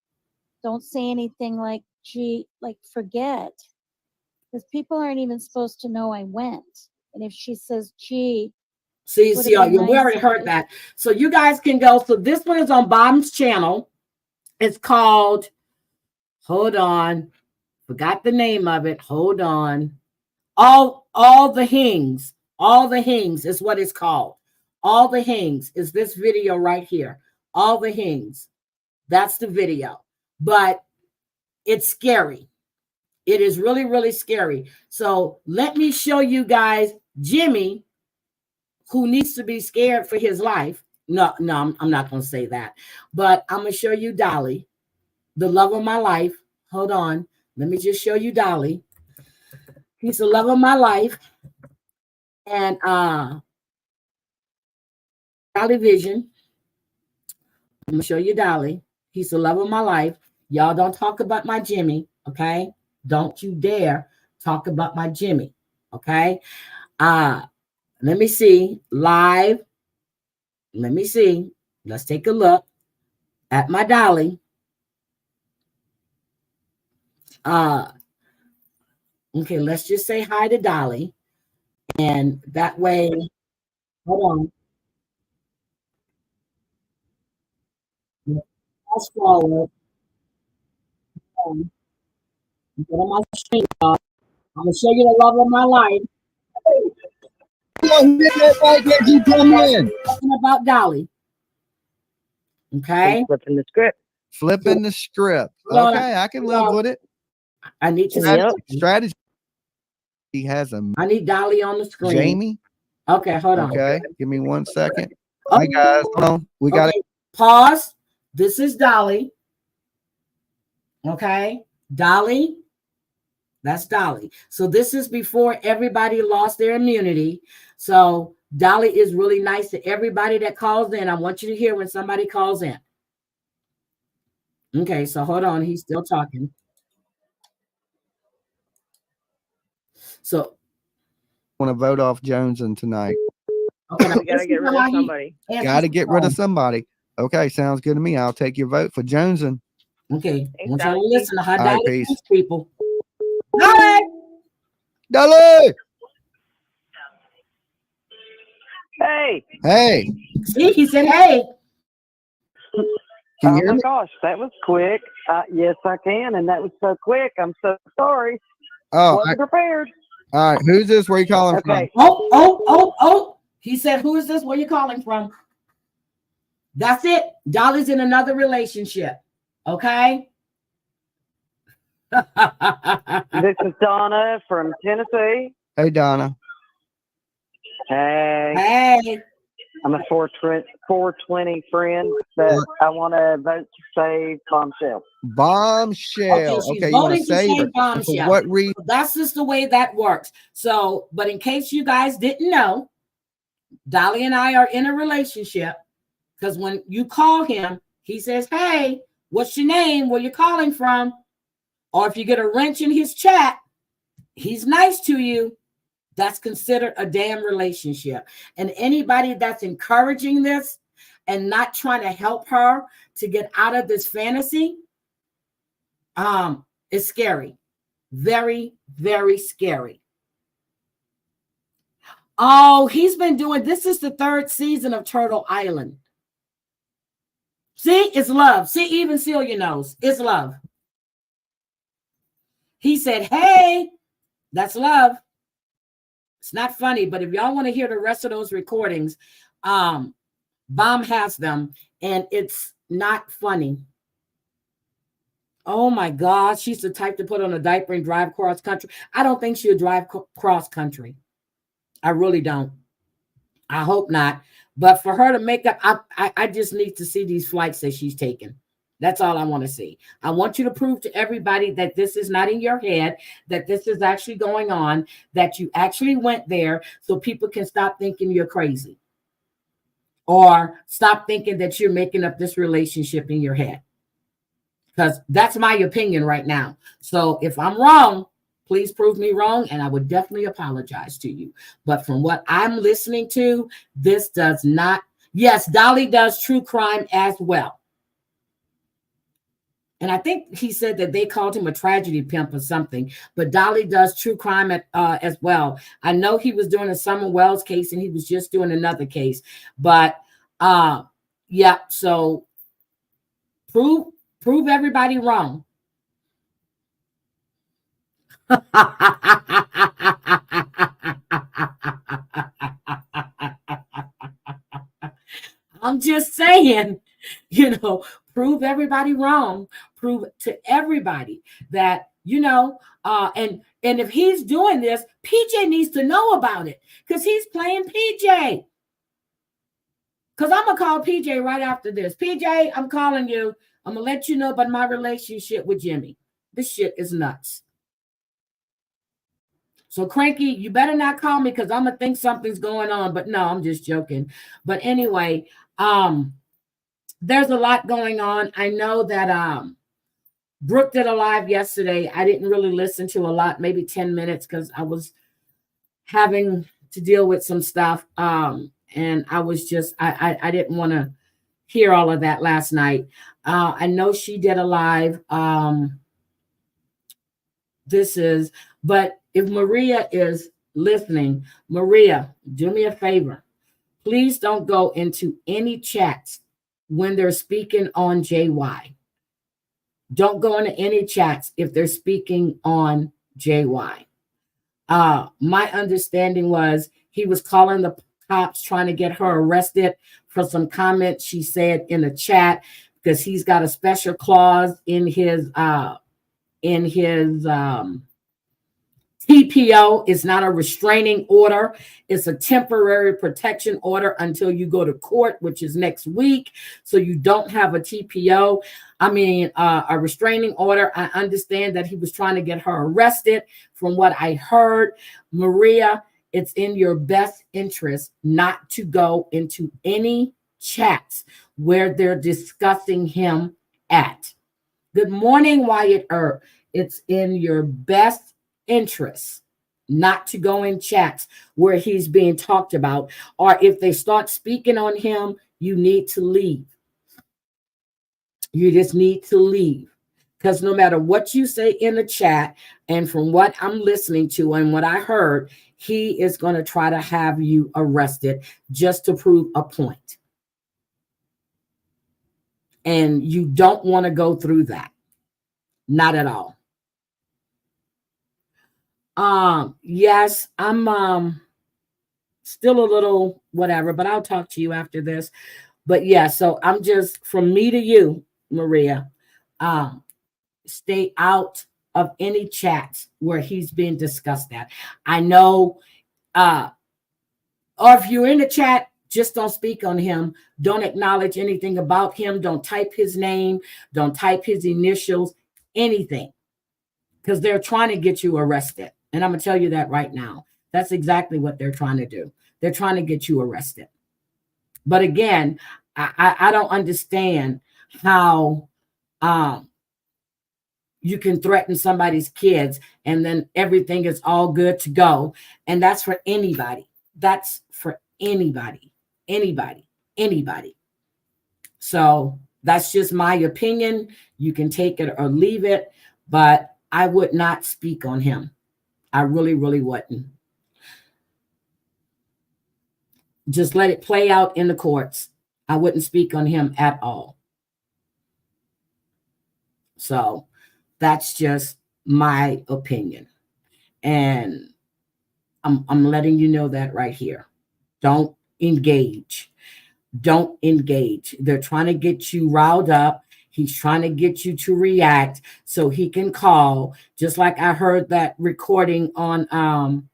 say anything like, gee, like forget, because people aren't even supposed to know I went. And if she says, gee,
see, we already heard that. So you guys can go. So this one is on Bob's channel. It's called, hold on, forgot the name of it. Hold on. All the Hings. All the Hings is what it's called. All the Hings is this video right here. All the Hings. That's the video. But it's scary. It is really, really scary. So let me show you guys Jimmy, who needs to be scared for his life. No, I'm not going to say that. But I'm going to show you Dolly, the love of my life. Hold on. Let me just show you Dolly. He's the love of my life. And Dolly Vision. I'm going to show you Dolly. He's the love of my life. Y'all don't talk about my Jimmy, okay? Don't you dare talk about my Jimmy, okay? Let me see. Live. Let me see. Let's take a look at my Dolly. Okay, let's just say hi to Dolly. And that way, hold on. Fast forward. Get on my screen. I'm going to show you the love of my life. Talking about Dolly. Okay.
Flipping the script. Flipping the script. Okay, I can live with it.
I need to
strategy. He has a.
I need Dolly on the screen.
Jamie.
Okay, hold on.
Okay, give me 1 second. Hi guys, hold on. We got it.
Pause. This is Dolly. Okay, Dolly. That's Dolly. So this is before everybody lost their immunity. So Dolly is really nice to everybody that calls in. I want you to hear when somebody calls in. Okay, so hold on. He's still talking. So
I want to vote off Joneson tonight.
Okay,
we gotta get rid of somebody.
Got to get rid of somebody. Okay, sounds good to me. I'll take your vote for Joneson.
Okay, I want you to listen to how Dolly treats people.
Dolly! Dolly!
Hey!
Hey!
See, he said, hey.
Can you hear me?
Gosh, that was quick. Yes, I can, and that was so quick. I'm so sorry.
Oh,
wasn't prepared.
All right, who's this? Where you calling from?
Oh. He said, who is this? Where you calling from? That's it. Dolly's in another relationship. Okay?
This is Donna from Tennessee.
Hey, Donna.
Hey.
Hey.
I'm a 420 friend, but I want to vote to save Bombshell.
Bombshell.
Okay, she's
Okay, you want
voting
to save her. And for
Bombshell.
what reason?
That's just the way that works. So, but in case you guys didn't know, Dolly and I are in a relationship, because when you call him, he says, "Hey, what's your name? Where you calling from?" Or if you get a wrench in his chat, he's nice to you. That's considered a damn relationship. And anybody that's encouraging this and not trying to help her to get out of this fantasy, is scary. Very, very scary. Oh, he's been doing, this is the 3rd season of Turtle Island. See, it's love. See, even Celia knows it's love. He said, "Hey, that's love." It's not funny, but if y'all want to hear the rest of those recordings, Bomb has them, and it's not funny. Oh my God, she's the type to put on a diaper and drive cross country. I don't think she'll drive cross country. I really don't. I hope not. But for her to make up, I just need to see these flights that she's taken. That's all I want to see. I want you to prove to everybody that this is not in your head, that this is actually going on, that you actually went there, so people can stop thinking you're crazy or stop thinking that you're making up this relationship in your head. Because that's my opinion right now. So if I'm wrong, please prove me wrong, and I would definitely apologize to you. But from what I'm listening to, this does not. Yes, Dolly does true crime as well. And I think he said that they called him a tragedy pimp or something. But Dolly does true crime as well. I know he was doing a Summer Wells case, and he was just doing another case. But yeah, so prove everybody wrong. I'm just saying, prove everybody wrong. Prove to everybody that, and if he's doing this, PJ needs to know about it, because he's playing PJ. Because I'm going to call PJ right after this. PJ, I'm calling you. I'm going to let you know about my relationship with Jimmy. This shit is nuts. So, Cranky, you better not call me, because I'm going to think something's going on. But no, I'm just joking. But anyway, there's a lot going on. I know that Brooke did a live yesterday. I didn't really listen to a lot, maybe 10 minutes, because I was having to deal with some stuff. And I was just, I didn't want to hear all of that last night. I know she did a live. But if Maria is listening, Maria, do me a favor. Please don't go into any chats when they're speaking on JY. Don't go into any chats if they're speaking on JY. My understanding was he was calling the cops, trying to get her arrested for some comments she said in a chat, because he's got a special clause in his TPO. Is not a restraining order. It's a temporary protection order until you go to court, which is next week. So you don't have a TPO. A restraining order. I understand that he was trying to get her arrested. From what I heard, Maria, it's in your best interest not to go into any chats where they're discussing him at. Good morning, Wyatt Earp. It's in your best interest not to go in chats where he's being talked about, or if they start speaking on him, you need to leave. You just need to leave, because no matter what you say in the chat, and from what I'm listening to and what I heard, he is going to try to have you arrested just to prove a point. And you don't want to go through that. Not at all. Yes, I'm still a little whatever, but I'll talk to you after this. But yeah, so I'm just, from me to you, Maria, stay out of any chats where he's being discussed at. I know, or if you're in the chat, Just don't speak on him. Don't acknowledge anything about him. Don't type his name. Don't type his initials, anything. Because they're trying to get you arrested. And I'm going to tell you that right now. That's exactly what they're trying to do. They're trying to get you arrested. But again, I don't understand how you can threaten somebody's kids and then everything is all good to go. And that's for anybody. That's for anybody. Anybody. So that's just my opinion. You can take it or leave it, but I would not speak on him. I really wouldn't. Just let it play out in the courts. I wouldn't speak on him at all. So that's just my opinion. And I'm letting you know that right here. Don't engage. Don't engage. They're trying to get you riled up. He's trying to get you to react so he can call. Just like I heard that recording on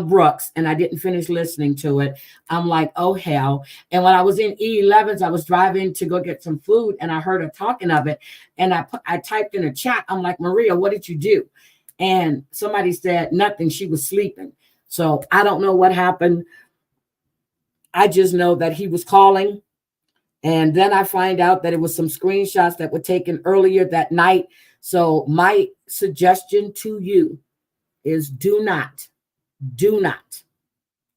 Brooks, and I didn't finish listening to it. I'm like, oh hell. And when I was in E11s, I was driving to go get some food, and I heard her talking of it. And I typed in a chat. I'm like, Maria, what did you do? And somebody said nothing. She was sleeping. So I don't know what happened. I just know that he was calling. And then I find out that it was some screenshots that were taken earlier that night. So my suggestion to you is do not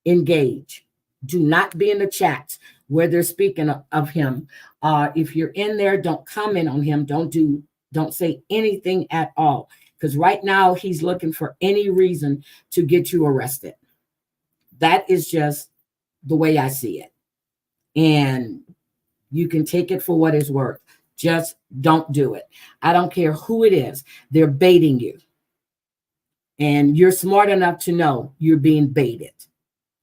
engage. Do not be in the chats where they're speaking of him. If you're in there, don't comment on him. Don't say anything at all. Because right now he's looking for any reason to get you arrested. That is just the way I see it. And you can take it for what it's worth. Just don't do it. I don't care who it is. They're baiting you. And you're smart enough to know you're being baited.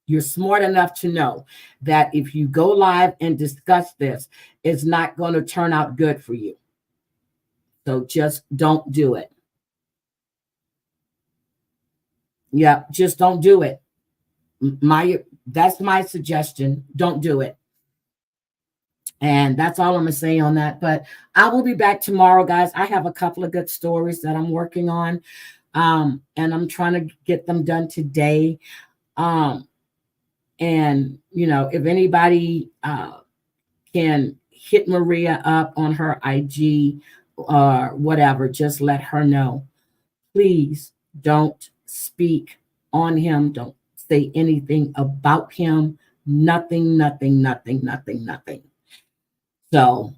You're smart enough to know that if you go live and discuss this, it's not going to turn out good for you. So just don't do it. Yeah, just don't do it. That's my suggestion. Don't do it. And that's all I'm going to say on that. But I will be back tomorrow, guys. I have a couple of good stories that I'm working on. And I'm trying to get them done today. And, you know, if anybody can hit Maria up on her IG or whatever, just let her know. Please don't speak on him. Don't say anything about him. Nothing. So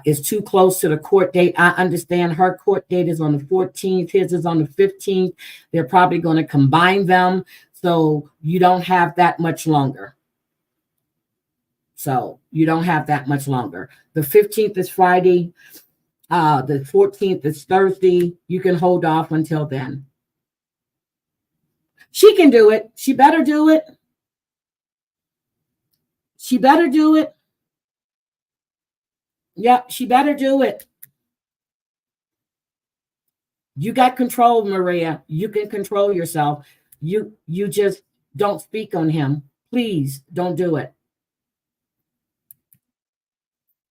it's too close to the court date. I understand her court date is on the 14th. His is on the 15th. They're probably going to combine them. So you don't have that much longer. The 15th is Friday. The 14th is Thursday. You can hold off until then. She can do it. She better do it. Yeah, she better do it. You got control, Maria. You can control yourself. You just don't speak on him. Please don't do it.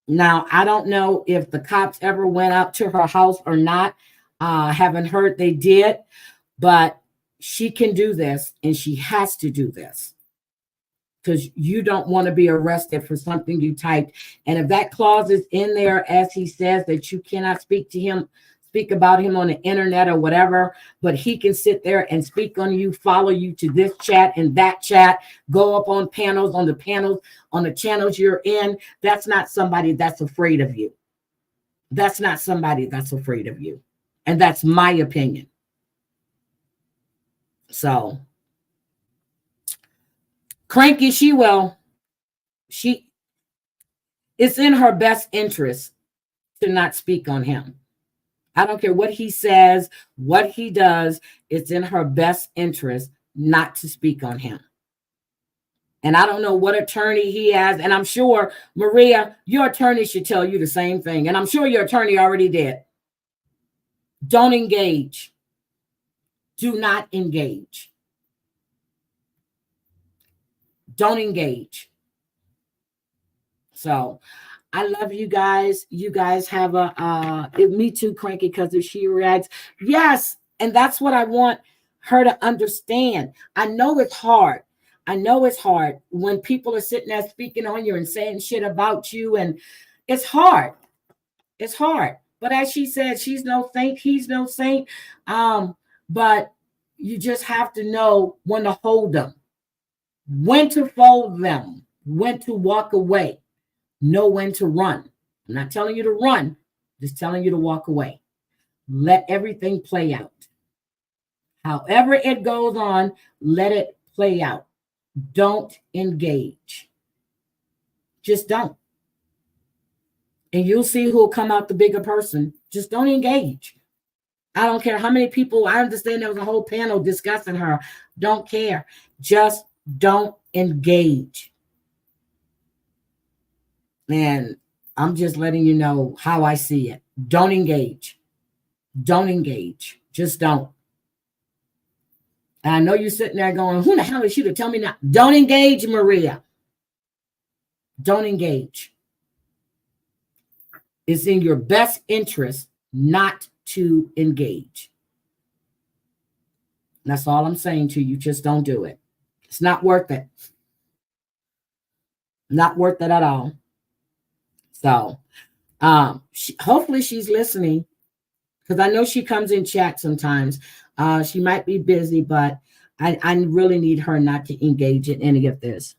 Now, I don't know if the cops ever went up to her house or not. Haven't heard they did, but she can do this and she has to do this. Because you don't want to be arrested for something you typed. And if that clause is in there, as he says, that you cannot speak about him on the internet or whatever, but he can sit there and speak on you, follow you to this chat and that chat, go up on panels, on the channels you're in. That's not somebody that's afraid of you. That's not somebody that's afraid of you. And that's my opinion. So cranky she will. It's in her best interest to not speak on him. I don't care what he says, what he does. It's in her best interest not to speak on him. And I don't know what attorney he has. And I'm sure, Maria, your attorney should tell you the same thing. And I'm sure your attorney already did. Don't engage. Do not engage. Don't engage. So I love you guys. You guys have a me too, Cranky, because if she reacts, yes, and that's what I want her to understand. I know it's hard. I know it's hard when people are sitting there speaking on you and saying shit about you, and it's hard. It's hard. But as she said, she's no saint, he's no saint. But you just have to know when to hold them, when to fold them, when to walk away, know when to run. I'm not telling you to run, just telling you to walk away. Let everything play out. However it goes on, let it play out. Don't engage. Just don't. And you'll see who'll come out the bigger person. Just don't engage. I don't care how many people. I understand there was a whole panel discussing her. Don't care. Just don't engage. And I'm just letting you know how I see it. Don't engage. Don't engage. Just don't. And I know you're sitting there going, who the hell is she to tell me not? Don't engage, Maria. Don't engage. It's in your best interest not to engage. That's all I'm saying to you. Just don't do it. It's not worth it. Not worth it at all. So hopefully she's listening, because I know she comes in chat sometimes. She might be busy, but I really need her not to engage in any of this.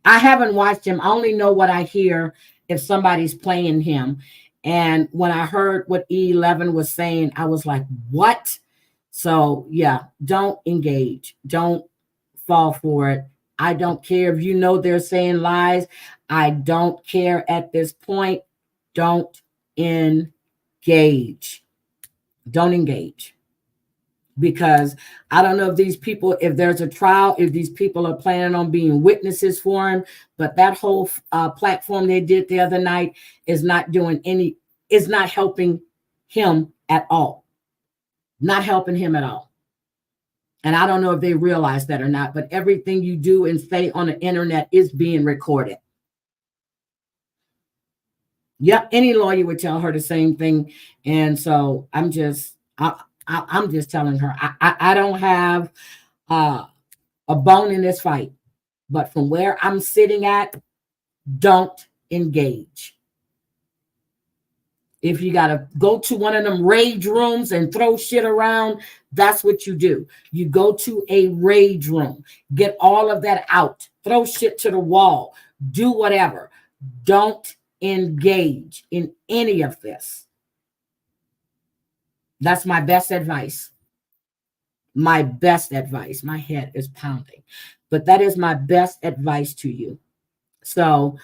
I haven't watched him. I only know what I hear if somebody's playing him. And when I heard what E11 was saying, I was like, what? So yeah, don't engage. Don't fall for it. I don't care if you know they're saying lies. I don't care at this point. Don't engage. Don't engage. Because I don't know if these people, if there's a trial, if these people are planning on being witnesses for him, but that whole platform they did the other night is not doing any, is not helping him at all. Not helping him at all. And I don't know if they realize that or not, but everything you do and say on the internet is being recorded. Yep, any lawyer would tell her the same thing. And so I'm just telling her, I don't have a bone in this fight. But from where I'm sitting at, don't engage. If you got to go to one of them rage rooms and throw shit around, that's what you do. You go to a rage room, get all of that out, throw shit to the wall, do whatever. Don't engage in any of this. That's my best advice. My best advice. My head is pounding, but that is my best advice to you. So,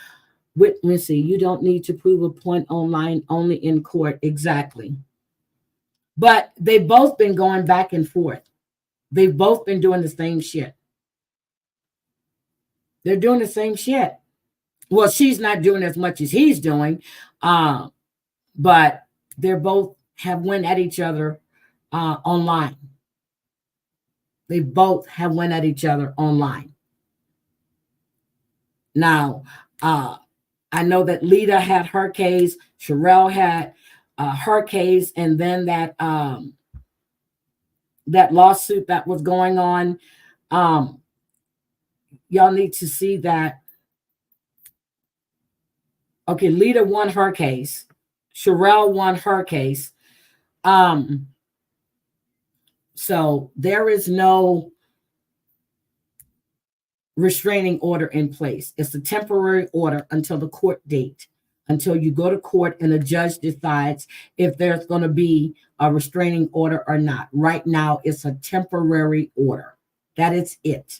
witnessing, you don't need to prove a point online, only in court. Exactly. But they've both been going back and forth. They've both been doing the same shit. They're doing the same shit. Well, she's not doing as much as he's doing, but they're both have went at each other online. They both have went at each other online. Now, I know that Lita had her case, Sherelle had her case, and then that that lawsuit that was going on. Y'all need to see that. Okay, Lita won her case. Sherelle won her case. So there is no restraining order in place. It's a temporary order until the court date, until you go to court and the judge decides if there's going to be a restraining order or not. Right now, it's a temporary order. That is it.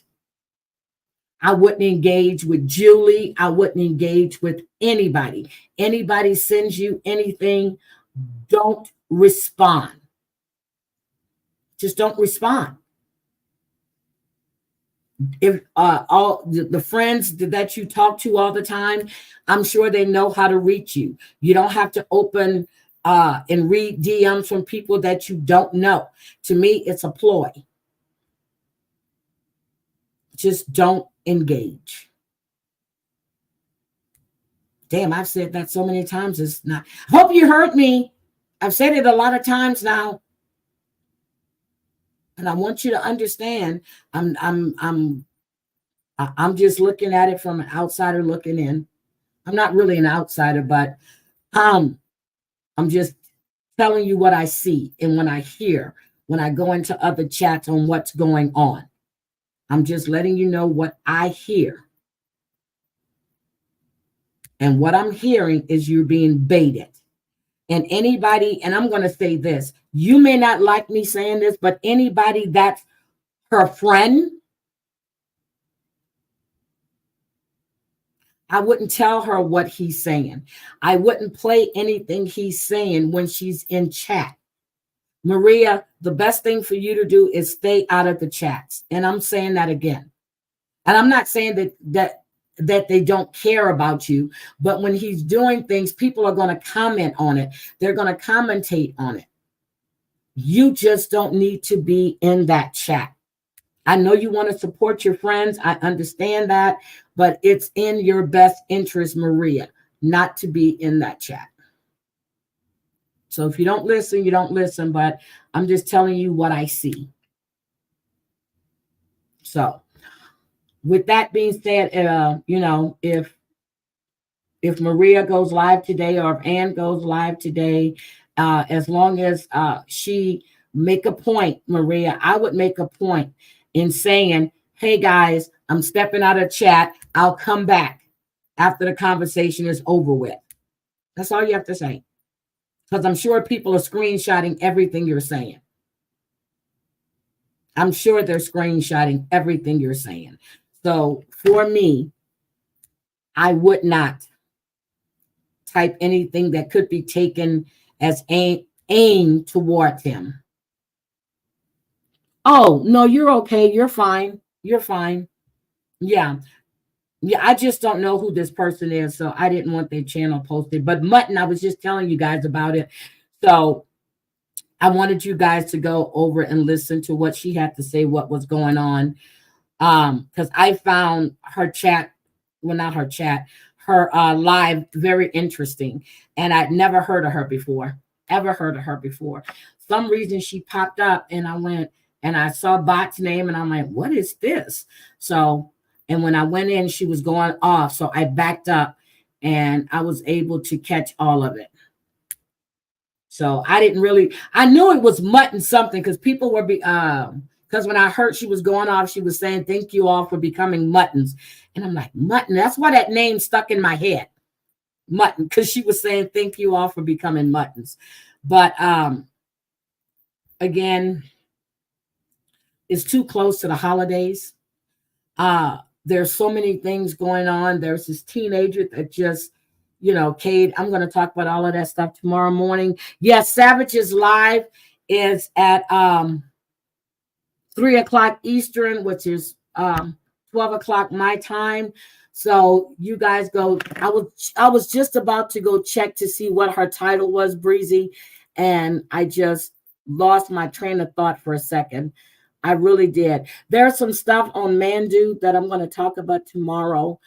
I wouldn't engage with Julie. I wouldn't engage with anybody. Anybody sends you anything, don't respond. Just don't respond. If all the friends that you talk to all the time, I'm sure they know how to reach you. You don't have to open and read DMs from people that you don't know. To me, it's a ploy. Just don't engage. Damn, I've said that so many times. It's not. Hope you heard me. I've said it a lot of times now. And I want you to understand, I'm just looking at it from an outsider looking in. I'm not really an outsider, but I'm just telling you what I see and when I hear, when I go into other chats on what's going on. I'm just letting you know what I hear. And what I'm hearing is you're being baited. And anybody, and I'm going to say this, you may not like me saying this, but anybody that's her friend, I wouldn't tell her what he's saying. I wouldn't play anything he's saying when she's in chat. Maria, the best thing for you to do is stay out of the chats. And I'm saying that again. And I'm not saying that they don't care about you, but when he's doing things, people are going to comment on it. They're going to commentate on it. You just don't need to be in that chat. I know you want to support your friends. I understand that, but it's in your best interest, Maria, not to be in that chat. So if you don't listen, you don't listen, but I'm just telling you what I see. So with that being said, if Maria goes live today or if Ann goes live today, as long as she make a point, Maria, I would make a point in saying, hey guys, I'm stepping out of chat. I'll come back after the conversation is over with. That's all you have to say. Because I'm sure people are screenshotting everything you're saying. I'm sure they're screenshotting everything you're saying. So for me, I would not type anything that could be taken as aim towards him. Oh, no, you're okay. You're fine. You're fine. Yeah. Yeah, I just don't know who this person is, so I didn't want their channel posted. But Mutton, I was just telling you guys about it. So I wanted you guys to go over and listen to what she had to say, what was going on. Because I found her chat, well, not her chat, her live very interesting. And I'd never heard of her before, ever heard of her before. Some reason she popped up and I went and I saw Bot's name and I'm like, what is this? So, and when I went in, she was going off. So I backed up and I was able to catch all of it. So I knew it was Mutton something because people were, because when I heard she was going off, she was saying, thank you all for becoming Muttons. And I'm like, Mutton, that's why that name stuck in my head. Mutton, because she was saying, thank you all for becoming Muttons. But again, it's too close to the holidays. There's so many things going on. There's this teenager that just, Cade, I'm going to talk about all of that stuff tomorrow morning. Yes, Savage's live is at 3 o'clock Eastern, which is 12 o'clock my time. So you guys go. I was just about to go check to see what her title was, Breezy, and I just lost my train of thought for a second. I really did. There's some stuff on Mandu that I'm going to talk about tomorrow.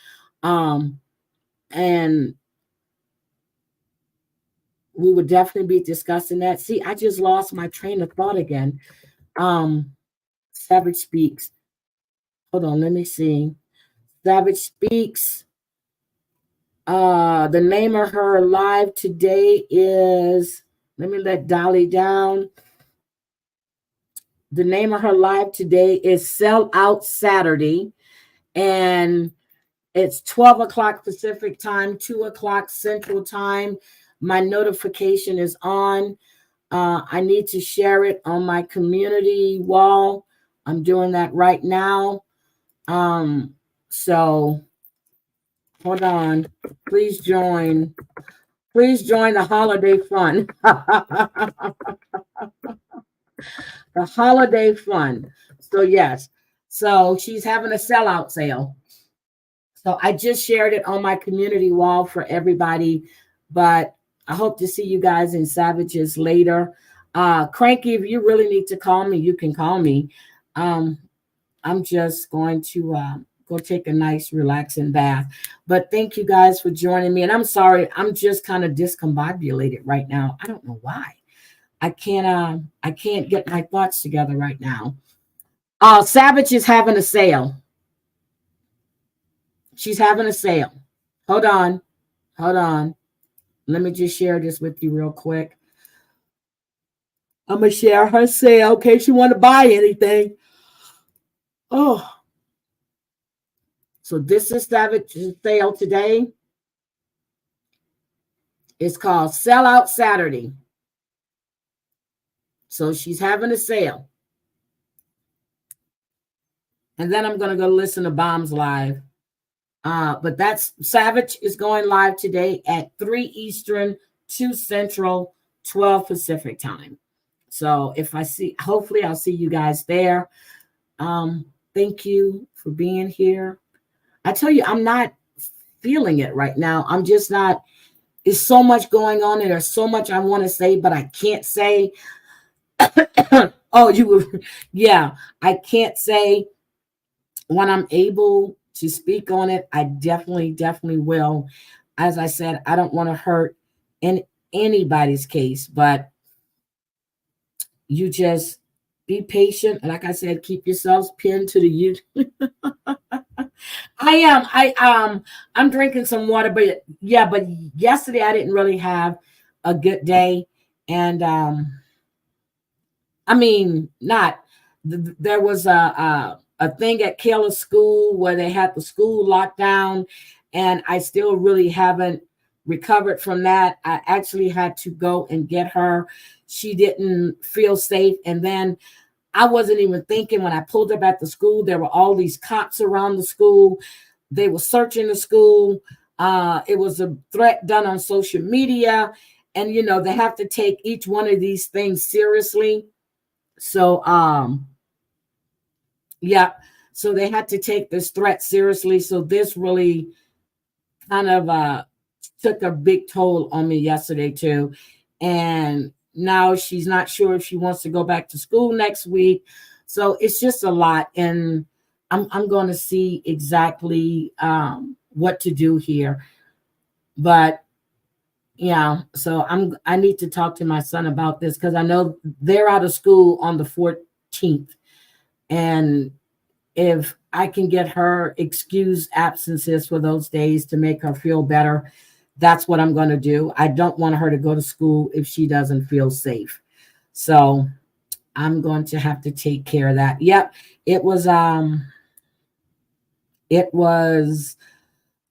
And we would definitely be discussing that. See, I just lost my train of thought again. Savage Speaks. Hold on, let me see. Savage Speaks. The name of her live today is, let me let Dolly down. The name of her live today is Sell Out Saturday. And it's 12 o'clock Pacific time, 2 o'clock Central time. My notification is on. I need to share it on my community wall. I'm doing that right now. So hold on. Please join the holiday fun. The holiday fun. So yes. So she's having a sellout sale. So I just shared it on my community wall for everybody, but I hope to see you guys in Savages later. Cranky, if you really need to call me, you can call me. I'm just going to go take a nice relaxing bath. But thank you guys for joining me. And I'm sorry, I'm just kind of discombobulated right now. I don't know why. I can't get my thoughts together right now. Savage is having a sale. She's having a sale. Hold on. Let me just share this with you real quick. I'm going to share her sale in case you want to buy anything. Oh. So this is Savage's sale today. It's called Sellout Saturday. So she's having a sale. And then I'm going to go listen to Bombs Live. But that's Savage is going live today at 3 Eastern, 2 Central, 12 Pacific time. So hopefully I'll see you guys there. Thank you for being here. I tell you, I'm not feeling it right now. I'm just not. There's so much going on, and there's so much I want to say, but I can't say. I can't say when I'm able to speak on it. I definitely will. As I said, I don't want to hurt in anybody's case, but you just be patient. And like I said, keep yourselves pinned to the YouTube. I'm drinking some water, but yesterday I didn't really have a good day. And there was a thing at Kayla's school where they had the school locked down, and I still really haven't recovered from that. I actually had to go and get her. She didn't feel safe. And then I wasn't even thinking when I pulled up at the school, there were all these cops around the school. They were searching the school. It was a threat done on social media. And, they have to take each one of these things seriously. So, so they had to take this threat seriously. So this really kind of took a big toll on me yesterday too. And now she's not sure if she wants to go back to school next week. So it's just a lot. And I'm going to see exactly what to do here. But yeah, so I need to talk to my son about this because I know they're out of school on the 14th. And if I can get her excused absences for those days to make her feel better, that's what I'm going to do. I don't want her to go to school if she doesn't feel safe. So I'm going to have to take care of that. Yep. It was a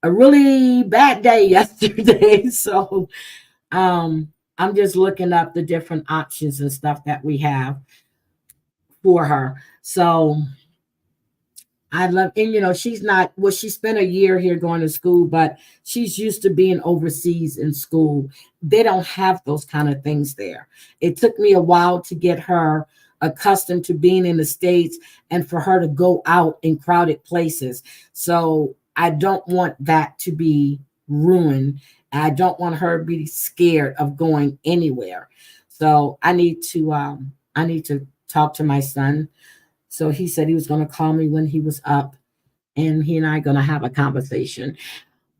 really bad day yesterday. So I'm just looking up the different options and stuff that we have for her. So I love, and she's not, she spent a year here going to school, but she's used to being overseas in school. They don't have those kind of things there. It took me a while to get her accustomed to being in the States and for her to go out in crowded places. So I don't want that to be ruined. I don't want her to be scared of going anywhere. So I need to talk to my son. So he said he was going to call me when he was up, and he and I are going to have a conversation.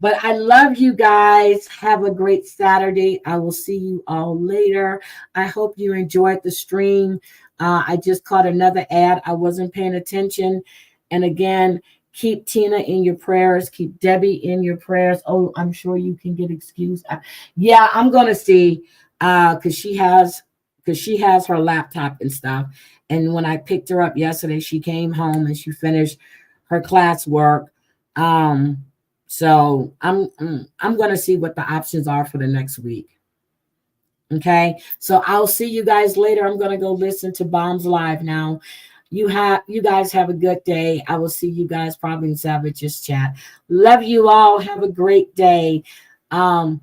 But I love you guys. Have a great Saturday. I will see you all later. I hope you enjoyed the stream. I just caught another ad. I wasn't paying attention. And again, keep Tina in your prayers. Keep Debbie in your prayers. Oh, I'm sure you can get excused. Yeah, I'm going to see because she has her laptop and stuff. And when I picked her up yesterday, she came home and she finished her classwork. So I'm going to see what the options are for the next week. Okay. So I'll see you guys later. I'm going to go listen to Bombs Live now. You guys have a good day. I will see you guys probably in Savage's chat. Love you all. Have a great day. Bye.